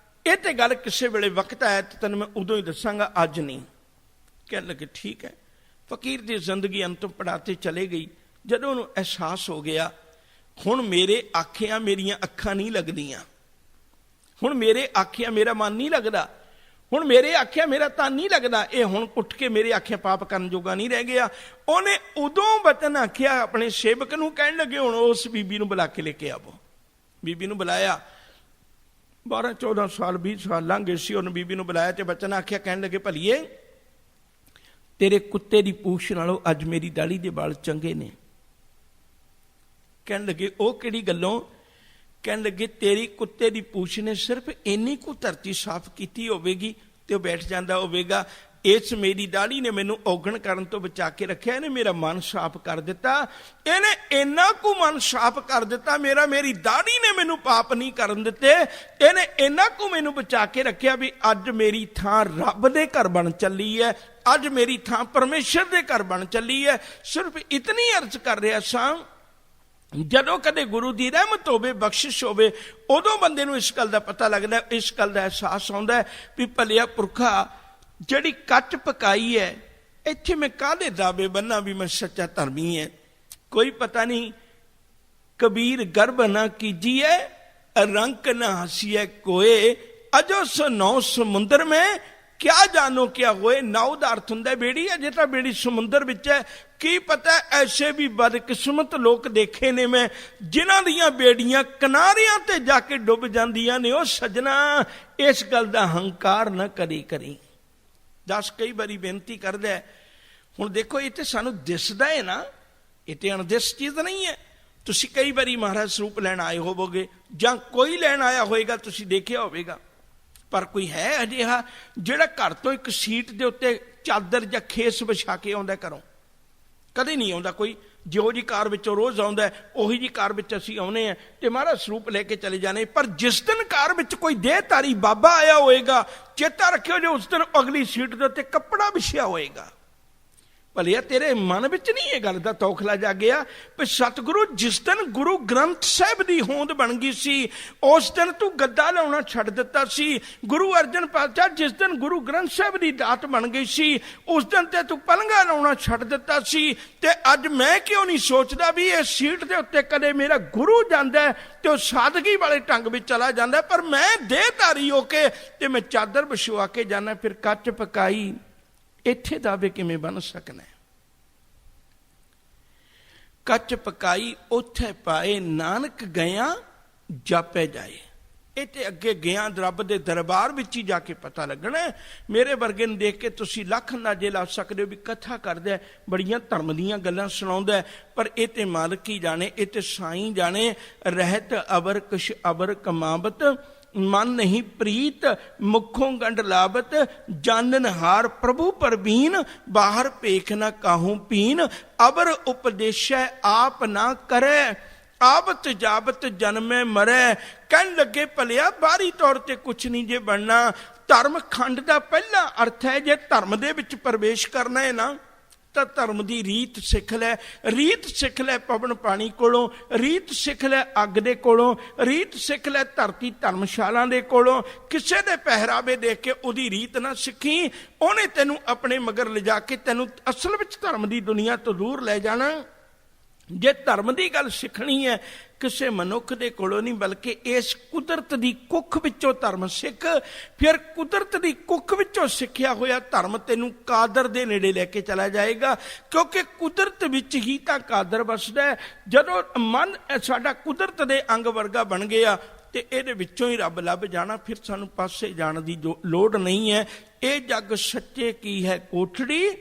ਇਹ ਤੇ ਗੱਲ ਕਿਸੇ ਵੇਲੇ ਵਕਤ ਆਇਆ ਤੇ ਤੈਨੂੰ ਮੈਂ ਉਦੋਂ ਹੀ ਦੱਸਾਂਗਾ, ਅੱਜ ਨਹੀਂ। ਕਹਿਣ ਲੱਗੇ ਠੀਕ ਹੈ। ਫਕੀਰ ਦੀ ਜ਼ਿੰਦਗੀ ਅੰਤੋਂ ਪੜਾਤੇ ਚਲੇ ਗਈ। ਜਦੋਂ ਉਹਨੂੰ ਅਹਿਸਾਸ ਹੋ ਗਿਆ ਹੁਣ ਮੇਰੇ ਆਖਿਆ ਮੇਰੀਆਂ ਅੱਖਾਂ ਨਹੀਂ ਲੱਗਦੀਆਂ, ਹੁਣ ਮੇਰੇ ਆਖਿਆ ਮੇਰਾ ਮਨ ਨਹੀਂ ਲੱਗਦਾ, ਹੁਣ ਮੇਰੇ ਆਖਿਆ ਮੇਰਾ ਤਨ ਨਹੀਂ ਲੱਗਦਾ, ਇਹ ਹੁਣ ਉੱਠ ਕੇ ਮੇਰੇ ਆਖਿਆ ਪਾਪ ਕਰਨ ਜੋਗਾ ਨਹੀਂ ਰਹਿ ਗਿਆ। ਉਹਨੇ ਉਦੋਂ ਵਚਨ ਆਖਿਆ ਆਪਣੇ ਸੇਵਕ ਨੂੰ, ਕਹਿਣ ਲੱਗੇ ਹੁਣ ਉਸ ਬੀਬੀ ਨੂੰ ਬੁਲਾ ਕੇ ਲੈ ਕੇ ਆਵੋ। ਬੀਬੀ ਨੂੰ ਬੁਲਾਇਆ, 12-14 ਸਾਲ 20 ਸਾਲ ਲੰਘ ਗਏ ਸੀ। ਉਹਨੇ ਬੀਬੀ ਨੂੰ ਬੁਲਾਇਆ ਤੇ ਵਚਨ ਆਖਿਆ, ਕਹਿਣ ਲੱਗੇ ਭਲੀਏ ਤੇਰੇ ਕੁੱਤੇ ਦੀ ਪੂਛ ਨਾਲੋਂ ਅੱਜ ਮੇਰੀ ਦਾੜੀ ਦੇ ਵਾਲ ਚੰਗੇ ਨੇ। ਕਹਿਣ ਲੱਗੇ ਉਹ ਕਿਹੜੀ ਗੱਲੋਂ? ਕਹਿਣ ਲੱਗੇ ਤੇਰੀ ਕੁੱਤੇ ਦੀ ਪੂਛ ਨੇ ਸਿਰਫ ਇੰਨੀ ਕੁ ਧਰਤੀ ਸਾਫ਼ ਕੀਤੀ ਹੋਵੇਗੀ ਤੇ ਉਹ ਬੈਠ ਜਾਂਦਾ ਹੋਵੇਗਾ। ਇਸ ਮੇਰੀ ਦਾੜੀ ਨੇ ਮੈਨੂੰ ਔਗਣ ਕਰਨ ਤੋਂ ਬਚਾ ਕੇ ਰੱਖਿਆ, ਇਹਨੇ ਮੇਰਾ ਮਨ ਸਾਫ਼ ਕਰ ਦਿੱਤਾ, ਇਹਨੇ ਇੰਨਾ ਕੁ ਮਨ ਸਾਫ਼ ਕਰ ਦਿੱਤਾ ਮੇਰੀ ਦਾੜੀ ਨੇ ਮੈਨੂੰ ਪਾਪ ਨਹੀਂ ਕਰਨ ਦਿੱਤੇ, ਇਹਨੇ ਇੰਨਾ ਕੁ ਮੈਨੂੰ ਬਚਾ ਕੇ ਰੱਖਿਆ ਵੀ ਅੱਜ ਮੇਰੀ ਥਾਂ ਰੱਬ ਦੇ ਘਰ ਬਣ ਚੱਲੀ ਹੈ, ਅੱਜ ਮੇਰੀ ਥਾਂ ਪਰਮੇਸ਼ਰ ਦੇ ਘਰ ਬਣ ਚੱਲੀ ਹੈ। ਸਿਰਫ ਇਤਨੀ ਅਰਜ਼ ਕਰ ਰਿਹਾ ਸਾਂ, ਜਦੋਂ ਕਦੇ ਗੁਰੂ ਦੀ ਰਹਿਮਤ ਹੋਵੇ, ਬਖਸ਼ਿਸ਼ ਹੋਵੇ, ਉਦੋਂ ਬੰਦੇ ਨੂੰ ਇਸ ਗੱਲ ਦਾ ਪਤਾ ਲੱਗਦਾ, ਇਸ ਗੱਲ ਦਾ ਅਹਿਸਾਸ ਆਉਂਦਾ ਵੀ ਭਲਿਆ ਪੁਰਖਾ ਜਿਹੜੀ ਕੱਚ ਪਕਾਈ ਹੈ, ਇੱਥੇ ਮੈਂ ਕਾਹਦੇ ਦਾਅਵੇ ਬੰਨਾ ਵੀ ਮੈਂ ਸੱਚਾ ਧਰਮੀ ਹੈ। ਕੋਈ ਪਤਾ ਨਹੀਂ, ਕਬੀਰ ਗਰਭ ਨਾ ਕੀਜੀਏ ਰੰਕ ਨਾ ਹਸੀਏ ਕੋਏ, ਅਜੋ ਸੋ ਨੌ ਸਮੁੰਦਰ में क्या जानो क्या होए। नाव ਦਾ ਅਰਥ ਹੁੰਦਾ ਬੇੜੀ, ਅਜੇ ਤਾਂ ਬੇੜੀ ਸਮੁੰਦਰ ਵਿੱਚ ਹੈ। ਕੀ ਪਤਾ ਐਸੇ ਵੀ ਬਦਕਿਸਮਤ ਲੋਕ ਦੇਖੇ ਨੇ ਮੈਂ, ਜਿਨ੍ਹਾਂ ਦੀਆਂ ਬੇੜੀਆਂ ਕਿਨਾਰਿਆਂ ਤੇ ਜਾ ਕੇ ਡੁੱਬ ਜਾਂਦੀਆਂ ਨੇ। ਉਹ ਸੱਜਣਾ ਇਸ ਗੱਲ ਦਾ ਹੰਕਾਰ ਨਾ ਕਰੀ। ਦਸ ਕਈ ਵਾਰੀ ਬੇਨਤੀ ਕਰਦਾ, ਹੁਣ ਦੇਖੋ ਇਹ ਤੇ ਸਾਨੂੰ ਦਿਸਦਾ ਹੈ ਨਾ, ਇਹ ਤੇ ਅਣਦਿਸ ਚੀਜ਼ ਨਹੀਂ ਹੈ। ਤੁਸੀਂ ਕਈ ਵਾਰੀ ਮਹਾਰਾਜ ਸਰੂਪ ਲੈਣ ਆਏ ਹੋਵੋਗੇ ਜਾਂ ਕੋਈ ਲੈਣ ਆਇਆ ਹੋਏਗਾ, ਤੁਸੀਂ ਦੇਖਿਆ ਹੋਵੇਗਾ, ਪਰ ਕੋਈ ਹੈ ਅਜਿਹਾ ਜਿਹੜਾ ਘਰ ਤੋਂ ਇੱਕ ਸੀਟ ਦੇ ਉੱਤੇ ਚਾਦਰ ਜਾਂ ਖੇਸ ਵਿਛਾ ਕੇ ਆਉਂਦਾ ਘਰੋਂ? ਕਦੇ ਨਹੀਂ ਆਉਂਦਾ ਕੋਈ। ਜਿਹੋ ਜੀ ਕਾਰ ਵਿੱਚੋਂ ਰੋਜ਼ ਆਉਂਦਾ ਉਹੀ ਜੀ ਕਾਰ ਵਿੱਚ ਅਸੀਂ ਆਉਨੇ ਆ ਤੇ ਮਹਾਰਾਜ ਸਰੂਪ ਲੈ ਕੇ ਚਲੇ ਜਾਣੇ। ਪਰ ਜਿਸ ਦਿਨ ਕਾਰ ਵਿੱਚ ਕੋਈ ਦੇਹਧਾਰੀ ਬਾਬਾ ਆਇਆ ਹੋਏਗਾ, ਚੇਤਾ ਰੱਖਿਓ ਜੇ ਉਸ ਦਿਨ ਅਗਲੀ ਸੀਟ ਦੇ ਉੱਤੇ ਕੱਪੜਾ ਵਿਛਿਆ ਹੋਏਗਾ। ਭਲਿਆ ਤੇਰੇ ਮਨ ਵਿੱਚ ਨਹੀਂ ਇਹ ਗੱਲ ਦਾ ਤੌਖਲਾ ਜਾਗਿਆ ਵੀ ਸਤਿਗੁਰੂ ਜਿਸ ਦਿਨ ਗੁਰੂ ਗ੍ਰੰਥ ਸਾਹਿਬ ਦੀ ਹੋਂਦ ਬਣ ਗਈ ਸੀ, ਉਸ ਦਿਨ ਤੂੰ ਗੱਦਾ ਲਾਉਣਾ ਛੱਡ ਦਿੱਤਾ ਸੀ। ਗੁਰੂ ਅਰਜਨ ਪਾਤਸ਼ਾਹ ਜਿਸ ਦਿਨ ਗੁਰੂ ਗ੍ਰੰਥ ਸਾਹਿਬ ਦੀ ਦਾਤ ਬਣ ਗਈ ਸੀ, ਉਸ ਦਿਨ ਤੇ ਤੂੰ ਪਲੰਘਾ ਲਾਉਣਾ ਛੱਡ ਦਿੱਤਾ ਸੀ। ਤੇ ਅੱਜ ਮੈਂ ਕਿਉਂ ਨਹੀਂ ਸੋਚਦਾ ਵੀ ਇਹ ਸੀਟ ਦੇ ਉੱਤੇ ਕਦੇ ਮੇਰਾ ਗੁਰੂ ਜਾਂਦਾ ਤੇ ਉਹ ਸਾਦਗੀ ਵਾਲੇ ਢੰਗ ਵਿੱਚ ਚਲਾ ਜਾਂਦਾ, ਪਰ ਮੈਂ ਦੇਹਧਾਰੀ ਹੋ ਕੇ ਤੇ ਮੈਂ ਚਾਦਰ ਵਿਛਵਾ ਕੇ ਜਾਣਾ, ਫਿਰ ਕੱਚ ਪਕਾਈ ਇੱਥੇ ਦਾਅਵੇ ਕਿਵੇਂ ਬਣ ਸਕਣਾ? ਕੱਚ ਪਕਾਈ ਉੱਥੇ ਪਾਏ ਨਾਨਕ ਗਿਆ ਜਾਪੇ ਜਾਏ। ਇਹ ਤੇ ਅੱਗੇ ਗਿਆ ਰੱਬ ਦੇ ਦਰਬਾਰ ਵਿੱਚ ਹੀ ਜਾ ਕੇ ਪਤਾ ਲੱਗਣਾ। ਮੇਰੇ ਵਰਗੇ ਨੂੰ ਦੇਖ ਕੇ ਤੁਸੀਂ ਲੱਖ ਅੰਦਾਜ਼ੇ ਲਾ ਸਕਦੇ ਹੋ ਵੀ ਕਥਾ ਕਰਦਾ, ਬੜੀਆਂ ਧਰਮ ਦੀਆਂ ਗੱਲਾਂ ਸੁਣਾਉਂਦਾ, ਪਰ ਇਹ ਤੇ ਮਾਲਕ ਹੀ ਜਾਣੇ, ਇਹ ਤੇ ਸਾਈਂ ਜਾਣੇ। ਰਹਿਤ ਅਬਰ ਕੁਛ ਅਬਰ ਕਮਾਵਤ, ਮਨ ਨਹੀਂ ਪ੍ਰੀਤ ਮੁਖੋਂ ਗੰਢ ਲਾਵਤ, ਜਾਨਨ ਹਾਰ ਪ੍ਰਭੂ ਪਰਬੀਨ, ਬਾਹਰ ਭੇਖ ਨਾ ਕਾਹੂ ਪੀਨ, ਅਬਰ ਉਪਦੇਸ਼ੈ ਆਪ ਨਾ ਕਰੇ, ਆਵਤ ਜਾਵਤ ਜਨਮੇ ਮਰੇ। ਕਹਿਣ ਲੱਗੇ ਭਲਿਆ ਬਾਹਰੀ ਤੌਰ ਤੇ ਕੁਛ ਨਹੀਂ ਜੇ ਬਣਨਾ। ਧਰਮ ਖੰਡ ਦਾ ਪਹਿਲਾ ਅਰਥ ਹੈ, ਜੇ ਧਰਮ ਦੇ ਵਿੱਚ ਪ੍ਰਵੇਸ਼ ਕਰਨਾ ਹੈ ਨਾ ਤਾਂ ਧਰਮ ਦੀ ਰੀਤ ਸਿੱਖ ਲੈ। ਰੀਤ ਸਿੱਖ ਲੈ ਪਵਨ ਪਾਣੀ ਕੋਲੋਂ, ਰੀਤ ਸਿੱਖ ਲੈ ਅੱਗ ਦੇ ਕੋਲੋਂ, ਰੀਤ ਸਿੱਖ ਲੈ ਧਰਤੀ ਧਰਮਸ਼ਾਲਾ ਦੇ ਕੋਲੋਂ। ਕਿਸੇ ਦੇ ਪਹਿਰਾਵੇ ਦੇਖ ਕੇ ਉਹਦੀ ਰੀਤ ਨਾ ਸਿੱਖੀ, ਉਹਨੇ ਤੈਨੂੰ ਆਪਣੇ ਮਗਰ ਲਿਜਾ ਕੇ ਤੈਨੂੰ ਅਸਲ ਵਿੱਚ ਧਰਮ ਦੀ ਦੁਨੀਆ ਤੋਂ ਦੂਰ ਲੈ ਜਾਣਾ। ਜੇ ਧਰਮ ਦੀ ਗੱਲ ਸਿੱਖਣੀ ਹੈ ਕਿਸੇ ਮਨੁੱਖ ਦੇ ਕੋਲੋਂ ਨਹੀਂ, ਬਲਕਿ ਇਸ ਕੁਦਰਤ ਦੀ ਕੁੱਖ ਵਿੱਚੋਂ ਧਰਮ ਸਿੱਖ। ਫਿਰ ਕੁਦਰਤ ਦੀ ਕੁੱਖ ਵਿੱਚੋਂ ਸਿੱਖਿਆ ਹੋਇਆ ਧਰਮ ਤੈਨੂੰ ਕਾਦਰ ਦੇ ਨੇੜੇ ਲੈ ਕੇ ਚਲਾ ਜਾਏਗਾ, ਕਿਉਂਕਿ ਕੁਦਰਤ ਵਿੱਚ ਹੀ ਤਾਂ ਕਾਦਰ ਵਸਦਾ ਹੈ। ਜਦੋਂ ਮਨ ਸਾਡਾ ਕੁਦਰਤ ਦੇ ਅੰਗ ਵਰਗਾ ਬਣ ਗਿਆ ਤੇ ਇਹਦੇ ਵਿੱਚੋਂ ਹੀ ਰੱਬ ਲੱਭ ਜਾਣਾ, ਫਿਰ ਸਾਨੂੰ ਪਾਸੇ ਜਾਣ ਦੀ ਲੋੜ ਨਹੀਂ ਹੈ। ਇਹ ਜੱਗ ਸੱਚੇ ਕੀ ਹੈ ਕੋਠੜੀ,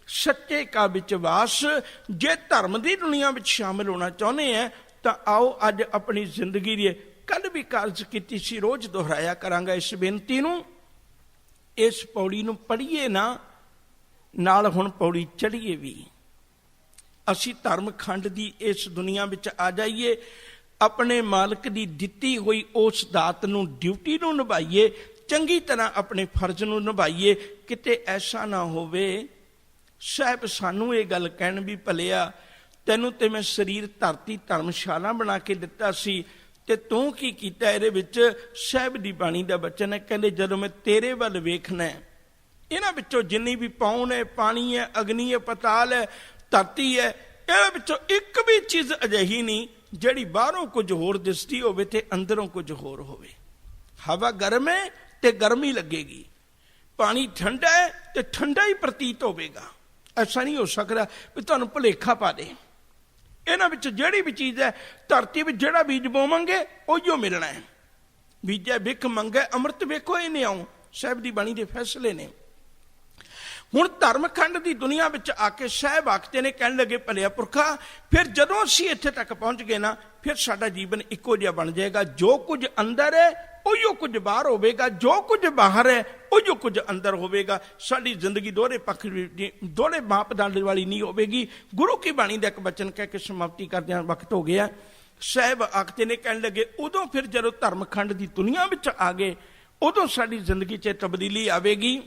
ਸੱਚੇ ਕਾ ਵਿਚਵਾਸ। ਜੇ ਧਰਮ ਦੀ ਦੁਨੀਆ ਵਿੱਚ ਸ਼ਾਮਿਲ ਹੋਣਾ ਚਾਹੁੰਦੇ ਆ ਤਾਂ ਆਓ ਅੱਜ ਆਪਣੀ ਜ਼ਿੰਦਗੀ ਦੀ, ਕੱਲ ਵੀ ਕਾਰਜ ਕੀਤੀ ਸੀ, ਰੋਜ਼ ਦੁਹਰਾਇਆ ਕਰਾਂਗਾ ਇਸ ਬੇਨਤੀ ਨੂੰ। ਇਸ ਪੌੜੀ ਨੂੰ ਪੜ੍ਹੀਏ ਨਾ, ਨਾਲ ਹੁਣ ਪੌੜੀ ਚੜ੍ਹੀਏ ਵੀ। ਅਸੀਂ ਧਰਮ ਖੰਡ ਦੀ ਇਸ ਦੁਨੀਆ ਵਿੱਚ ਆ ਜਾਈਏ, ਆਪਣੇ ਮਾਲਕ ਦੀ ਦਿੱਤੀ ਹੋਈ ਉਸ ਦਾਤ ਨੂੰ, ਡਿਊਟੀ ਨੂੰ ਨਿਭਾਈਏ ਚੰਗੀ ਤਰ੍ਹਾਂ ਆਪਣੇ ਫਰਜ਼ ਨੂੰ ਨਿਭਾਈਏ। ਕਿਤੇ ਐਸਾ ਨਾ ਹੋਵੇ ਸਾਹਿਬ ਸਾਨੂੰ ਇਹ ਗੱਲ ਕਹਿਣ ਵੀ ਭਲਿਆ ਤੈਨੂੰ ਤੇ ਮੈਂ ਸਰੀਰ ਧਰਤੀ ਧਰਮਸ਼ਾਲਾ ਬਣਾ ਕੇ ਦਿੱਤਾ ਸੀ ਤੇ ਤੂੰ ਕੀ ਕੀਤਾ ਇਹਦੇ ਵਿੱਚ। ਸਾਹਿਬ ਦੀ ਬਾਣੀ ਦਾ ਬਚਨ ਹੈ, ਕਹਿੰਦੇ ਜਦੋਂ ਮੈਂ ਤੇਰੇ ਵੱਲ ਵੇਖਣਾ, ਇਹਨਾਂ ਵਿੱਚੋਂ ਜਿੰਨੀ ਵੀ ਪੌਣ ਹੈ, ਪਾਣੀ ਹੈ, ਅਗਨੀ ਹੈ, ਪਤਾਲ ਹੈ, ਧਰਤੀ ਹੈ, ਇਹਦੇ ਵਿੱਚੋਂ ਇੱਕ ਵੀ ਚੀਜ਼ ਅਜਿਹੀ ਨਹੀਂ ਜਿਹੜੀ ਬਾਹਰੋਂ ਕੁਝ ਹੋਰ ਦਿਸਦੀ ਹੋਵੇ ਤੇ ਅੰਦਰੋਂ ਕੁਝ ਹੋਰ ਹੋਵੇ। ਹਵਾ ਗਰਮ ਹੈ ਤੇ ਗਰਮੀ ਲੱਗੇਗੀ, ਪਾਣੀ ਠੰਡਾ ਹੈ ਤੇ ਠੰਡਾ ਹੀ ਪ੍ਰਤੀਤ ਹੋਵੇਗਾ। ਐਸਾ ਨਹੀਂ ਹੋ ਸਕਦਾ ਵੀ ਤੁਹਾਨੂੰ ਭੁਲੇਖਾ ਪਾ ਦੇ। ਇਹਨਾਂ ਵਿੱਚ ਜਿਹੜੀ ਵੀ ਚੀਜ਼ ਹੈ, ਧਰਤੀ ਵਿੱਚ ਜਿਹੜਾ ਬੀਜ ਬੋਵਾਂਗੇ ਉਹੀਓ ਮਿਲਣਾ ਹੈ। ਬੀਜੈ ਬਿਖ ਮੰਗੈ ਅੰਮ੍ਰਿਤ ਵੇਖੋ ਇਹ ਨਿਆਉ, ਸਾਹਿਬ ਦੀ ਬਾਣੀ ਦੇ ਫੈਸਲੇ ਨੇ। ਹੁਣ ਧਰਮਖੰਡ ਦੀ ਦੁਨੀਆ ਵਿੱਚ ਆ ਕੇ ਸਾਹਿਬ ਆਖਦੇ ਨੇ, ਕਹਿਣ ਲੱਗੇ ਭਲਿਆ ਪੁਰਖਾ ਫਿਰ ਜਦੋਂ ਅਸੀਂ ਇੱਥੇ ਤੱਕ ਪਹੁੰਚ ਗਏ ਨਾ, ਫਿਰ ਸਾਡਾ ਜੀਵਨ ਇੱਕੋ ਜਿਹਾ ਬਣ ਜਾਏਗਾ। ਜੋ ਕੁਝ ਅੰਦਰ ਹੈ ਉਹੀਓ ਕੁਝ ਬਾਹਰ ਹੋਵੇਗਾ, ਜੋ ਕੁਝ ਬਾਹਰ ਹੈ ਉਹੀਓ ਕੁਝ ਅੰਦਰ ਹੋਵੇਗਾ। ਸਾਡੀ ਜ਼ਿੰਦਗੀ ਦੋਹਰੇ ਪੱਖ ਦੋਹਰੇ ਮਾਪਦੰਡ ਵਾਲੀ ਨਹੀਂ ਹੋਵੇਗੀ। ਗੁਰੂ ਕੀ ਬਾਣੀ ਦਾ ਇੱਕ ਬਚਨ ਕਹਿ ਕੇ ਸਮਾਪਤੀ ਕਰਦਿਆਂ ਵਕਤ ਹੋ ਗਿਆ। ਸਾਹਿਬ ਆਖਦੇ ਨੇ, ਕਹਿਣ ਲੱਗੇ ਉਦੋਂ ਫਿਰ ਜਦੋਂ ਧਰਮਖੰਡ ਦੀ ਦੁਨੀਆ ਵਿੱਚ ਆ ਗਏ ਉਦੋਂ ਸਾਡੀ ਜ਼ਿੰਦਗੀ 'ਚ ਤਬਦੀਲੀ ਆਵੇਗੀ।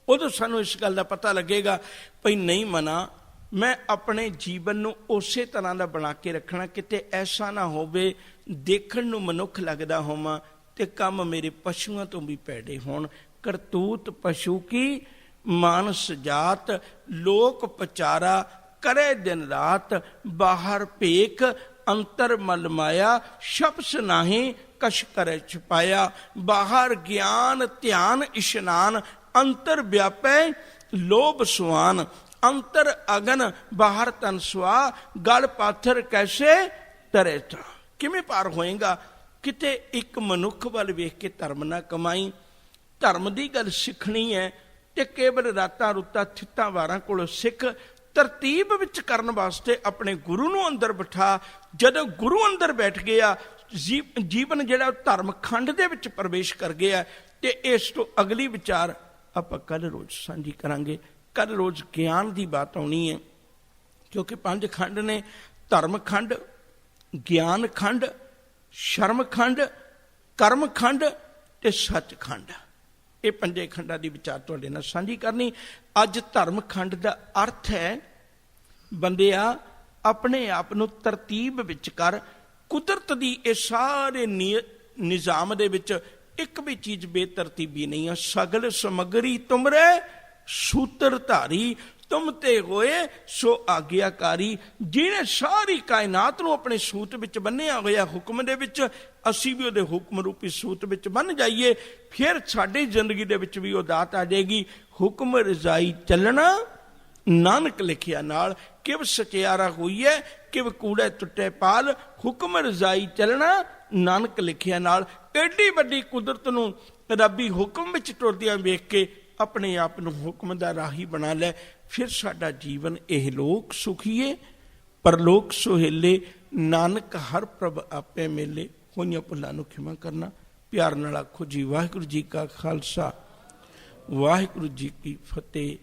ਉਦੋਂ ਸਾਨੂੰ ਇਸ ਗੱਲ ਦਾ ਪਤਾ ਲੱਗੇਗਾ ਭਈ ਨਹੀਂ ਮਨਾ, ਮੈਂ ਆਪਣੇ ਜੀਵਨ ਨੂੰ ਉਸੇ ਤਰ੍ਹਾਂ ਦਾ ਬਣਾ ਕੇ ਰੱਖਣਾ, ਕਿਤੇ ਐਸਾ ਨਾ ਹੋਵੇ ਦੇਖਣ ਨੂੰ ਮਨੁੱਖ ਲੱਗਦਾ ਹੋਵਾਂ ਤੇ ਕੰਮ ਮੇਰੇ ਪਸ਼ੂਆਂ ਤੋਂ ਵੀ ਪੈੜੇ ਹੋਣ। ਕਰਤੂਤ ਪਸ਼ੂ ਕੀ ਮਾਨਸ ਜਾਤ, ਲੋਕ ਪਚਾਰਾ ਕਰੇ ਦਿਨ ਰਾਤ, ਬਾਹਰ ਭੇਖ ਅੰਤਰ ਮਲ ਮਾਇਆ, ਸ਼ਪਸ ਨਾਹੀਂ ਕਛ ਕਰੇ ਛੁਪਾਇਆ। ਬਾਹਰ ਗਿਆਨ ਧਿਆਨ ਇਸ਼ਨਾਨ, ਅੰਤਰ ਵਿਆਪੈ ਲੋਭ ਸੁਆਨ, ਅੰਤਰ ਅਗਨ ਬਾਹਰ ਤਨ ਸੁਆ, ਗਲ ਪਾਥਰ ਕੈਸੇ ਤਰੇ ਤਾ। ਕਿਵੇਂ ਪਾਰ ਹੋਏਗਾ? ਕਿਤੇ ਇੱਕ ਮਨੁੱਖ ਵੱਲ ਵੇਖ ਕੇ ਧਰਮ ਨਾ ਕਮਾਈ। ਧਰਮ ਦੀ ਗੱਲ ਸਿੱਖਣੀ ਹੈ ਤੇ ਕੇਵਲ ਰਾਤਾਂ ਰੁੱਤਾਂ ਥਿੱਤਾਂ ਵਾਰਾਂ ਕੋਲੋਂ ਸਿੱਖ। ਤਰਤੀਬ ਵਿੱਚ ਕਰਨ ਵਾਸਤੇ ਆਪਣੇ ਗੁਰੂ ਨੂੰ ਅੰਦਰ ਬਿਠਾ। ਜਦੋਂ ਗੁਰੂ ਅੰਦਰ ਬੈਠ ਗਿਆ, ਜੀਵਨ ਜਿਹੜਾ ਧਰਮਖੰਡ ਦੇ ਵਿੱਚ ਪ੍ਰਵੇਸ਼ ਕਰ ਗਿਆ। ਤੇ ਇਸ ਤੋਂ ਅਗਲੀ ਵਿਚਾਰ ਆਪਾਂ ਕੱਲ ਰੋਜ਼ ਸਾਂਝੀ ਕਰਾਂਗੇ। ਕੱਲ ਰੋਜ਼ ਗਿਆਨ ਦੀ ਬਾਤ ਆਉਣੀ ਹੈ, ਕਿਉਂਕਿ 5 ਖੰਡ ਨੇ, ਧਰਮਖੰਡ, ਗਿਆਨ ਖੰਡ, ਸ਼ਰਮ ਖੰਡ, ਕਰਮ ਖੰਡ ਤੇ ਸੱਚਖੰਡ। ਇਹ 5 ਖੰਡਾਂ ਦੀ ਵਿਚਾਰ ਤੁਹਾਡੇ ਨਾਲ ਸਾਂਝੀ ਕਰਨੀ। ਅੱਜ ਧਰਮਖੰਡ ਦਾ ਅਰਥ ਹੈ ਬੰਦਿਆ ਆਪਣੇ ਆਪ ਨੂੰ ਤਰਤੀਬ ਵਿੱਚ ਕਰ। ਕੁਦਰਤ ਦੀ ਇਹ ਸਾਰੇ ਨਿਜ਼ਾਮ ਦੇ ਵਿੱਚ ਇੱਕ ਵੀ ਚੀਜ਼ ਬੇਤਰਤੀਬੀ ਨਹੀਂ ਹੈ। ਸਗਲ ਸਮਗਰੀ ਤੁਮਰੇ ਸੂਤਰ ਧਾਰੀ, ਤੁਮ ਤੇ ਹੋਏ ਸੋ ਆਗਿਆਕਾਰੀ। ਜਿਹਨੇ ਸਾਰੀ ਕਾਇਨਾਤ ਨੂੰ ਆਪਣੇ ਸੂਤ ਵਿੱਚ ਬੰਨਿਆ ਹੋਇਆ ਹੁਕਮ ਦੇ ਵਿੱਚ, ਅਸੀਂ ਵੀ ਉਹਦੇ ਹੁਕਮ ਰੂਪੀ ਸੂਤ ਵਿੱਚ ਬੰਨ ਜਾਈਏ, ਫਿਰ ਸਾਡੀ ਜ਼ਿੰਦਗੀ ਦੇ ਵਿੱਚ ਵੀ ਉਹ ਦਾਤ ਆ ਜਾਏਗੀ। ਹੁਕਮ ਰਜ਼ਾਈ ਚੱਲਣਾ ਨਾਨਕ ਲਿਖਿਆ ਨਾਲ, ਕਿਵ ਸਚਿਆਰਾ ਹੋਈ ਹੈ ਕਿਵ ਕੂੜੇ ਟੁੱਟੇ ਪਾਲ। ਹੁਕਮ ਰਜ਼ਾਈ ਚੱਲਣਾ ਨਾਨਕ ਲਿਖਿਆ ਨਾਲ। ਐਡੀ ਵੱਡੀ ਕੁਦਰਤ ਨੂੰ ਰੱਬੀ ਹੁਕਮ ਵਿੱਚ ਟੁਰਦਿਆਂ ਵੇਖ ਕੇ ਆਪਣੇ ਆਪ ਨੂੰ ਹੁਕਮ ਦਾ ਰਾਹੀ ਬਣਾ ਲੈ। ਫਿਰ ਸਾਡਾ ਜੀਵਨ ਇਹ ਲੋਕ ਸੁਖੀਏ ਪਰਲੋਕ ਸੁਹੇਲੇ, ਨਾਨਕ ਹਰ ਪ੍ਰਭ ਆਪੇ ਮੇਲੇ। ਹੋਈਆਂ ਭੁੱਲਾਂ ਨੂੰ ਖਿਮਾ ਕਰਨਾ। ਪਿਆਰ ਨਾਲ ਆਖੋ ਜੀ ਵਾਹਿਗੁਰੂ ਜੀ ਕਾ ਖਾਲਸਾ ਵਾਹਿਗੁਰੂ ਜੀ ਕੀ ਫਤਿਹ।